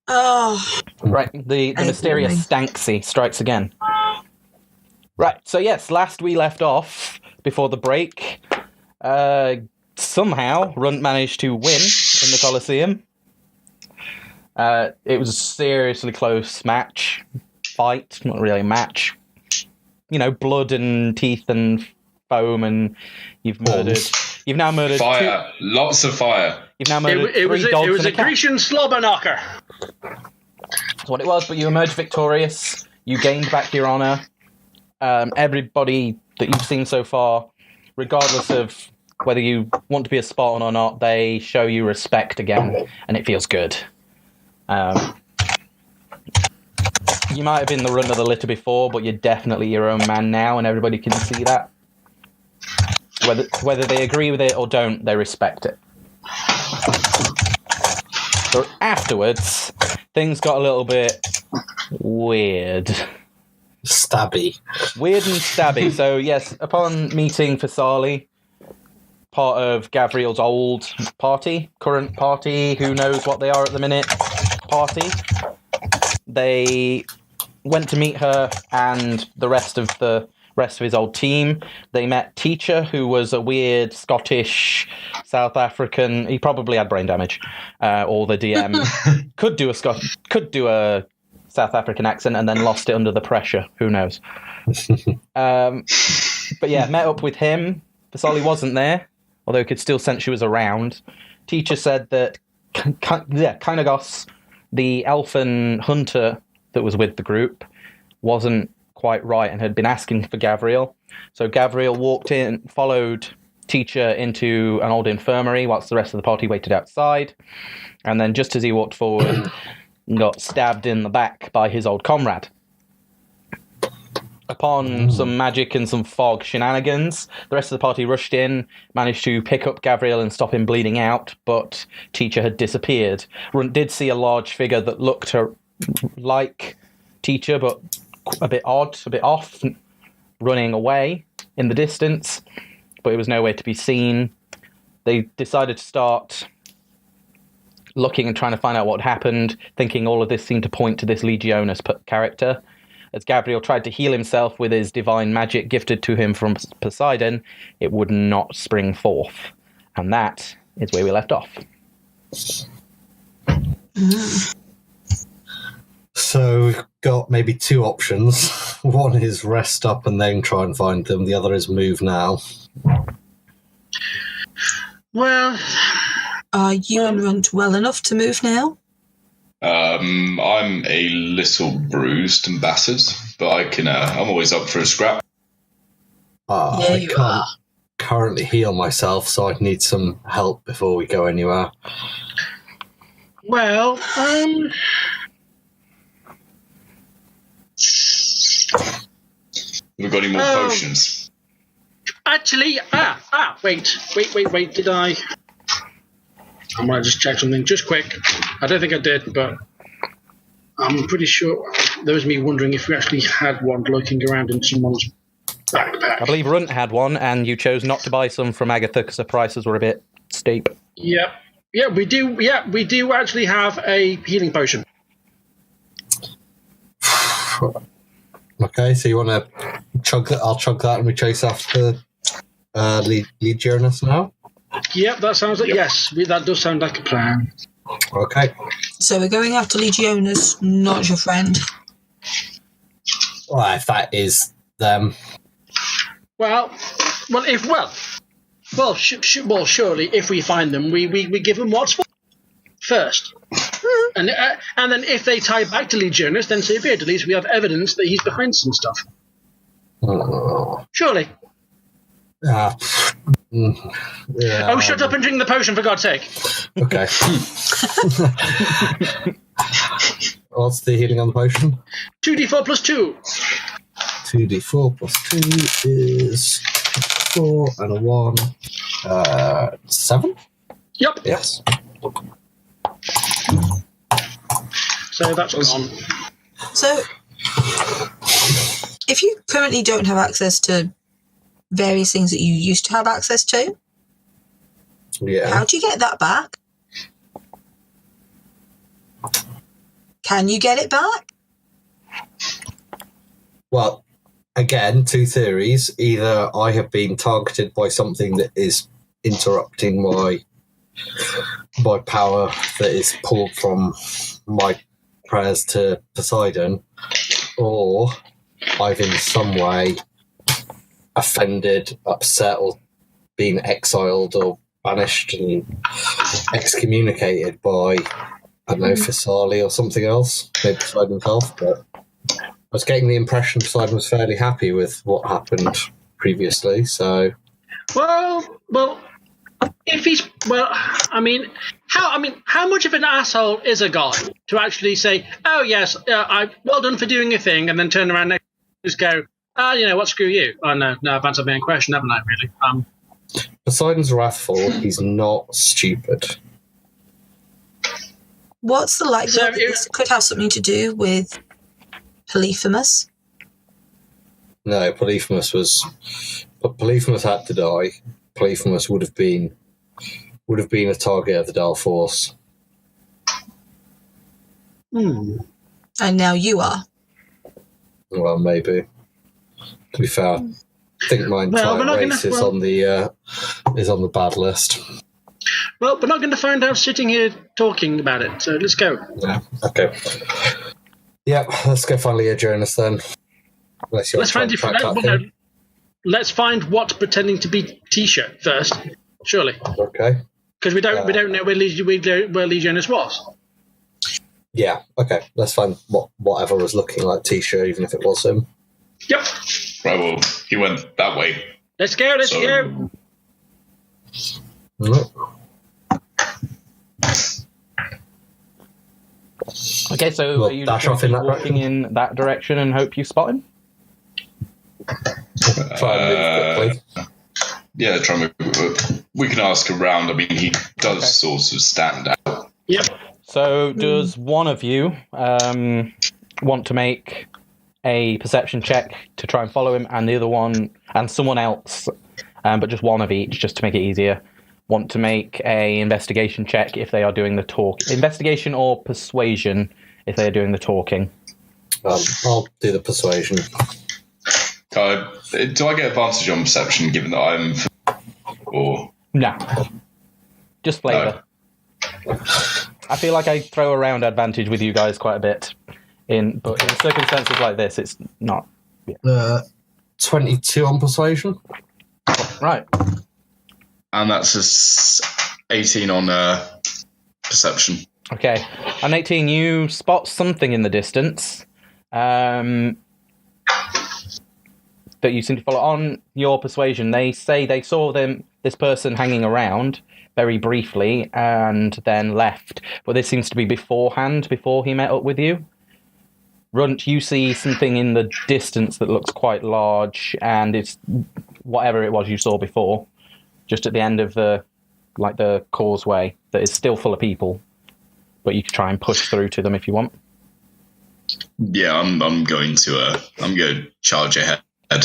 Oh. Right. The mysterious Stanksy strikes again. Right. So yes, last we left off before the break, somehow Runt managed to win in the Colleseum. It was a seriously close fight, not really a match. You know, blood and teeth and foam, and you've now murdered fire, lots of fire. You've now murdered It was 3 dogs it was and a a cat. Grecian slobber knocker. That's what it was, but you emerged victorious. You gained back your honour. Everybody that you've seen so far, regardless of whether you want to be a Spartan or not, they show you respect again, and it feels good. You might have been the run of the litter before, but you're definitely your own man now, and everybody can see that. Whether they agree with it or don't, they respect it. But afterwards, things got a little bit weird. Stabby. Weird and stabby. So yes, upon meeting Fasali, part of Gavriil's old party, current party, who knows what they are at the minute, party, they went to meet her and the rest of his old team. They met Teacher, who was a weird Scottish, South African. He probably had brain damage, or the DM could do a South African accent and then lost it under the pressure. Who knows? But yeah, met up with him. Fasali wasn't there, although he could still sense she was around. Teacher said that Kynagos, the elfin hunter that was with the group, wasn't quite right and had been asking for Gavriil. So Gavriil walked in, followed Teacher into an old infirmary whilst the rest of the party waited outside. And then just as he walked forward, got stabbed in the back by his old comrade. Upon some magic and some fog shenanigans, the rest of the party rushed in, managed to pick up Gavriil and stop him bleeding out, but Teacher had disappeared. Runt did see a large figure that looked like Teacher, but a bit odd, a bit off, running away in the distance, but it was nowhere to be seen. They decided to start looking and trying to find out what happened, thinking all of this seemed to point to this Legionis character. As Gavriil tried to heal himself with his divine magic gifted to him from Poseidon, it would not spring forth. And that is where we left off. So we've got maybe 2 options. One is rest up and then try and find them. The other is move now. Well, are you and Runt well enough to move now? I'm a little bruised and battered, but I can. I'm always up for a scrap. I can't currently heal myself, so I'd need some help before we go anywhere. Well, We've got any more potions? actually, wait, did I might just check something just quick. I don't think I did, but I'm pretty sure there was me wondering if we actually had one lurking around in someone's backpack. I believe Runt had one, and you chose not to buy some from Agatha because the prices were a bit steep. Yep. Yeah, we do. Yeah, we do actually have a healing potion. Okay, so you want to chug that? I'll chug that and we chase after Legionis now? Yep, that sounds like, yes, that does sound like a plan. Okay. So we're going after Legionis, not your friend. Well, if that is them. Surely if we find them, we give them what's for first, and then if they tie back to Legionus, then say, at least we have evidence that he's behind some stuff. Surely. Yeah. Oh, shut up and drink the potion, for God's sake. Okay. What's the healing on the potion? 2d4 plus 2. 2d4 plus 2 is 4 and a 1. 7? Yep. Yes. So that's gone. So, if you currently don't have access to various things that you used to have access to, Yeah. how do you get that back? Can you get it back? Well, again, two theories. Either I have been targeted by something that is interrupting my power that is pulled from my prayers to Poseidon, or I've in some way offended, upset, or been exiled or banished and excommunicated by, I don't know, Thessaly or something else, maybe Poseidon himself, but I was getting the impression Poseidon was fairly happy with what happened previously, so... Well, if he's... how much of an asshole is a guy to actually say, oh, yes, well done for doing a thing, and then turn around and just go, what, screw you? Oh, no, I've answered my own question, haven't I, really? Poseidon's wrathful, he's not stupid. What's the likelihood that this could have something to do with Polyphemus? No, Polyphemus had to die. Polyphemus would have been a target of the Dal Force. And now you are. Well, maybe. To be fair, I think my entire race is on the bad list. Well, we're not going to find out sitting here talking about it, so let's go. Yeah. Okay. Yeah, let's go find Legionus then. Let's find what's pretending to be T-shirt first, surely. Okay. Because we don't know where Legionus was. Yeah. Okay. Let's find whatever was looking like T-shirt, even if it was him. Yep. Right. Well, he went that way. Let's go. Let's go. No. Okay, so are you just walking in that direction and hope you spot him? Try and move quickly. Yeah, try and move. We can ask around. I mean, he does sort of stand out. Yep. So does one of you want to make a perception check to try and follow him, and the other one, and someone else, but just one of each, just to make it easier, want to make a investigation check if they are doing the talk. Investigation or persuasion if they are doing the talking. I'll do the persuasion. Do I get advantage on perception given that I'm... Or... No. Just flavour. No. I feel like I throw around advantage with you guys quite a bit, but in circumstances like this, it's not. Yeah. 22 on persuasion. Right. And that's 18 on perception. Okay. On 18, you spot something in the distance that you seem to follow. On your persuasion, they say they saw this person hanging around very briefly and then left. But this seems to be beforehand, before he met up with you. Runt, you see something in the distance that looks quite large, and it's whatever it was you saw before, just at the end of the causeway that is still full of people. But you can try and push through to them if you want. Yeah, I'm going to charge ahead and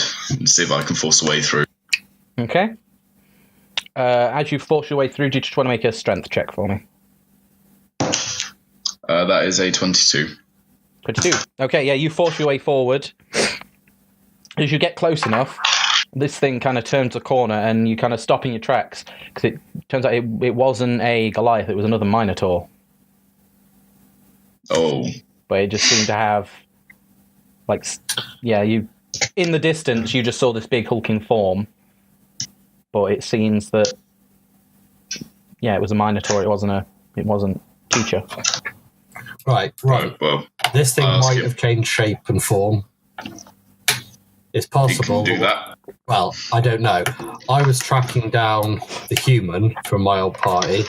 see if I can force a way through. Okay. As you force your way through, do you just want to make a strength check for me? That is a 22. 22. Okay, yeah, you force your way forward. As you get close enough, this thing kind of turns a corner and you kind of stop in your tracks, because it turns out it wasn't a Goliath, it was another Minotaur. Oh. But it just seemed to have, you in the distance, you just saw this big hulking form, but it seems that it was a Minotaur. It wasn't teacher. Right. Well, This thing ask might him. have changed shape and form. It's You possible. can do that. Well, I don't know. I was tracking down the human from my old party,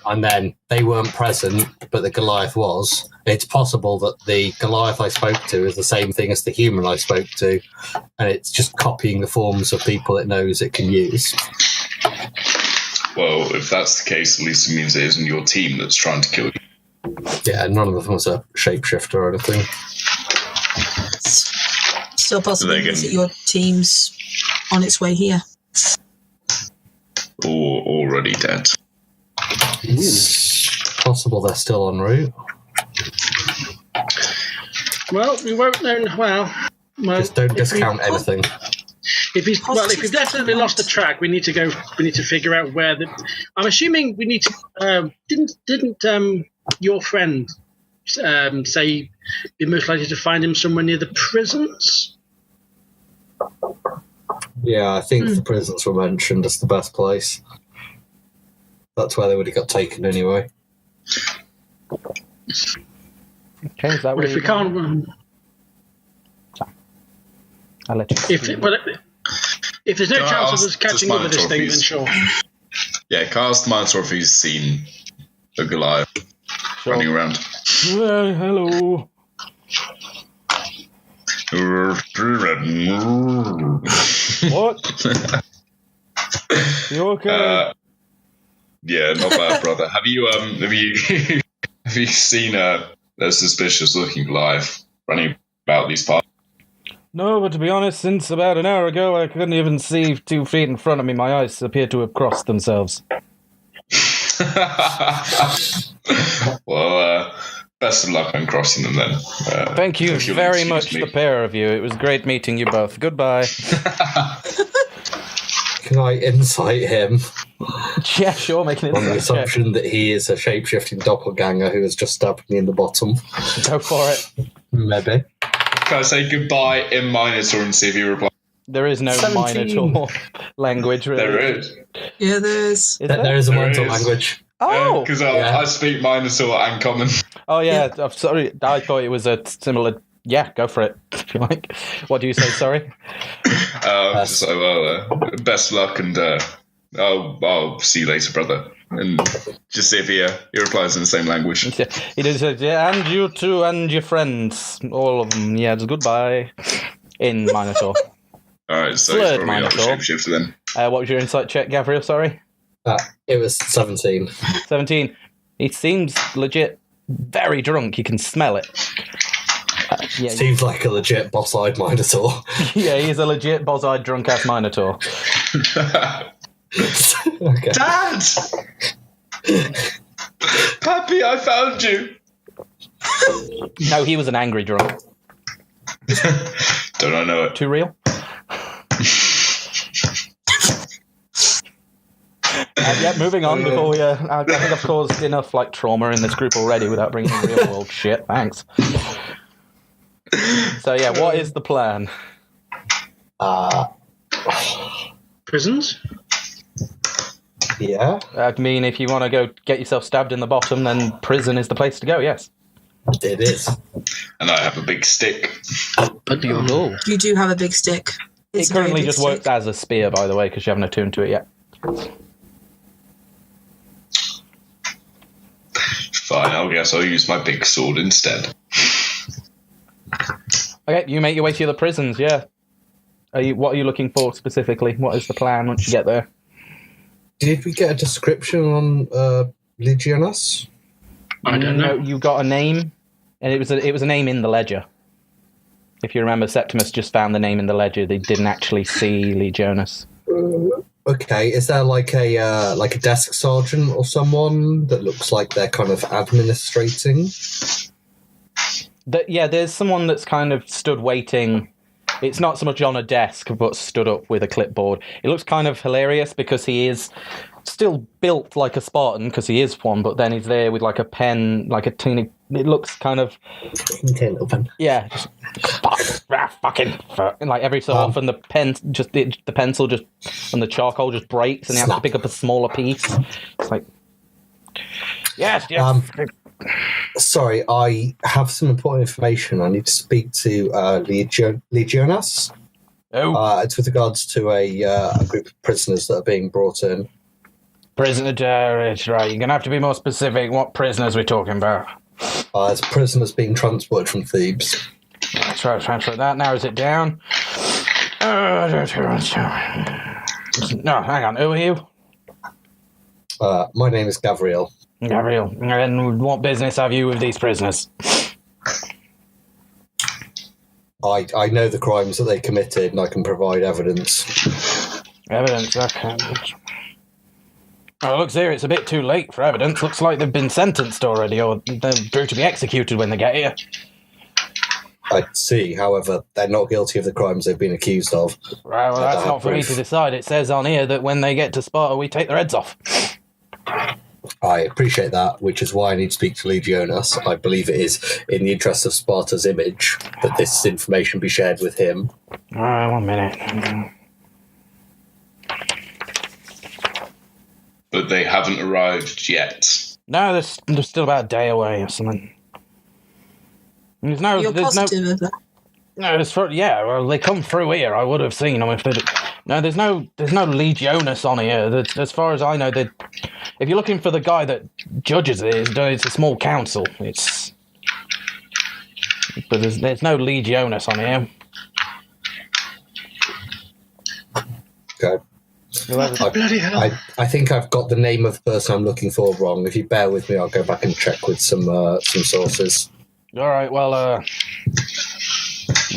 and then they weren't present, but the Goliath was. It's possible that the Goliath I spoke to is the same thing as the human I spoke to, and it's just copying the forms of people it knows it can use. Well, if that's the case, at least it means it isn't your team that's trying to kill you. Yeah, none of them was a shapeshifter or anything. Still possible They can- that your team's on its way here. Or already dead. It's possible they're still en route. Well, we won't know. Well, Just don't discount anything. If he's definitely lost the track, we need to figure out where the. I'm assuming we need to. Didn't your friend say you're most likely to find him somewhere near the prisons? Yeah, I think the prisons were mentioned as the best place. That's where they would have got taken anyway. Okay, is that But where if you we can't, I'll let you. if there's no Can I chance of ask us catching this up with this thing, then Minotaur, sure. Yeah, cast Minotaur if he's seen a Goliath running around. Hello. What? You okay? Yeah, not bad, brother. Have you have you seen a suspicious looking Goliath running about these parts? No, but to be honest, since about an hour ago, I couldn't even see 2 feet in front of me. My eyes appear to have crossed themselves. Well, best of luck on crossing them then. Thank you if you'll very excuse much, me. the pair of you. It was great meeting you both. Goodbye. Can I insight him Yeah, sure, make an on the insight check. assumption that he is a shape-shifting doppelganger who has just stabbed me in the bottom? Go for it. Maybe. Can I say goodbye in Minotaur and see if he replies? There is no 17. Minotaur language, really. There is. Yeah, there is. Is There is a There Minotaur is. language. Oh! Because Yeah. I speak Minotaur and Common. Oh, yeah. I'm sorry. I thought it was a similar... Yeah, go for it, if you like. What do you say, sorry? Best luck, and I'll see you later, brother. And just see if he replies in the same language. He does say, yeah, and you too, and your friends. All of them. Yeah, just goodbye. In Minotaur. All right, so Slurred he's probably not a Minotaur. shapeshifter then. What was your insight check, Gavriil? Sorry? It was 17. 17. He seems legit very drunk. You can smell it. Yeah, Seems like a legit boss-eyed Minotaur. yeah, he's a legit boss-eyed drunk-ass Minotaur. Okay. Dad! Pappy, I found you! No, he was an angry drunk. Don't I know it? Too real? Yeah, moving on before we... I think I've caused enough trauma in this group already without bringing in real-world shit. Thanks. So, yeah, what is the plan? Prisons? Yeah, I mean, if you want to go get yourself stabbed in the bottom, then prison is the place to go, yes. it is. And I have a big stick. But do you go? You do have a big stick. It It's a very currently big just stick. works as a spear, by the way, because you haven't attuned to it yet. Fine, I guess I'll use my big sword instead. Okay, you make your way to the prisons, yeah. What are you looking for specifically? What is the plan once you get there? Did we get a description on Legionas? I don't know. You got a name, and it was a name in the ledger. If you remember, Septimus just found the name in the ledger. They didn't actually see Lee Jonas. Okay, is there like a desk sergeant or someone that looks like they're kind of administrating? Yeah, there's someone that's kind of stood waiting. It's not so much on a desk, but stood up with a clipboard. It looks kind of hilarious because he is still built like a Spartan, because he is one, but then he's there with like a pen, like a teeny... It looks kind of... Okay, little pen. Yeah, Fucking. And like every so often, the pencil just and the charcoal just breaks, and you have to pick up a smaller piece. It's like, yes. Sorry, I have some important information. I need to speak to Legionas. Oh, it's with regards to a group of prisoners that are being brought in. Prisoner, right. You're going to have to be more specific. What prisoners we're talking about? It's prisoners being transported from Thebes. That's right, transfer that. Narrows it down. No, hang on. Who are you? My name is Gavriil. Gavriil. And what business have you with these prisoners? I know the crimes that they committed, and I can provide evidence. Evidence, okay. Oh, looks here, it's a bit too late for evidence. Looks like they've been sentenced already, or they're due to be executed when they get here. I see, however, they're not guilty of the crimes they've been accused of. Right, well, that's not for me to decide. It says on here that when they get to Sparta, we take their heads off. I appreciate that, which is why I need to speak to Legionas. I believe it is in the interest of Sparta's image that this information be shared with him. All right, 1 minute. But they haven't arrived yet. No, they're still about a day away or something. You're positive of that? No, well, they come through here. I would have seen them if they. No, there's no Legionas on here. As far as I know, if you're looking for the guy that judges it, it's a small council. But there's no Legionas on here. Okay. Bloody hell. I think I've got the name of the person I'm looking for wrong. If you bear with me, I'll go back and check with some sources. All right. Well,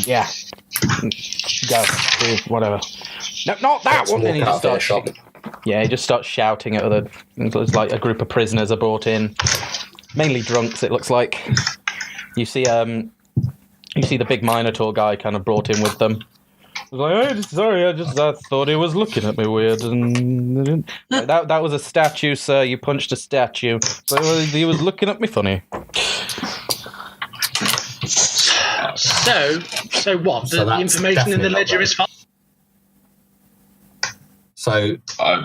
yeah. Go. Do whatever. No, not that one. Then he just starts. Yeah, he just starts shouting at other. It's like a group of prisoners are brought in, mainly drunks. It looks like. You see the big Minotaur guy kind of brought in with them. I was like, hey, sorry, I thought he was looking at me weird, and that was a statue, sir. You punched a statue. So he was looking at me funny. So what? The information in the ledger is false? So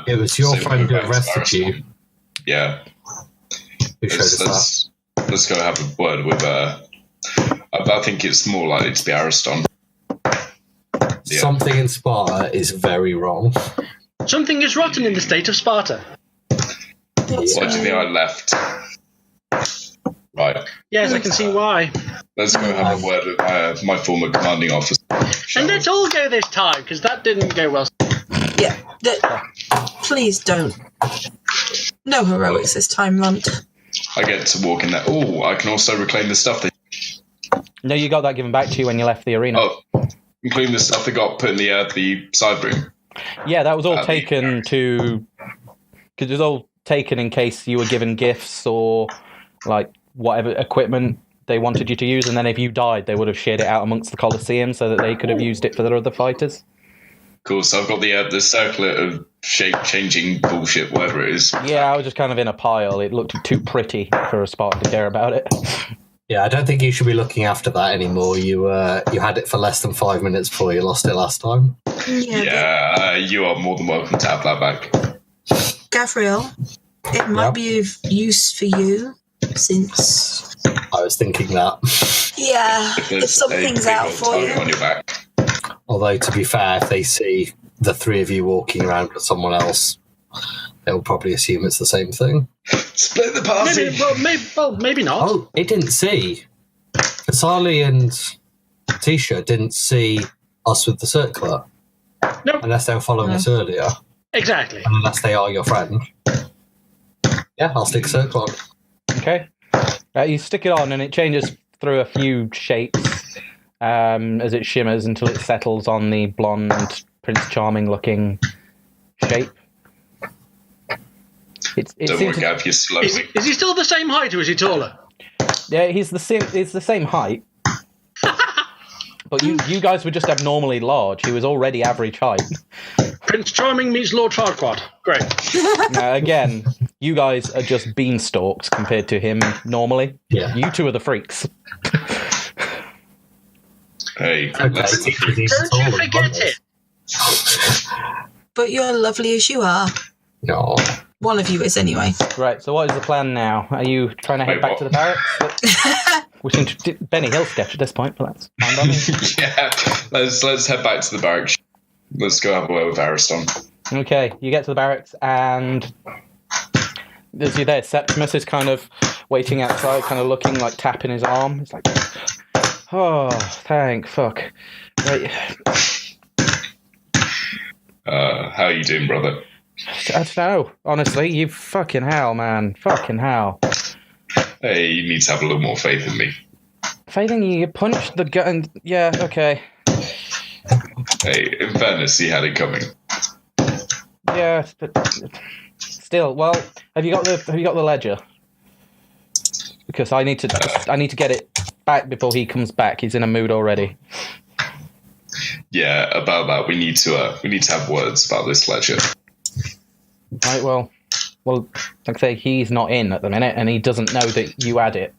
it was your friend who arrested you. Yeah. Who showed us that? Let's go have a word with. I think it's more likely to be Ariston. Yeah. Something in Sparta is very wrong. Something is rotten in the state of Sparta. Why do you think I left? Right. Yes, I can see why. Let's go have a word with my former commanding officer. And let's all go this time, because that didn't go well. Yeah, please don't. No heroics this time, Runt. I get to walk in there. Oh, I can also reclaim the stuff. No, you got that given back to you when you left the arena. Oh, including the stuff that got put in the side room. Yeah, that was all taken because it was all taken in case you were given gifts or like whatever equipment they wanted you to use, and then if you died, they would have shared it out amongst the Colleseum so that they could have used it for their other fighters. Cool. So I've got the circlet of shape-changing bullshit, whatever it is. Yeah, I was just kind of in a pile. It looked too pretty for a Spartan to care about it. Yeah, I don't think you should be looking after that anymore. You had it for less than 5 minutes before you lost it last time. Yeah, you are more than welcome to have that back. Gavriil, it might be of use for you, since... I was thinking that. Yeah, if something's out for you. On your back. Although, to be fair, if they see the three of you walking around with someone else, they'll probably assume it's the same thing. Split the party! Maybe not. Oh, it didn't see. Kasali and Tisha didn't see us with the circlet. Nope. Unless they were following us earlier. Exactly. And unless they are your friend. Yeah, I'll stick circle on. Okay. You stick it on and it changes through a few shapes as it shimmers until it settles on the blonde, Prince Charming looking shape. Don't worry, Gav, you're slow. Is he still the same height or is he taller? Yeah, he's the same height. But you guys were just abnormally large. He was already average height. Prince Charming meets Lord Farquaad. Great. Again, you guys are just beanstalks compared to him normally. Yeah. You two are the freaks. Hey, Okay, let's it's easy to Don't you solve, forget isn't it. But you're lovely as you are. No. One of you is anyway. Right, so what is the plan now? Are you trying to head Wait, back what? to the barracks? We seem to Benny Hill sketch at this point, but that's fine by me. Yeah, let's head back to the barracks. Let's go have a word with Ariston. Okay, you get to the barracks, and as you're there, Septimus is kind of waiting outside, kind of looking, like tapping his arm. It's like, oh, thank fuck. Right. How are you doing, brother? I don't know, honestly. You fucking hell, man. Fucking hell. Hey, you need to have a little more faith in me. Faithing you punched the gun. Yeah, okay. Hey, in fairness, he had it coming. Yeah, but still, well, have you got the ledger? Because I need to get it back before he comes back. He's in a mood already. Yeah, about that, we need to have words about this ledger. Right, well, like I say, he's not in at the minute, and he doesn't know that you had it.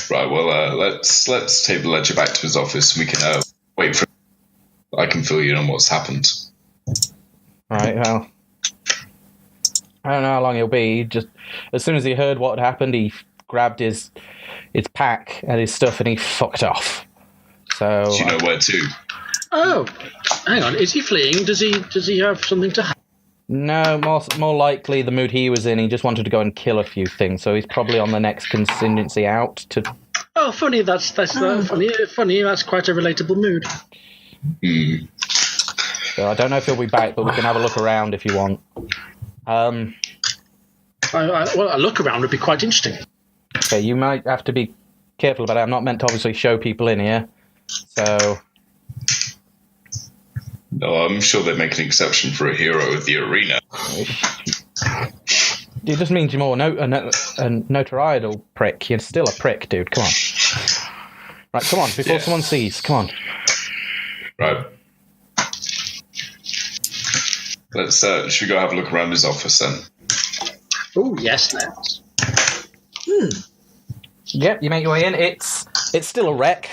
Right, well, let's take the ledger back to his office, and we can wait for. I can fill you in on what's happened. Right, well, I don't know how long he'll be. Just as soon as he heard what had happened, he grabbed his pack and his stuff, and he fucked off. So. Do you know where to? Oh, hang on. Is he fleeing? Does he have something to hide? No, more likely the mood he was in, he just wanted to go and kill a few things, so he's probably on the next contingency out to... Oh, funny, that's funny, that's quite a relatable mood. So I don't know if he'll be back, but we can have a look around if you want. Well, a look around would be quite interesting. Okay, you might have to be careful about it. I'm not meant to obviously show people in here, so... No, I'm sure they'd make an exception for a hero of the arena. It just means you're more a notoriety prick. You're still a prick, dude. Come on. Right, come on, before someone sees. Come on. Right. Let's. Should we go have a look around his office then? Oh, yes, let's. Yep, you make your way in. It's still a wreck.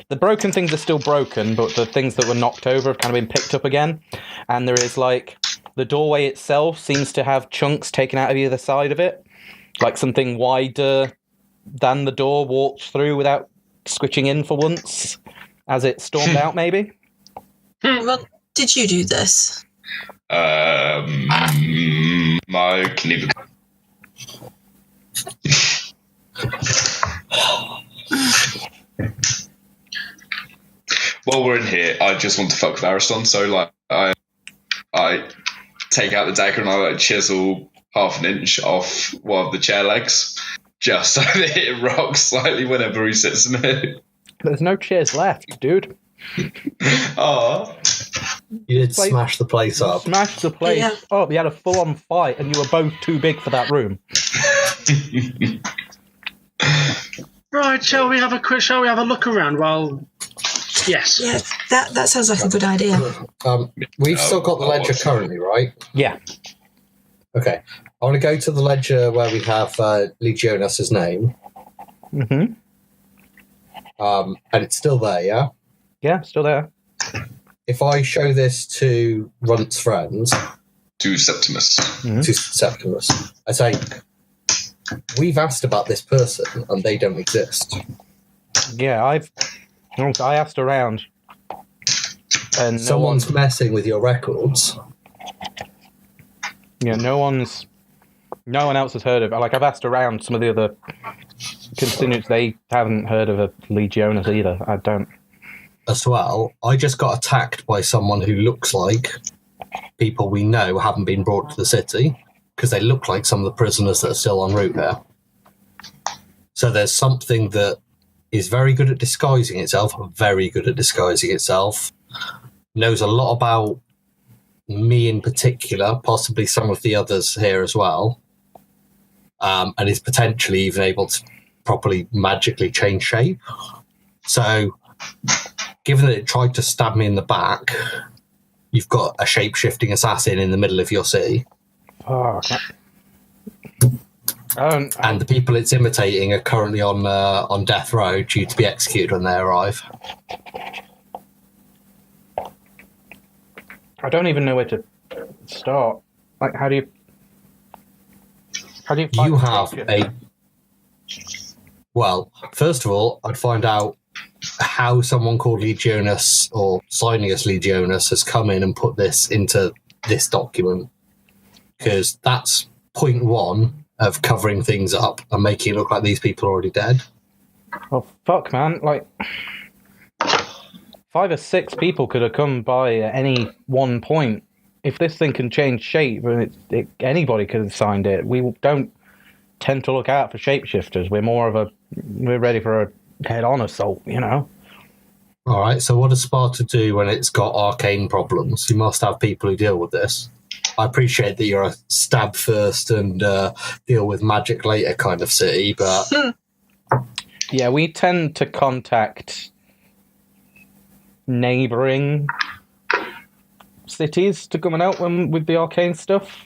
The broken things are still broken, but the things that were knocked over have kind of been picked up again. And there is, like, the doorway itself seems to have chunks taken out of either side of it. Like something wider than the door walked through without switching in for once, as it stormed out, maybe. Well, did you do this? My can even. While we're in here, I just want to fuck with Ariston, so like I take out the dagger and I like chisel half an inch off one of the chair legs, just so that it rocks slightly whenever he sits in it. There's no chairs left, dude. Oh, You did smash the place up. Smashed the place up. You had a full-on fight, and you were both too big for that room. Right, shall we have a look around while... Yes. Yeah, that sounds like a good idea. We've still got the ledger currently, right? Yeah. Okay. I want to go to the ledger where we have Legionus's name. Mm-hmm. And it's still there, yeah? Yeah, still there. If I show this to Runt's friends, to Septimus. to Septimus, I say, we've asked about this person and they don't exist. Yeah, I asked around, and Someone's messing with your records. Yeah, no one else has heard of it. Like, I've asked around some of the other constituents, they haven't heard of a Legionus either. I don't. As well, I just got attacked by someone who looks like people we know haven't been brought to the city, because they look like some of the prisoners that are still en route here. So there's something that is very good at disguising itself, knows a lot about me in particular, possibly some of the others here as well, and is potentially even able to properly magically change shape. So, given that it tried to stab me in the back, you've got a shape-shifting assassin in the middle of your city. Oh, And the people it's imitating are currently on death row, due to be executed when they arrive. I don't even know where to start. Like, how do you find You have it? Well, first of all, I'd find out how someone called Legionis or Sinius Legionis has come in and put this into this document, because that's point one of covering things up and making it look like these people are already dead. Oh, fuck, man. Like, 5 or 6 people could have come by at any one point. If this thing can change shape, anybody could have signed it. We don't tend to look out for shapeshifters. We're ready for a head-on assault, you know? All right, so what does Sparta do when it's got arcane problems? You must have people who deal with this. I appreciate that you're a stab first and deal with magic later kind of city, but... Yeah, we tend to contact neighbouring cities to come and help them with the arcane stuff.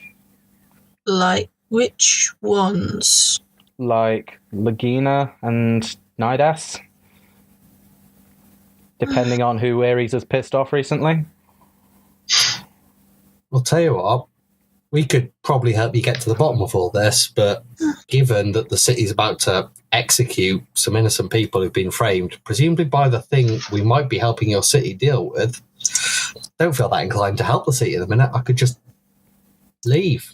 Like, which ones? Like Lagina and Nidas. Depending on who Ares has pissed off recently. I'll tell you what, we could probably help you get to the bottom of all this, but given that the city's about to execute some innocent people who've been framed, presumably by the thing we might be helping your city deal with, don't feel that inclined to help the city at the minute. I could just leave.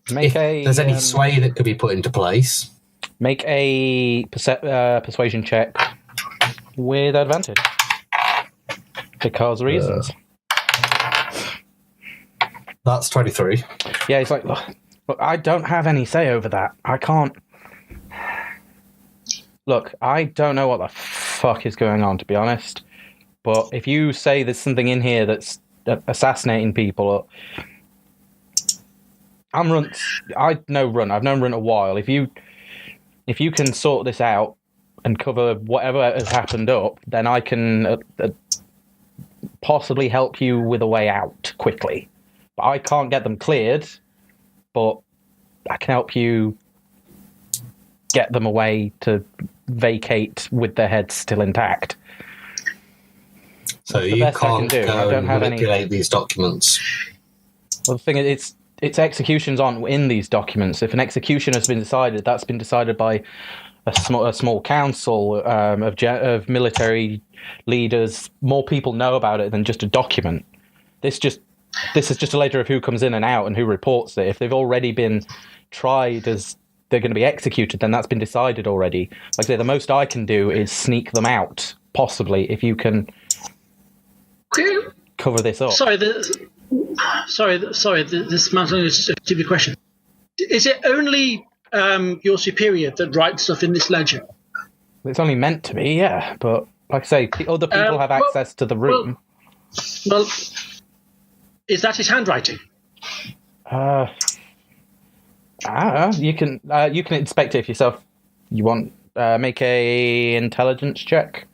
If there's any sway that could be put into place. Make a persuasion check with advantage. Because reasons. That's 23. Yeah, he's like, look, I don't have any say over that. I can't. Look, I don't know what the fuck is going on, to be honest. But if you say there's something in here that's assassinating people, I'm Runt. I know Runt. I've known Runt a while. If you can sort this out and cover whatever has happened up, then I can possibly help you with a way out quickly. But I can't get them cleared, but I can help you get them away to vacate with their heads still intact. So you can't go and manipulate these documents? Well, the thing is, it's executions aren't in these documents. If an execution has been decided, that's been decided by a small council of military leaders. More people know about it than just a document. This is just a ledger of who comes in and out and who reports it. If they've already been tried as they're going to be executed, then that's been decided already. Like I say, the most I can do is sneak them out, possibly, if you can cover this up. Sorry, this man's only a stupid question. Is it only your superior that writes stuff in this ledger? It's only meant to be, yeah. But like I say, other people have access to the room. Well, is that his handwriting? You can inspect it yourself. You want make a intelligence check.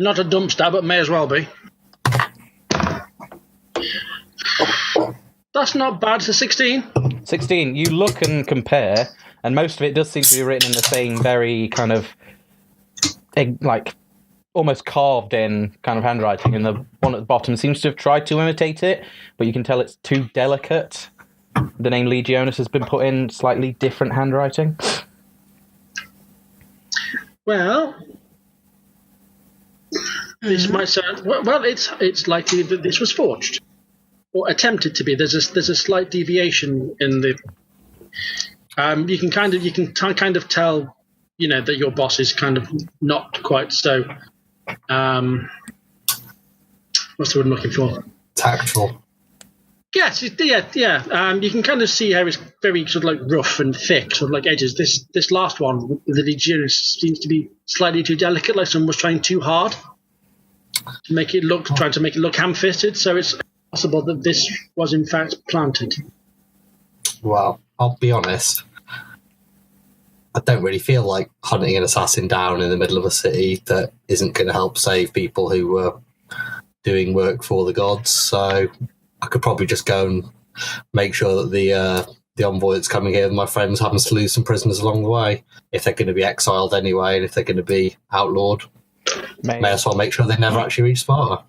Not a dump stab, but may as well be. That's not bad. It's a 16. 16. You look and compare, and most of it does seem to be written in the same very kind of like almost carved in kind of handwriting, and the one at the bottom seems to have tried to imitate it, but you can tell it's too delicate. The name Legionis has been put in slightly different handwriting. Well, this might sound well. It's likely that this was forged or attempted to be. There's a slight deviation in the. You can kind of tell, that your boss is kind of not quite so. What's the word I'm looking for? Tactful. Yes, yeah. You can kind of see how it's very sort of like rough and thick, sort of like edges. This last one, the Legionis, seems to be slightly too delicate, like someone was trying too hard to make it look, trying to make it look ham-fisted. So it's possible that this was in fact planted. Well, I'll be honest. I don't really feel like hunting an assassin down in the middle of a city that isn't going to help save people who were doing work for the gods. So I could probably just go and make sure that the envoy that's coming here, my friends, happens to lose some prisoners along the way. If they're going to be exiled anyway, and if they're going to be outlawed, may as well make sure they never actually reach Sparta.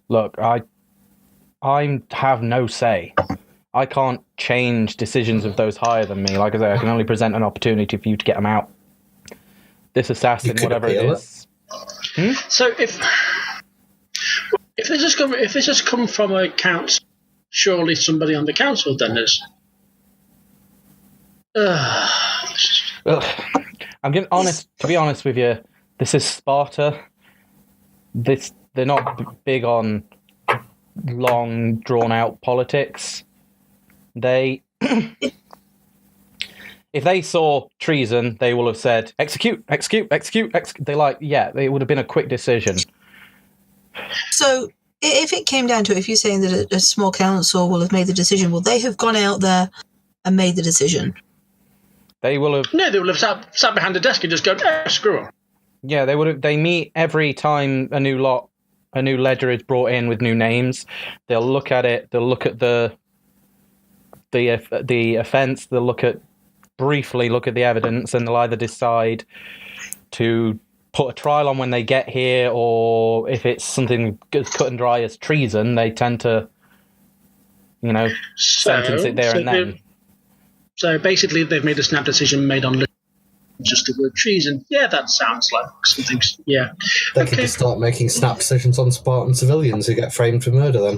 Look, I have no say. I can't change decisions of those higher than me. Like I say, I can only present an opportunity for you to get them out. This assassin, whatever it is. So if this has come from a council, surely somebody on the council then is. Well, I'm getting honest. To be honest with you, this is Sparta. They're not big on long, drawn-out politics. If they saw treason, they will have said, execute. It would have been a quick decision. So, if it came down to it, if you're saying that a small council will have made the decision, will they have gone out there and made the decision? They will have... No, they will have sat behind a desk and just go, screw them. Yeah, they would have. They meet every time a new ledger is brought in with new names. They'll look at it. They'll look at the offence. They'll briefly look at the evidence, and they'll either decide to put a trial on when they get here, or if it's something as cut and dry as treason, they tend to, sentence it there and then. So basically, they've made a snap decision made on just the word treason. Yeah, that sounds like something. Yeah, they could just start making snap decisions on Spartan civilians who get framed for murder.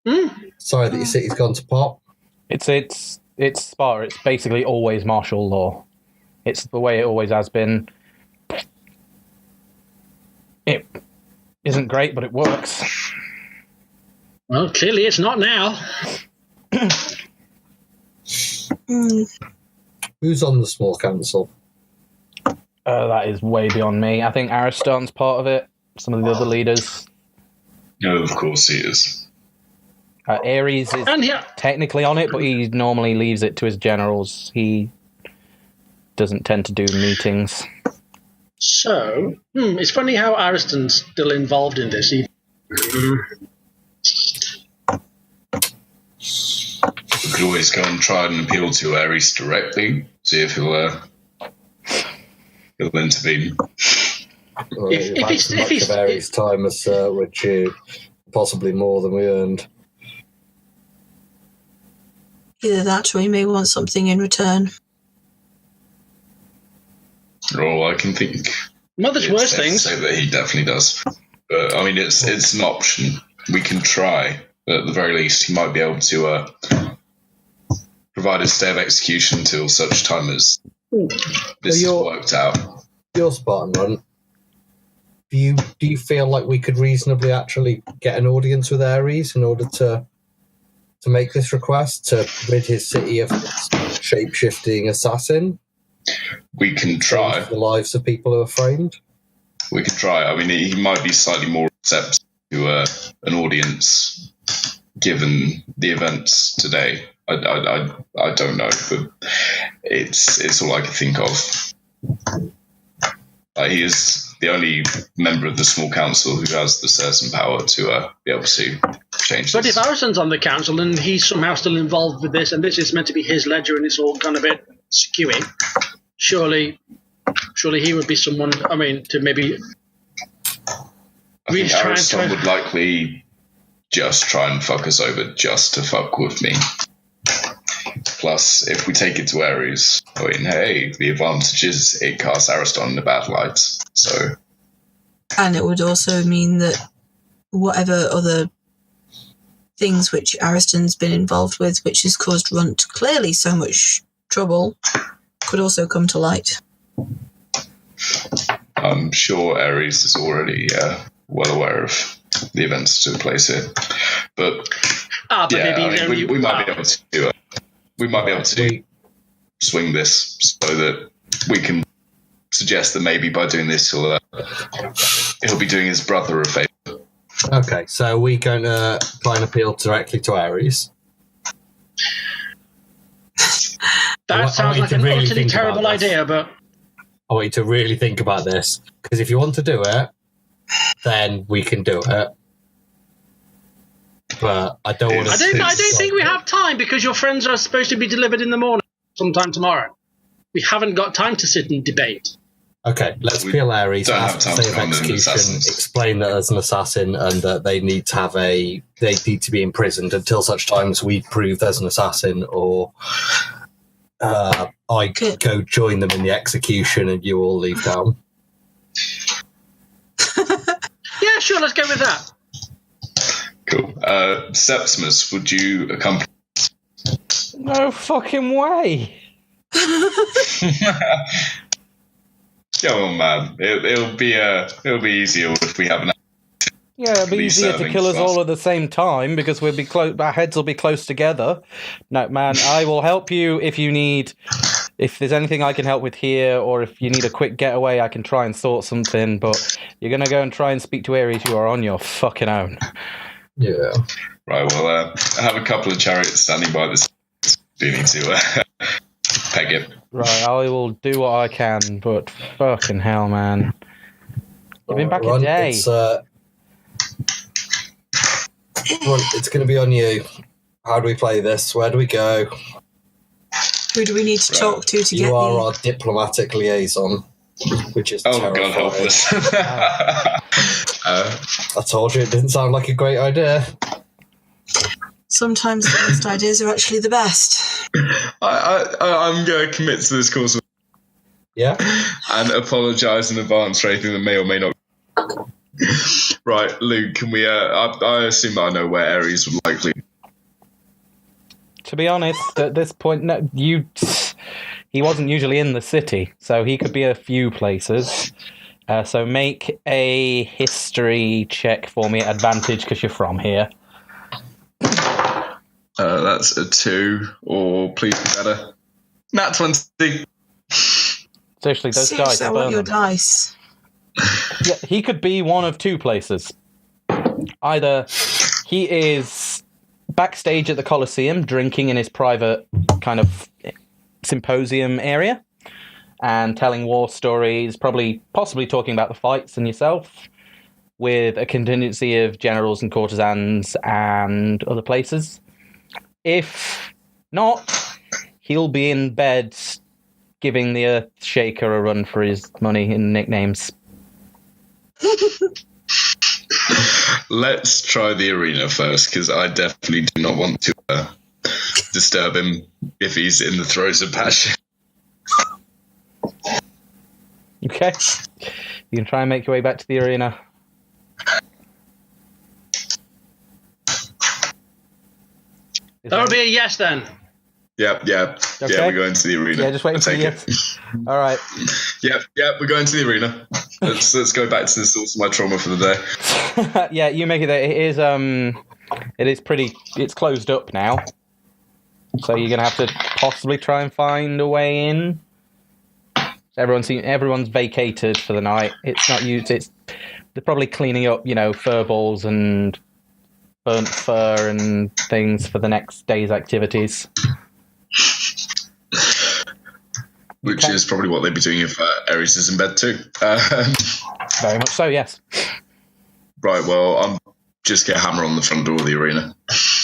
Then, sorry that your city's gone to pot. It's Sparta. It's basically always martial law. It's the way it always has been. It isn't great, but it works. Well, clearly it's not now. Who's on the small council? That is way beyond me. I think Ariston's part of it. Some of the other leaders. No, of course he is. Ares is technically on it, but he normally leaves it to his generals. He doesn't tend to do meetings. So, it's funny how Ariston's still involved in this. We could always go and try and appeal to Ares directly, see if he'll intervene. Well, if he's of Ares' time as which possibly more than we earned. Either that, or he may want something in return. All I can think. Well, there's worse things. Say that he definitely does, but I mean, it's an option. We can try. But at the very least, he might be able to provide a stay of execution until such time as this is worked out. Your Spartan Runt. Do you feel like we could reasonably actually get an audience with Ares in order to make this request to rid his city of this shape-shifting assassin? We can try. The lives of people who are framed? We can try. I mean, he might be slightly more receptive to an audience given the events today. I don't know, but it's all I can think of. He is the only member of the small council who has the certain power to be able to change this. But if Ariston's on the council and he's somehow still involved with this, and this is meant to be his ledger and it's all kind of a bit skewing, surely he would be someone, I mean, to maybe... I think Ariston would likely just try and fuck us over just to fuck with me. Plus, if we take it to Ares, I mean, hey, the advantage is it casts Ariston in a bad light. So, and it would also mean that whatever other things which Ariston's been involved with, which has caused Runt clearly so much trouble, could also come to light. I'm sure Ares is already well aware of the events that took place here, but maybe we might be able to do it. We might be able to swing this so that we can suggest that maybe by doing this he'll be doing his brother a favour. Okay, so we're going to try and appeal directly to Ares. That sounds like an utterly terrible idea, but... I want you to really think about this, because if you want to do it, then we can do it. but I don't want to. I don't think we have time because your friends are supposed to be delivered in the morning, sometime tomorrow. We haven't got time to sit and debate. Okay, let's peel Ares, ask to save execution, explain that there's an assassin and that they need to be imprisoned until such time as we prove there's an assassin, or I go join them in the execution and you all leave town. Yeah, sure, let's go with that. Cool. Septimus, would you accompany? No fucking way. Come on, man. It'll be easier if we have an. Yeah, it'll be easier to kill us all at the same time because we'll be our heads will be close together. No, man, I will help you if you need. If there's anything I can help with here, or if you need a quick getaway, I can try and sort something. But you're gonna go and try and speak to Ares. You are on your fucking own. Yeah. Right. Well, I have a couple of chariots standing by this. Do you need to peg it? Right, I will do what I can, but fucking hell, man. You've been back a day. It's going to be on you. How do we play this? Where do we go? Who do we need to talk to get You are our diplomatic liaison, which is terrifying. God help us. I told you it didn't sound like a great idea. Sometimes the best ideas are actually the best. I'm going to commit to this course. Yeah? And apologise in advance for anything that may or may not. Right, Luke, can we... I assume that I know where Ares would likely... To be honest, at this point, no, he wasn't usually in the city, so he could be a few places. So make a history check for me at advantage because you're from here. That's a 2, or please be better. Nat 20. Seriously, those dice. I want your dice. Yeah, he could be one of two places. Either he is backstage at the Colleseum drinking in his private kind of symposium area and telling war stories, possibly talking about the fights and yourself, with a contingency of generals and courtesans and other places. If not, he'll be in bed giving the Earth Shaker a run for his money and nicknames. Let's try the arena first, because I definitely do not want to disturb him if he's in the throes of passion. Okay. You can try and make your way back to the arena. That'll be a yes then. Yeah, Okay. we're going to the arena. Yeah, just waiting for you. All right. Yep, we're going to the arena. Let's go back to the source of my trauma for the day. Yeah, you make it there. It's closed up now. So you're gonna have to possibly try and find a way in. Everyone's vacated for the night. It's not used. They're probably cleaning up, fur balls and burnt fur and things for the next day's activities. Which is probably what they'd be doing if Ares is in bed too. Very much so, yes. Right, well, I'm just get a hammer on the front door of the arena.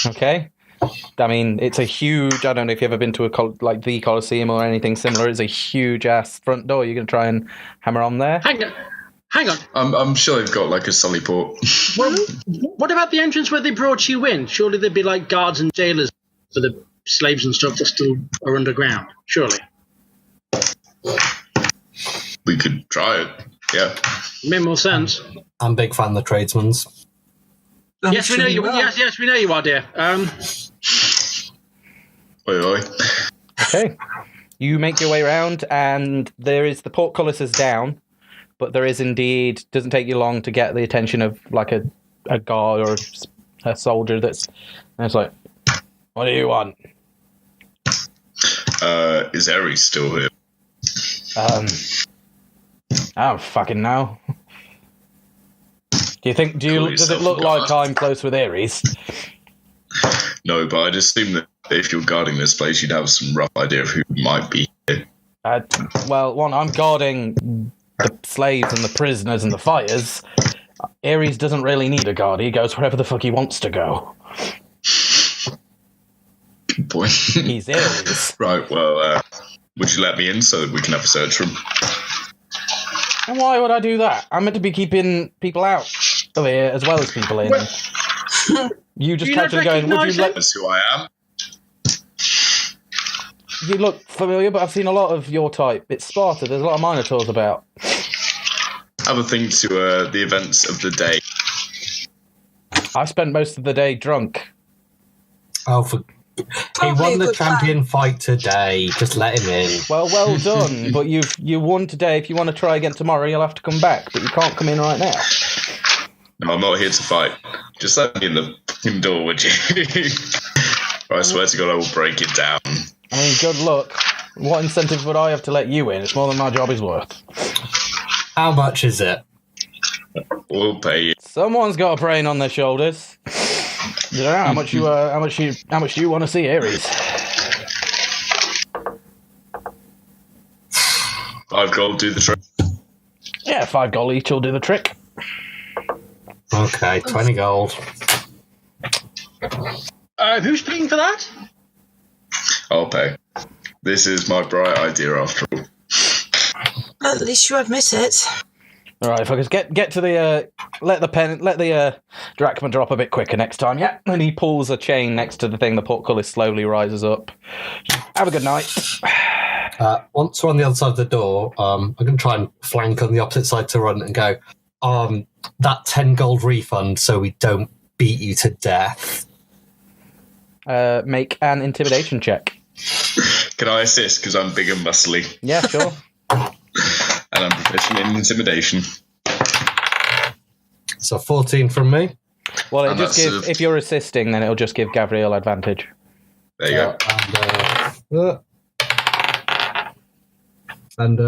Okay. I mean, it's a huge... I don't know if you've ever been to the Colleseum or anything similar. It's a huge-ass front door. You're going to try and hammer on there? Hang on. I'm sure they've got, a sully port. Well, what about the entrance where they brought you in? Surely there'd be, guards and jailers for the slaves and stuff that still are underground. Surely. We could try it, yeah. Made more sense. I'm a big fan of the tradesmen's. Yes, we know you. Yes, we know you are, dear. Oi. Okay. You make your way around, and there is the portcullis is down, but there is indeed doesn't take you long to get the attention of a guard or a soldier and it's like, what do you want? Is Ares still here? I don't fucking know. Does it look like I'm close with Ares? No, but I'd assume that if you're guarding this place, you'd have some rough idea of who might be here. I'm guarding the slaves and the prisoners and the fighters. Ares doesn't really need a guard. He goes wherever the fuck he wants to go. Good point. He's Ares. Right, well, would you let me in so that we can have a search room? And why would I do that? I'm meant to be keeping people out of here as well as people in. You just casually going, would you let... That's who I am. You look familiar, but I've seen a lot of your type. It's Sparta. There's a lot of Minotaurs about. Have a think to the events of the day. I spent most of the day drunk. Oh, he won the champion fight today. Just let him in. Well done. But you won today. If you want to try again tomorrow, you'll have to come back. But you can't come in right now. No, I'm not here to fight. Just let me in the fucking door, would you? I swear to God, I will break it down. I mean, good luck. What incentive would I have to let you in? It's more than my job is worth. How much is it? We'll pay you. Someone's got a brain on their shoulders. You know how much do you want to see Ares? 5 gold, do the trick. Yeah, 5 gold each will do the trick. Okay, 20 gold. Who's paying for that? I'll pay. This is my bright idea after all. At least you admit it. All right, fuckers, get to the let the drachma drop a bit quicker next time, yeah. And he pulls a chain next to the thing. The portcullis slowly rises up. Have a good night. Once we're on the other side of the door, I'm going to try and flank on the opposite side to Runt and go, that 10 gold refund so we don't beat you to death. Make an intimidation check. Can I assist? Because I'm big and muscly. Yeah, sure. And I'm proficient in intimidation. So 14 from me. Well, it'll just give, if you're assisting, then it'll just give Gavriil advantage. There you go. And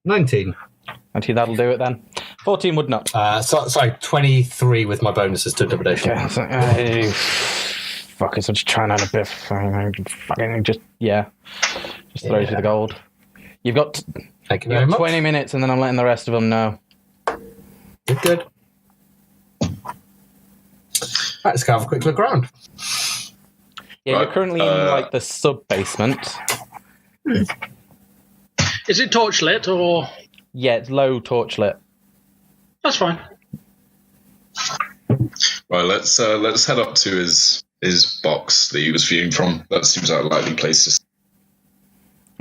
19. Actually, that'll do it then. 14 would not. Sorry, 23 with my bonuses to intimidation. Okay, so, fuckers, I'm just trying out a bit. Fucking just throw you the gold. You've got Thank you very much. 20 minutes, and then I'm letting the rest of them know. Good. Let's go have a quick look around. Yeah, Right, you're currently in like the sub basement. Is it torchlit or? Yeah, it's low torchlit. That's fine. Right, let's head up to his box that he was viewing from. That seems like a likely place to.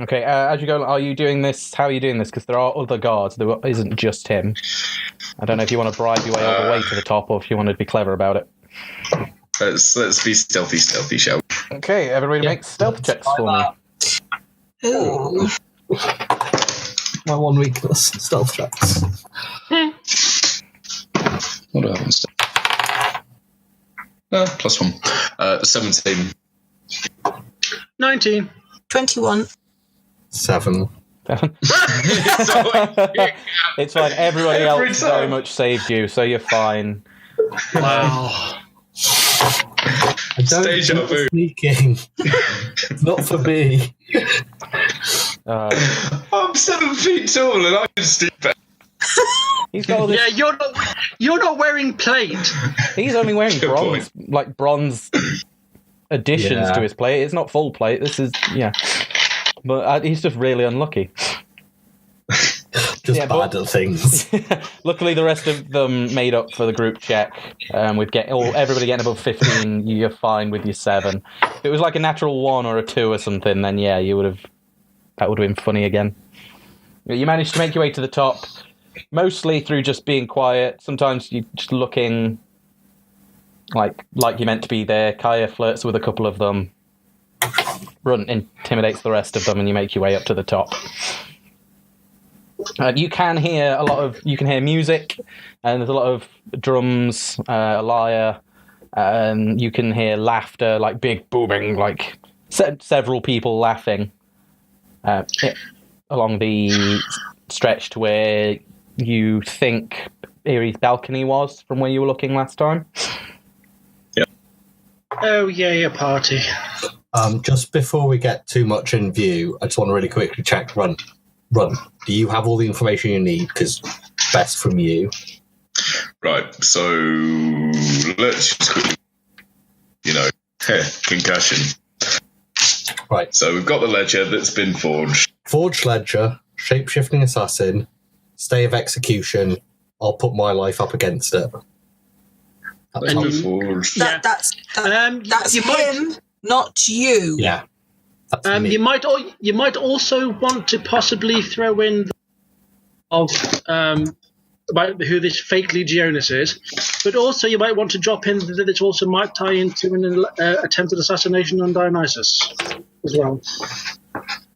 Okay, as you go, are you doing this? How are you doing this? Because there are other guards. There isn't just him. I don't know if you want to bribe your way all the way to the top, or if you want to be clever about it. Let's be stealthy, shall we? Okay, everybody make stealth checks for me. Ooh. My one weakness, stealth checks. What happens? +1. 17. 19. 21. 7. It's fine. Everybody Every else time. very much saved you, so you're fine. Wow. I don't Deja do vu. sneaking. Not for me. I'm 7 feet tall and I can sneak back. He's got all this, Yeah, you're not wearing plate. he's only wearing Good bronze additions Yeah. to his plate. It's not full plate. This is but he's just really unlucky. Just Yeah, bad at things. Luckily, the rest of them made up for the group check. With everybody getting above 15, you're fine with your 7. If it was like a natural 1 or a 2 or something, then yeah, that would have been funny again. You managed to make your way to the top, mostly through just being quiet. Sometimes you're just looking like you're meant to be there. Kaya flirts with a couple of them. Runt intimidates the rest of them, and you make your way up to the top. You can hear music, and there's a lot of drums, a lyre, and you can hear laughter, like big booming, like several people laughing along the stretch to where you think Erie's balcony was from where you were looking last time. Oh yeah, party. Just before we get too much in view, I just want to really quickly check Runt. Do you have all the information you need? Because best from you. Right, so let's just quickly, concussion. Right. So we've got the ledger that's been forged. Forged ledger, shape-shifting assassin, stay of execution. I'll put my life up against it. That's how Forged. That's you him, not you. yeah. That's me. You might also want to possibly throw in about who this fake Legionis is, but also you might want to drop in that it also might tie into an attempted assassination on Dionysus as well.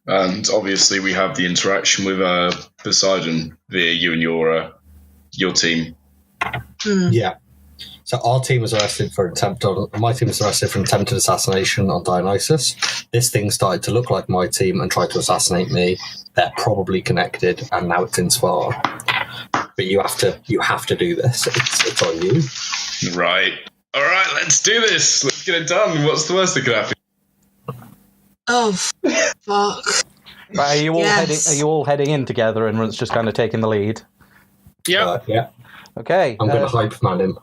And obviously we have the interaction with Poseidon via you and your team. Yeah. So our team was arrested for my team was arrested for attempted assassination on Dionysus. This thing started to look like my team and tried to assassinate me. They're probably connected, and now it's in Spar. But you have to do this. It's on you. Right. All right. Let's do this. Let's get it done. What's the worst that could happen? Oh, fuck. Right, are you all heading in together, and Runt's just kind of taking the lead? Yeah. Yeah. Okay. I'm going to hype man him.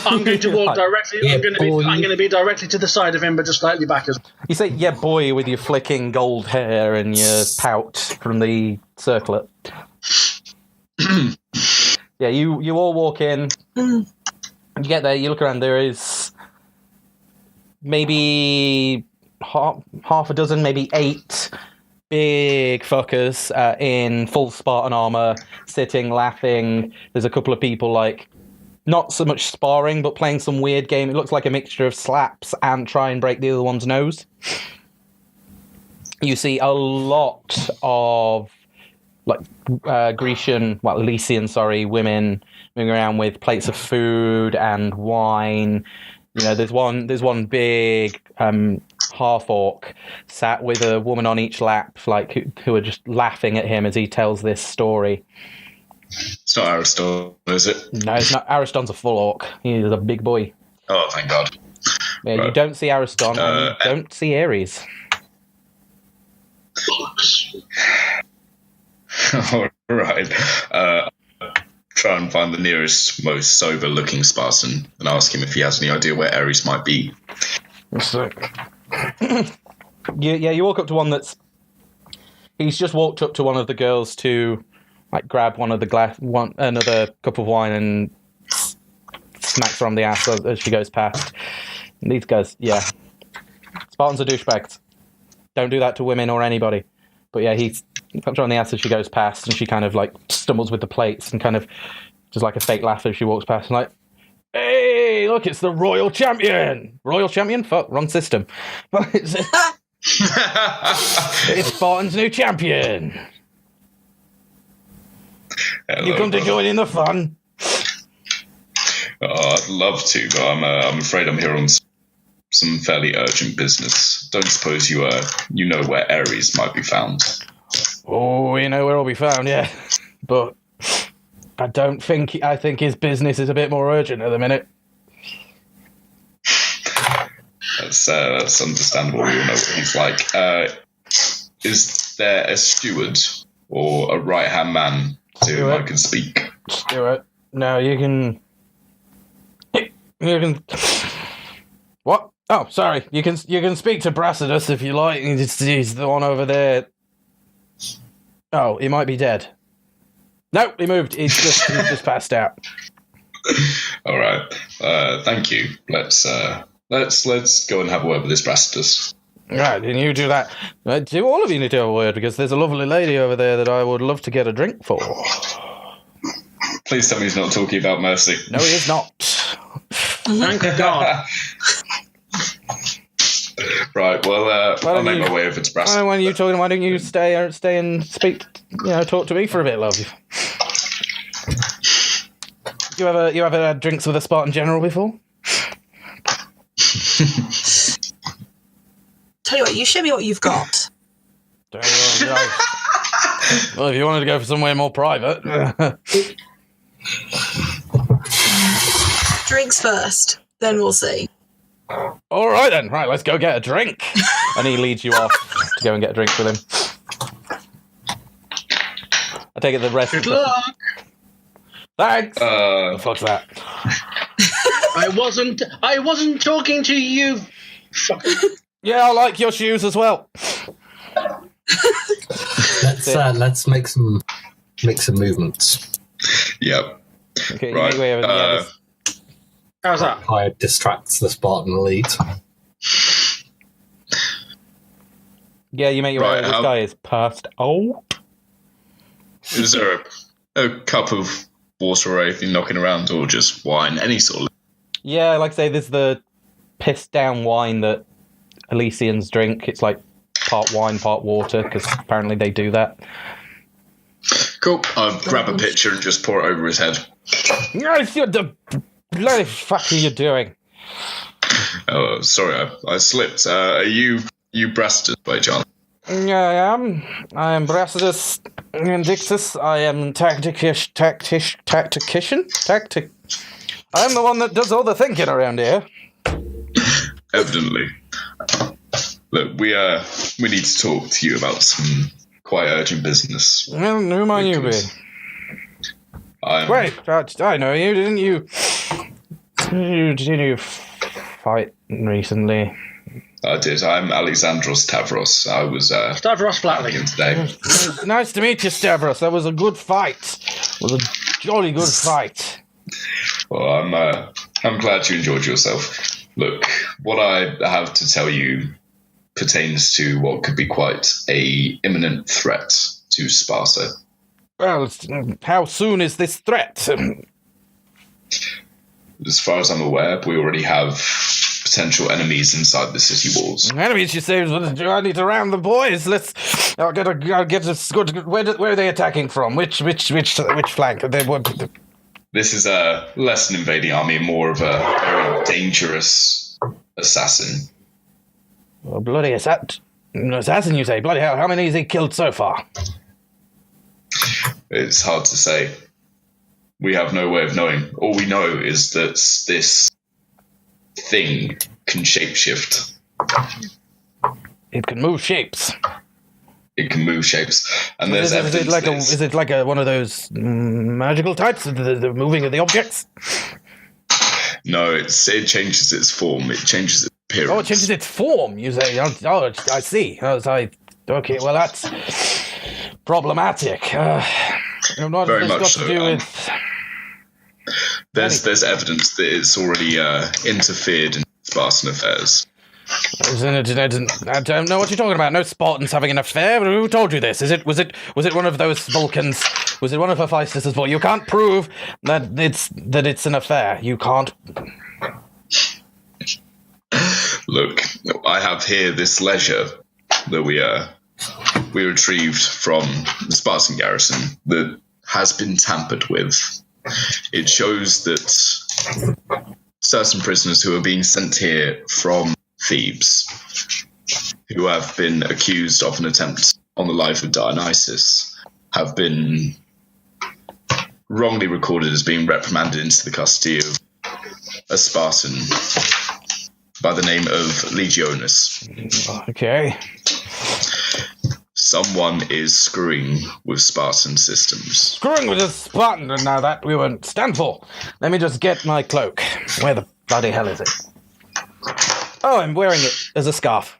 I'm going to walk directly. Yeah, I'm going to be directly to the side of him, but just slightly back as. You say, "Yeah, boy," with your flicking gold hair and your pout from the circlet. Yeah, you all walk in. You get there. You look around. There is maybe half a dozen, maybe 8 big fuckers in full Spartan armor, sitting, laughing. There's a couple of people not so much sparring, but playing some weird game. It looks like a mixture of slaps and try and break the other one's nose. You see a lot of Lycian, women moving around with plates of food and wine. There's one big half orc sat with a woman on each lap, who are just laughing at him as he tells this story. It's not Ariston, is it? No, it's not. Ariston's a full orc. He's a big boy. Oh, thank God. Yeah, Right. You don't see Ariston, and you don't see Ares. All right. Try and find the nearest, most sober-looking Spartan and ask him if he has any idea where Ares might be. You walk up to one that's... He's just walked up to one of the girls to grab one of the another cup of wine and smacks her on the ass as she goes past. And these guys, yeah. Spartans are douchebags. Don't do that to women or anybody. But yeah, he puts her on the ass as she goes past, and she kind of stumbles with the plates and kind of just a fake laugh as she walks past and hey, look, it's the Royal Champion! Royal Champion? Fuck, wrong system. But it's Spartan's new champion! Hello, You come to join in the fun? I'd love to, but I'm afraid I'm here on some fairly urgent business. Don't suppose you know where Ares might be found? Oh, you know where he'll be found, yeah. But I think his business is a bit more urgent at the minute. That's understandable. We all know what he's like. Is there a steward or a right-hand man to whom I can speak? Stuart, no, you can... What? Oh, sorry. You can speak to Brassidus if you like. He's the one over there. Oh, he might be dead. No, he moved. He's just passed out. All right. Thank you. Let's go and have a word with this Brassidus. Right, and you do that. Do all of you need to have a word, because there's a lovely lady over there that I would love to get a drink for. Please tell me he's not talking about Mercy. No, he is not. Thank God. Right, well, I'll make my way over to Brassidus. When you talking, why don't you stay and speak, talk to me for a bit, love? You ever had drinks with a Spartan general before? Tell you what, you show me what you've got. Well, if you wanted to go for somewhere more private. Drinks first, then we'll see. All right then, right, let's go get a drink. And he leads you off to go and get a drink with him. I take it the rest. Good luck. Thanks. Uh, Fuck that. I wasn't talking to you. Yeah, I like your shoes as well. Let's make some movements. Yep. Okay, Right. you make way over the How's that? Fire distracts the Spartan elite. Yeah, you make your way Right, over. This guy is passed out. Is there a cup of water or anything knocking around, or just wine, any sort of... Yeah, like I say, this is the pissed down wine that Elysians drink. It's like part wine, part water, because apparently they do that. Cool. I'll grab a pitcher and just pour it over his head. Yes, what the bloody fuck are you doing? Oh, sorry, I slipped. Are you Brastus by chance? I am. I am Brastus Indictus. I am tactician. I am the one that does all the thinking around here. Evidently. Look, we need to talk to you about some quite urgent business. Well, who might you be? Wait, I know you, didn't you? Didn't you fight recently? I did. I'm Alexandros Tavros. I was Stavros Flatley today. Nice to meet you, Stavros. That was a good fight. It was a jolly good fight. Well, I'm glad you enjoyed yourself. Look, what I have to tell you pertains to what could be quite a imminent threat to Sparta. Well, how soon is this threat? As far as I'm aware, we already have potential enemies inside the city walls. Enemies, you say? I need to round the boys. I'll get a. Where are they attacking from? Which flank? This is less an invading army, more of a very dangerous assassin. Well, bloody assassin, you say? Bloody hell! How many has he killed so far? It's hard to say. We have no way of knowing. All we know is that this thing can shapeshift. It can move shapes. It can move shapes, and there's Is evidence. it like one of those magical types? The moving of the objects? No, it changes its form. It changes its appearance. Oh, it changes its form. You say? Oh, I see. Okay, well that's problematic. What Very has this much got so. to do with? There's evidence that it's already interfered in Spartan affairs. I don't know what you're talking about. No Spartans having an affair. Who told you this? Was it one of those Vulcans? Was it one of Hephaestus's boys? You can't prove that it's an affair. You can't. Look, I have here this ledger that we retrieved from the Spartan garrison that has been tampered with. It shows that certain prisoners who are being sent here from Thebes, who have been accused of an attempt on the life of Dionysus, have been wrongly recorded as being reprimanded into the custody of a Spartan by the name of Legionis. Okay. Someone is screwing with Spartan systems. Screwing with a Spartan, and now that we won't stand for. Let me just get my cloak. Where the bloody hell is it? Oh, I'm wearing it as a scarf.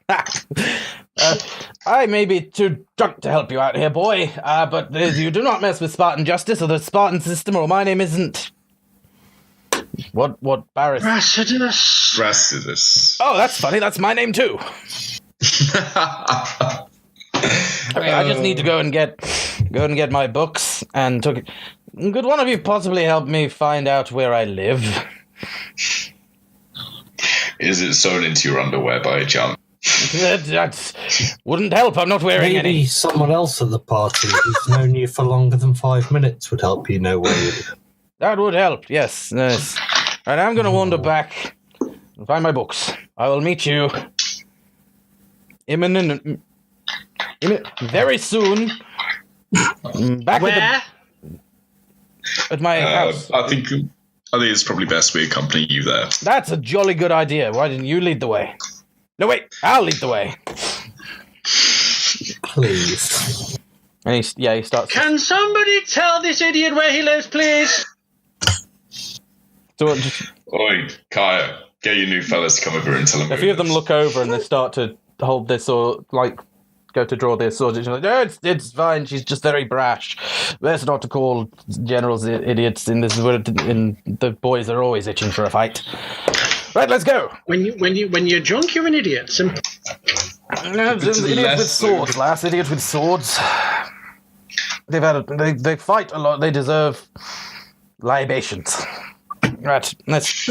I may be too drunk to help you out here, boy, but you do not mess with Spartan justice or the Spartan system, or my name isn't... What Barris? Brastus. Oh, that's funny. That's my name, too. Okay, I just need to go and get my books and took it. Could one of you possibly help me find out where I live? Is it sewn into your underwear by a chance? That wouldn't help. I'm not wearing Maybe any. someone else at the party who's known you for longer than 5 minutes would help you know where you live. That would help. Yes. Yes. And I'm going to wander back and find my books. I will meet you very soon. Back Where? at my house. I think it's probably best we accompany you there. That's a jolly good idea. Why didn't you lead the way? No, wait. I'll lead the way. Please. And he starts. Can somebody tell this idiot where he lives, please? So Oi, Kaya, get your new fellas to come over and tell them. A few of them look over and they start to hold their sword, like, go to draw their swords. And she's like, no, it's fine. She's just very brash. Best not to call generals idiots in this world. And the boys are always itching for a fight. Right, let's go. When you're drunk, you're an idiot. Simple. No, idiots with swords, lass. Idiots with swords. They fight a lot. They deserve libations. Right, let's.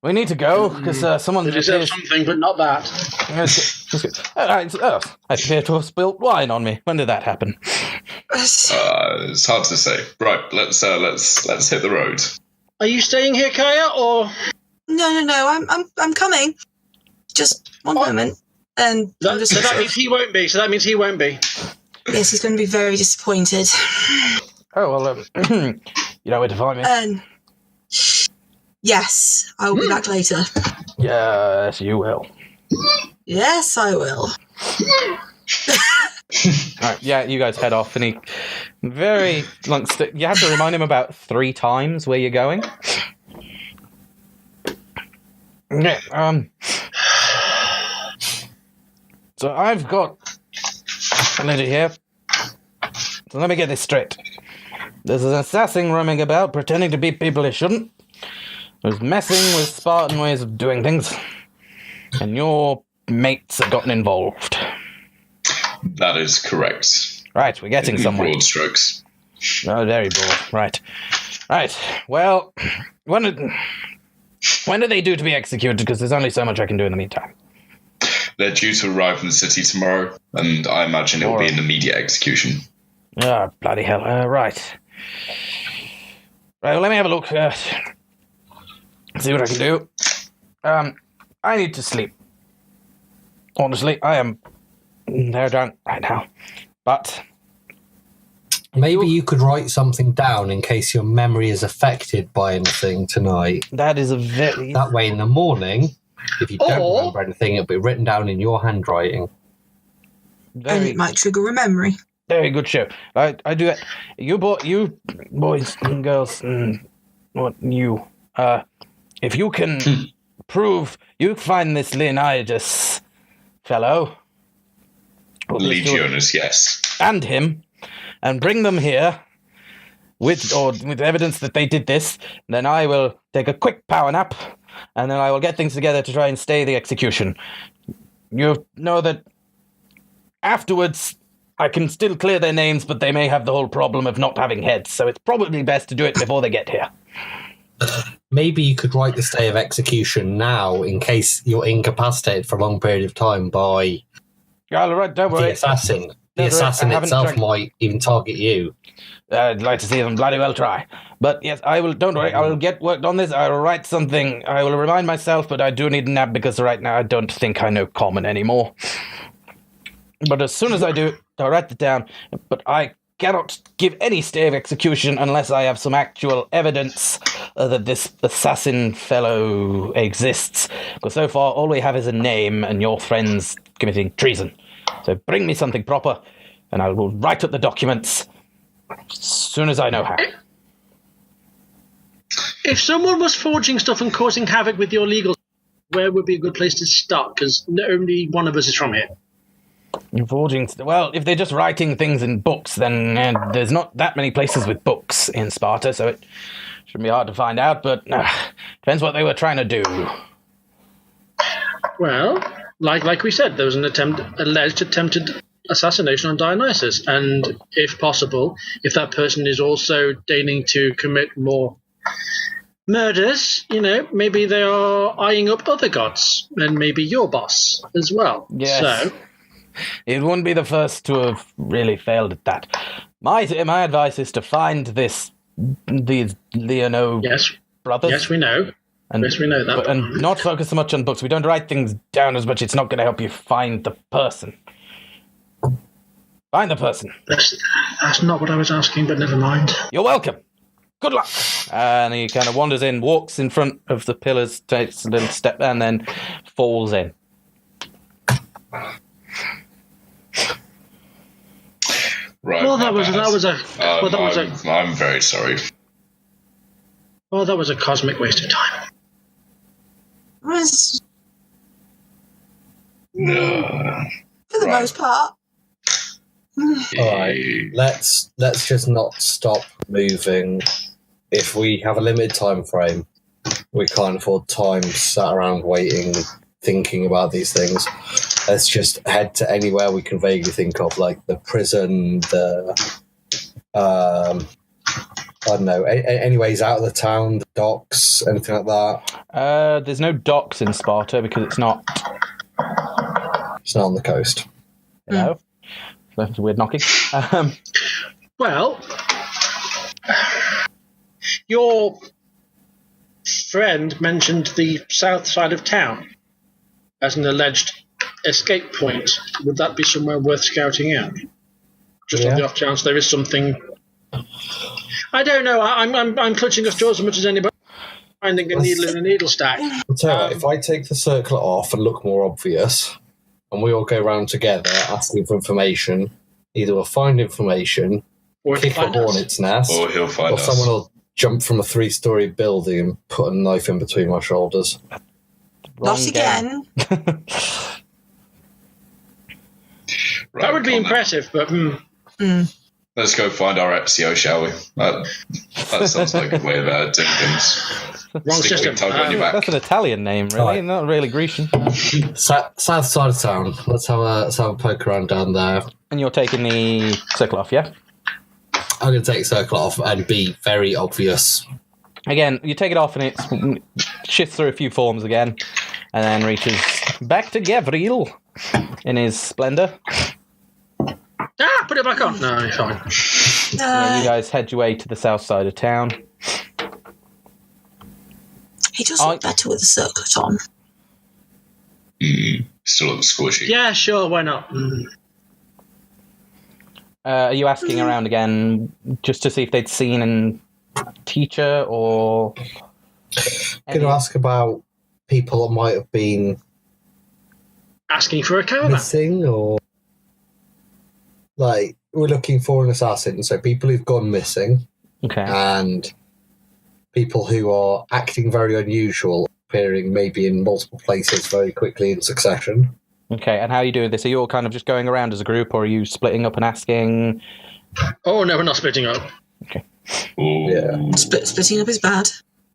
We need to go because someone. They deserve something, but not that. I appear to have spilt wine on me. When did that happen? It's hard to say. Right, let's hit the road. Are you staying here, Kaya, or? No. I'm coming. Just one moment. And so that means he won't be. Yes, he's going to be very disappointed. Oh well, you know where to find me. Yes, I will be back later. Yes, you will. Yes, I will. Alright, yeah, you guys head off, and he very like you have to remind him about 3 times where you're going. Okay, so I've got a letter here. So let me get this straight. There's an assassin roaming about, pretending to be people he shouldn't. Who's messing with Spartan ways of doing things. And your mates have gotten involved. That is correct. Right, we're getting somewhere. Broad strokes. Oh, very broad. Right. Well, when are they due to be executed? Because there's only so much I can do in the meantime. They're due to arrive in the city tomorrow, and I imagine it will be an immediate execution. Ah, bloody hell. Right. Right, well, let me have a look. See what I can do. I need to sleep. Honestly, I am very drunk right now. But maybe you could write something down in case your memory is affected by anything tonight. That is a very... That way in the morning, if you don't remember anything, it'll be written down in your handwriting. And it might trigger a memory. Very good show. I do it. You boys and girls, if you can prove you find this Leonidas fellow, Legionus, yes, and him, and bring them here with evidence that they did this, then I will take a quick power nap, and then I will get things together to try and stay the execution. You know that afterwards I can still clear their names, but they may have the whole problem of not having heads, so it's probably best to do it before they get here. Maybe you could write the stay of execution now in case you're incapacitated for a long period of time by All right, don't worry. the assassin. The assassin itself might even target you. I'd like to see them bloody well try. But yes, I will, don't worry, I will get worked on this. I will write something. I will remind myself, but I do need a nap because right now I don't think I know common anymore. But as soon as I do, I'll write it down. But I cannot give any stay of execution unless I have some actual evidence that this assassin fellow exists. Because so far, all we have is a name and your friends committing treason. So bring me something proper, and I will write up the documents as soon as I know how. If someone was forging stuff and causing havoc with your legal, where would be a good place to start? Because only one of us is from here. Forging. Well, if they're just writing things in books, then there's not that many places with books in Sparta, so it shouldn't be hard to find out, but depends what they were trying to do. Well, like we said, there was an alleged attempted assassination on Dionysus, and if possible, if that person is also deigning to commit more murders, maybe they are eyeing up other gods, and maybe your boss as well. Yes. So it wouldn't be the first to have really failed at that. My advice is to find these Leono brothers. Yes, we know. Yes, we know that. And not focus so much on books. We don't write things down as much. It's not going to help you find the person. Find the person. That's not what I was asking, but never mind. You're welcome. Good luck. And he kind of wanders in, walks in front of the pillars, takes a little step, and then falls in. Right. Well, that was a. I'm very sorry. Oh, that was a cosmic waste of time. Was, No. for the Right. most part. All right, let's just not stop moving. If we have a limited time frame, we can't afford time sat around waiting, thinking about these things. Let's just head to anywhere we can vaguely think of, like the prison, I don't know, anyways out of the town, the docks, anything like that. There's no docks in Sparta because it's not. It's not on the coast. You know, that's a weird knocking. Well, your friend mentioned the south side of town as an alleged escape point. Would that be somewhere worth scouting out? Just on the off chance there is something. I don't know. I'm clutching at straws as much as anybody. Finding a needle in a needle stack. I'll tell you what, if I take the circlet off and look more obvious, and we all go round together asking for information, either we'll find information, Or kick a find us. hornet's nest, Or he'll find or us. someone will jump from a 3-story building and put a knife in between my shoulders. Not Wrong again. Right, That would be come on impressive, but then. Let's go find our Ezio, shall we? That sounds like a good way of doing things. wrong Stick a system. big tug on your back. That's an Italian name, really, Right. not really Grecian. South side of town. Let's have a poke around down there. And you're taking the circle off, yeah? I'm going to take circle off and be very obvious. Again, you take it off and it shifts through a few forms again, and then reaches back to Gavriil in his splendour. Put it back on. No, you're fine. And you guys head your way to the south side of town. He does look better with the circlet on. Still looks squishy. Yeah, sure, why not? Are you asking around again just to see if they'd seen a teacher or... Going to ask about people that might have been Asking for a caravan. missing, or like we're looking for an assassin, so people who've gone missing Okay. and people who are acting very unusual, appearing maybe in multiple places very quickly in succession. Okay, and how are you doing this? Are you all kind of just going around as a group, or are you splitting up and asking? Oh, no, we're not splitting up. Ooh. Yeah. Splitting up is bad.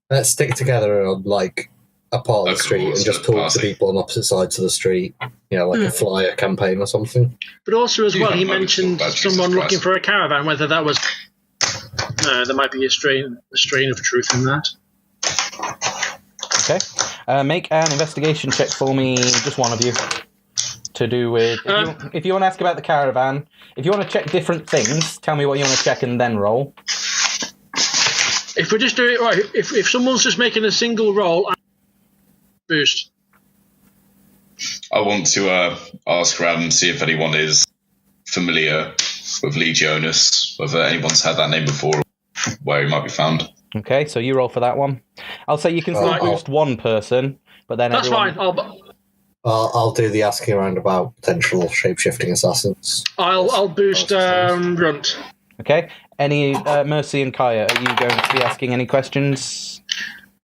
Let's stick together on like a part of the Of street course, and just but talk to passing. people on opposite sides of the street. You know, like a flyer campaign or something. But also, as well, he Yeah, mentioned but Jesus someone Christ. looking for a caravan, whether that was... No, there might be a strain of truth in that. Okay. Make an investigation check for me, just one of you, to do with... If you want to ask about the caravan, if you want to check different things, tell me what you want to check and then roll. If we just do it right, if someone's just making a single roll, boost. I want to ask around and see if anyone is familiar with Legionis, whether anyone's had that name before, or where he might be found. Okay, so you roll for that one. I'll say you can still Right. boost one person, but then That's everyone... fine. I'll do the asking around about potential shape-shifting assassins. I'll boost Runt. Okay. Any Mercy and Kaya, are you going to be asking any questions?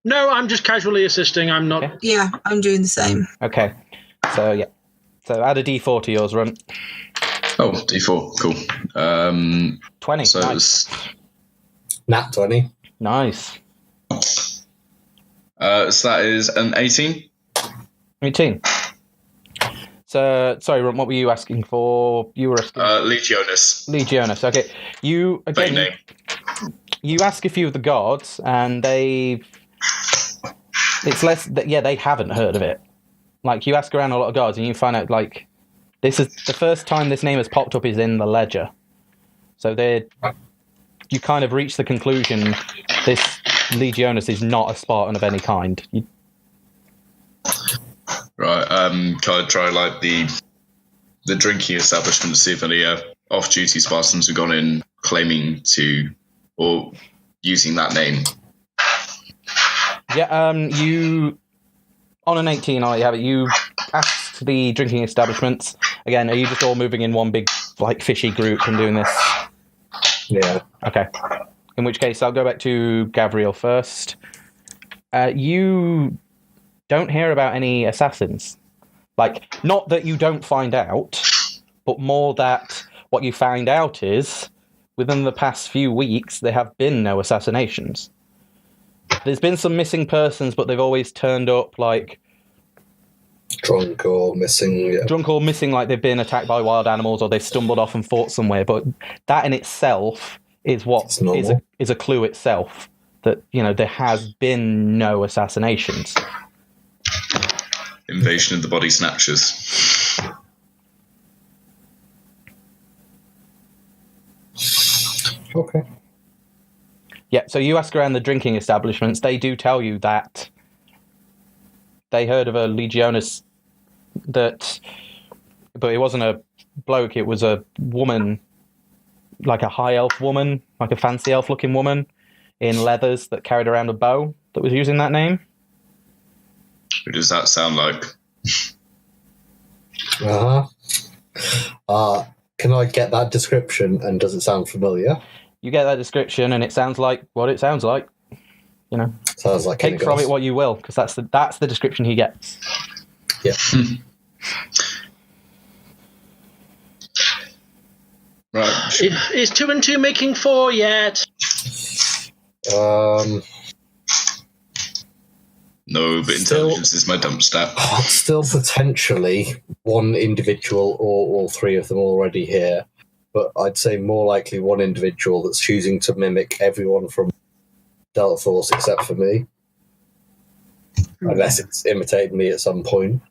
No, I'm just casually assisting. I'm not. Okay. Yeah, I'm doing the same. Okay. So yeah. So add a D4 to yours, Runt. Oh, D4, cool. 20. So Nice. Nat 20. Nice. so that is an 18. 18. So sorry, Runt, what were you asking for? You were asking Legionis. Legionis. Okay. You Same again. name. You ask a few of the guards, and they haven't heard of it. Like, you ask around a lot of guards, and you find out, like, this is the first time this name has popped up is in the ledger. So you kind of reach the conclusion this Legionis is not a Spartan of any kind. Right. Can I try like the drinking establishment to see if any off-duty Spartans have gone in claiming to or using that name? Yeah, you on an 18, I have it. You ask the drinking establishments again. Are you just all moving in one big like fishy group and doing this? Yeah. Okay. in which case I'll go back to Gavriil first. You don't hear about any assassins. Like, not that you don't find out, but more that what you find out is, within the past few weeks, there have been no assassinations. There's been some missing persons, but they've always turned up, like... Drunk or missing, yeah. Drunk or missing, like they've been attacked by wild animals or they've stumbled off and fought somewhere. But that in itself is what is a clue itself. That, you know, there has been no assassinations. Invasion of the Body Snatchers. Okay. Yeah, so you ask around the drinking establishments, they do tell you that they heard of a Legionus that... But it wasn't a bloke, it was a woman, like a high elf woman, like a fancy elf-looking woman, in leathers that carried around a bow that was using that name. Who does that sound like? Can I get that description, and does it sound familiar? You get that description, and it sounds like what it sounds like. You know, sounds like take from it what you will, because that's the description he gets. Yeah. Right. Is 2 and 2 making 4 yet? No, but intelligence is my dump stat. Still potentially one individual or all three of them already here, but I'd say more likely one individual that's choosing to mimic everyone from Delta Force except for me. Unless it's imitated me at some point.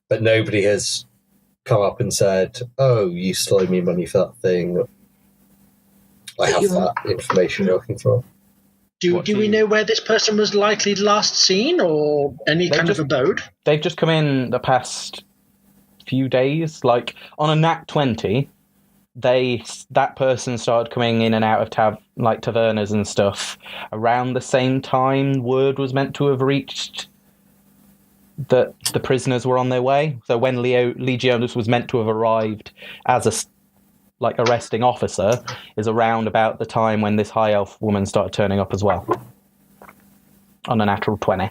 But nobody has come up and said, oh, you stole me money for that thing. I have that information you're looking for. Do we know where this person was likely last seen, or any kind of abode? They've just come in the past few days. Like, on a Nat 20, that person started coming in and out of tavernas and stuff around the same time word was meant to have reached that the prisoners were on their way. So when Legionus was meant to have arrived as a arresting officer is around about the time when this high elf woman started turning up as well. On a natural 20.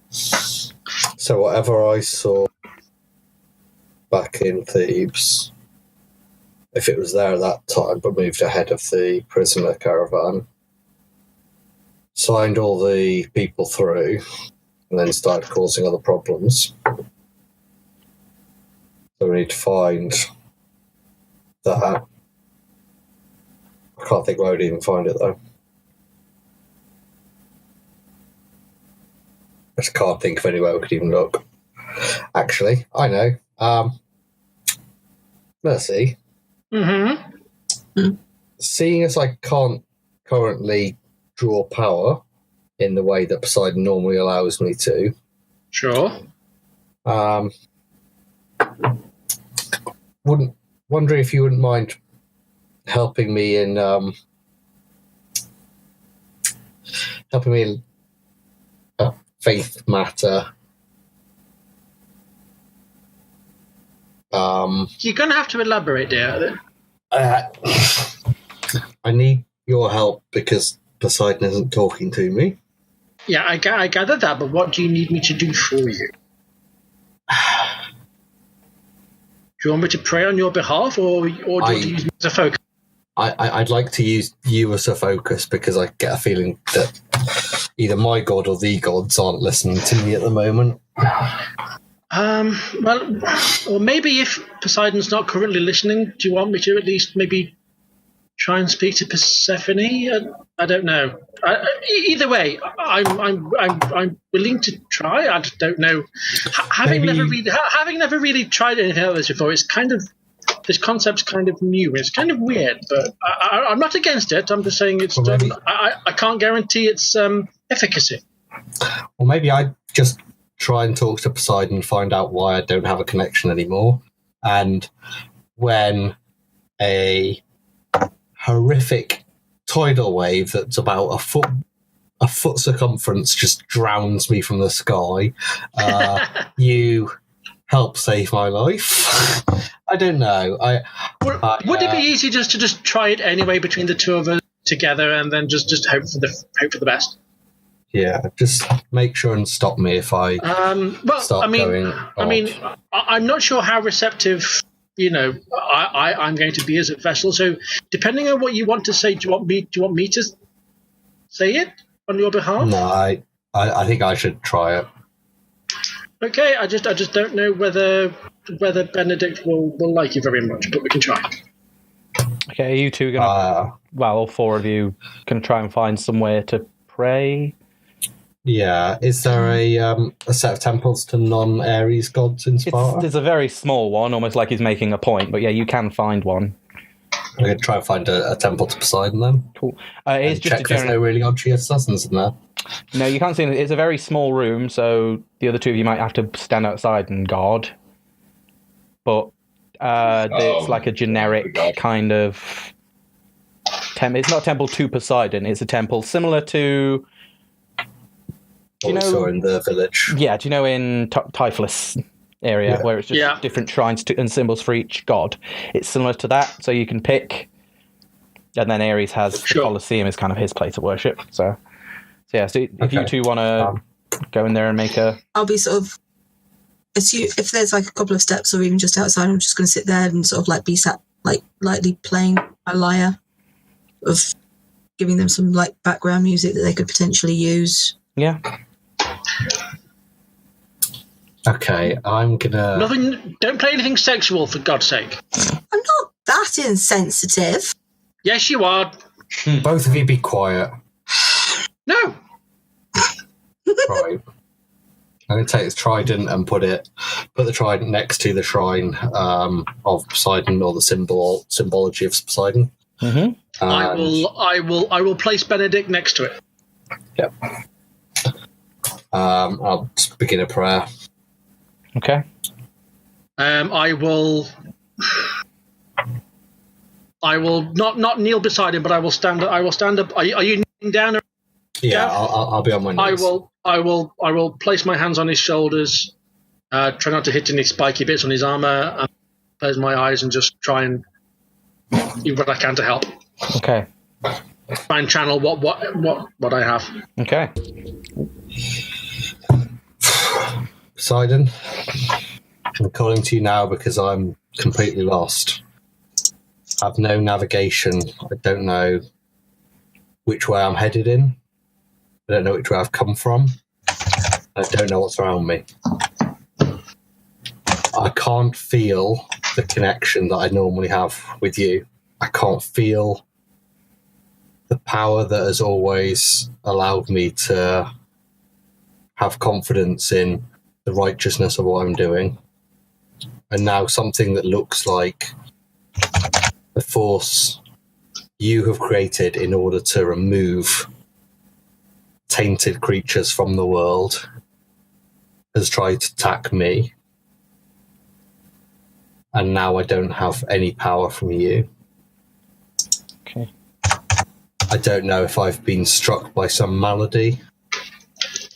So whatever I saw back in Thebes, if it was there at that time but moved ahead of the prisoner caravan, signed all the people through, and then started causing other problems. So we need to find that. I can't think where I'd even find it, though. I just can't think of anywhere we could even look. Actually, I know. Mercy. Mm-hmm. Seeing as I can't currently draw power in the way that Poseidon normally allows me to. Sure. Wondering if you wouldn't mind helping me in a faith matter. You're going to have to elaborate, dear. I need your help because Poseidon isn't talking to me. Yeah, I gathered that, but what do you need me to do for you? Do you want me to pray on your behalf, or do you want to use me as a focus? I'd like to use you as a focus because I get a feeling that either my god or the gods aren't listening to me at the moment. Well, or maybe if Poseidon's not currently listening, do you want me to at least maybe try and speak to Persephone? I don't know. Either way, I'm willing to try. I don't know. Having never really tried anything like this before, it's kind of, this concept's kind of new. It's kind of weird, but I'm not against it. I'm just saying it's. I can't guarantee its efficacy. Well, maybe I just try and talk to Poseidon and find out why I don't have a connection anymore, and when a horrific tidal wave that's about a foot circumference just drowns me from the sky, you help save my life. I don't know. Would it be easy just to try it anyway between the two of us together, and then just hope for the best? Yeah, just make sure and stop me if I start going off. I'm not sure how receptive, I'm going to be as a vessel. So, depending on what you want to say, do you want me to say it on your behalf? No, I think I should try it. Okay, I just don't know whether Benedict will like you very much, but we can try. Okay, are you two gonna? All four of you can try and find somewhere to pray. Yeah, is there a set of temples to non-Ares gods in Sparta? There's a very small one, almost like he's making a point. But yeah, you can find one. I'm going to try and find a temple to Poseidon then. Cool. It's just check there's no really odd assassins in there. No, you can't see it. It's a very small room, so the other two of you might have to stand outside and guard. But it's like a generic kind of temple. It's not a temple to Poseidon. It's a temple similar to... What we saw in the village. Yeah, do you know in Typhlis area, where it's just different shrines and symbols for each god? It's similar to that, so you can pick. And then Ares has the Colleseum is kind of his place of worship. So if you two want to go in there and make a... I'll be sort of... If there's like a couple of steps or even just outside, I'm just going to sit there and sort of like be sat like lightly playing a lyre, of giving them some like background music that they could potentially use. Yeah. Okay, I'm gonna... Don't play anything sexual, for God's sake. I'm not that insensitive. Yes, you are. Both of you be quiet. No. Right. I'm going to take this trident and put the trident next to the shrine of Poseidon, or the symbology of Poseidon. Mm-hmm. I will place Benedict next to it. Yep. I'll just begin a prayer. Okay. I will not kneel beside him, but I will stand up. Are you kneeling down? Yeah, I'll be on my knees. I will place my hands on his shoulders. Try not to hit any spiky bits on his armor. And close my eyes and just try and do what I can to help. Okay. Try and channel what I have. Okay. Poseidon, I'm calling to you now because I'm completely lost. I have no navigation. I don't know which way I'm headed in. I don't know which way I've come from. I don't know what's around me. I can't feel the connection that I normally have with you. I can't feel the power that has always allowed me to have confidence in the righteousness of what I'm doing. And now something that looks like the force you have created in order to remove tainted creatures from the world has tried to attack me. And now I don't have any power from you. Okay. I don't know if I've been struck by some malady,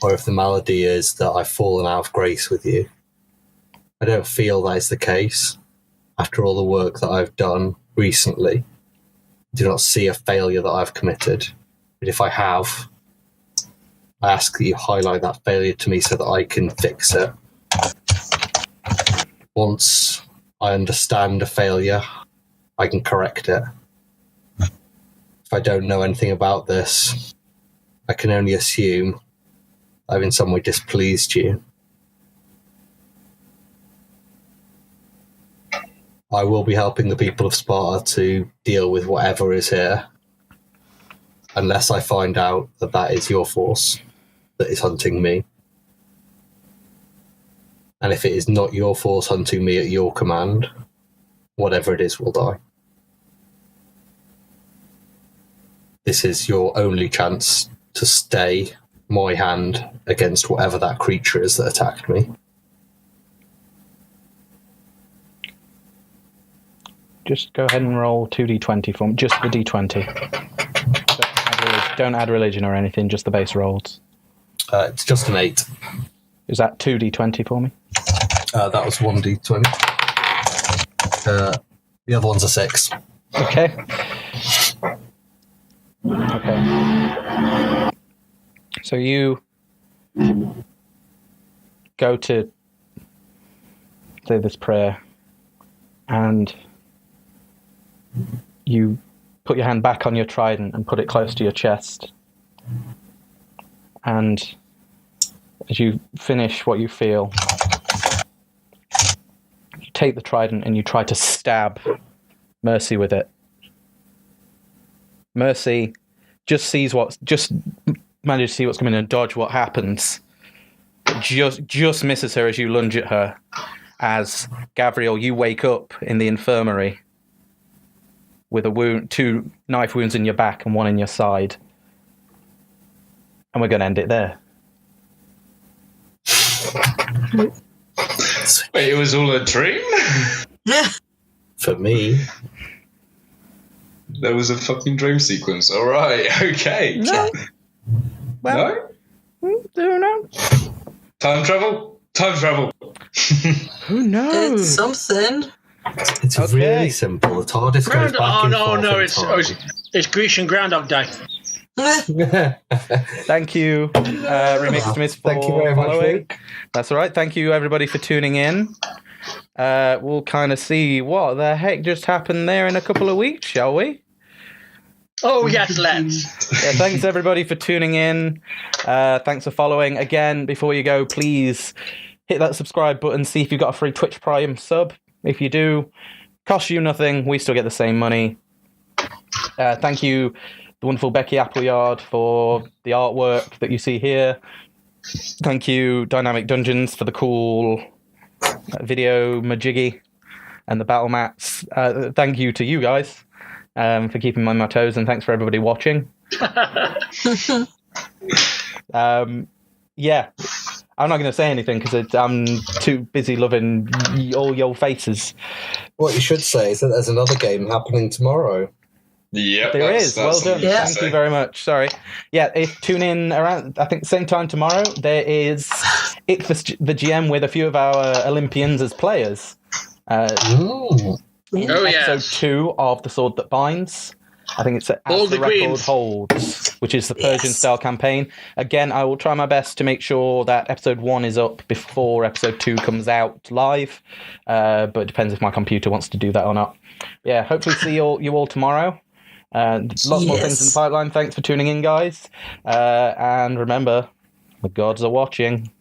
or if the malady is that I've fallen out of grace with you. I don't feel that is the case. After all the work that I've done recently, I do not see a failure that I've committed. But if I have, I ask that you highlight that failure to me so that I can fix it. Once I understand a failure, I can correct it. If I don't know anything about this, I can only assume I've in some way displeased you. I will be helping the people of Sparta to deal with whatever is here, unless I find out that that is your force that is hunting me. And if it is not your force hunting me at your command, whatever it is will die. This is your only chance to stay my hand against whatever that creature is that attacked me. Just go ahead and roll 2d20 for me. Just the d20. Don't add religion or anything, just the base rolls. It's just an 8. Is that 2d20 for me? That was 1d20. The other one's a 6. Okay. Okay. So you go to say this prayer, and you put your hand back on your trident and put it close to your chest. And as you finish what you feel, you take the trident and you try to stab Mercy with it. Mercy just manages to see what's coming and dodge what happens. Just misses her as you lunge at her. As Gavriil, you wake up in the infirmary with a wound, 2 knife wounds in your back and 1 in your side. And we're going to end it there. Wait, it was all a dream? For me. There was a fucking dream sequence. All right, okay. No. Well, No? Who knows? Time travel? Time travel. Who knows? It's something. It's Okay. really simple. The TARDIS goes back and forth in it's Grecian Groundhog Day. time. Thank you, Remixed Miss, for Thank you very much, following. Luke. That's all right. Thank you, everybody, for tuning in. We'll kind of see what the heck just happened there in a couple of weeks, shall we? Oh, yes, let's. Yeah, thanks, everybody, for tuning in. Thanks for following. Again, before you go, please hit that subscribe button. See if you've got a free Twitch Prime sub. If you do, costs you nothing. We still get the same money. Thank you, the wonderful Becky Appleyard, for the artwork that you see here. Thank you, Dynamic Dungeons, for the cool video majiggy and the battle mats. Thank you to you guys for keeping me on my toes, and thanks for everybody watching. Yeah, I'm not going to say anything because I'm too busy loving all your faces. What you should say is that there's another game happening tomorrow. Yep, There is. Well done. Yeah. Thank you very much. Sorry. Yeah, tune in around, I think, same time tomorrow. There is the GM with a few of our Olympians as players. Ooh. Oh, Episode yes. 2 of The Sword That Binds. I think it's All As the the Record Greens. Holds, which is the Persian-style Yes. campaign. Again, I will try my best to make sure that episode 1 is up before episode 2 comes out live, but it depends if my computer wants to do that or not. Yeah, hopefully see you all tomorrow. Lots more things in the Yes. pipeline. Thanks for tuning in, guys. And remember, the gods are watching.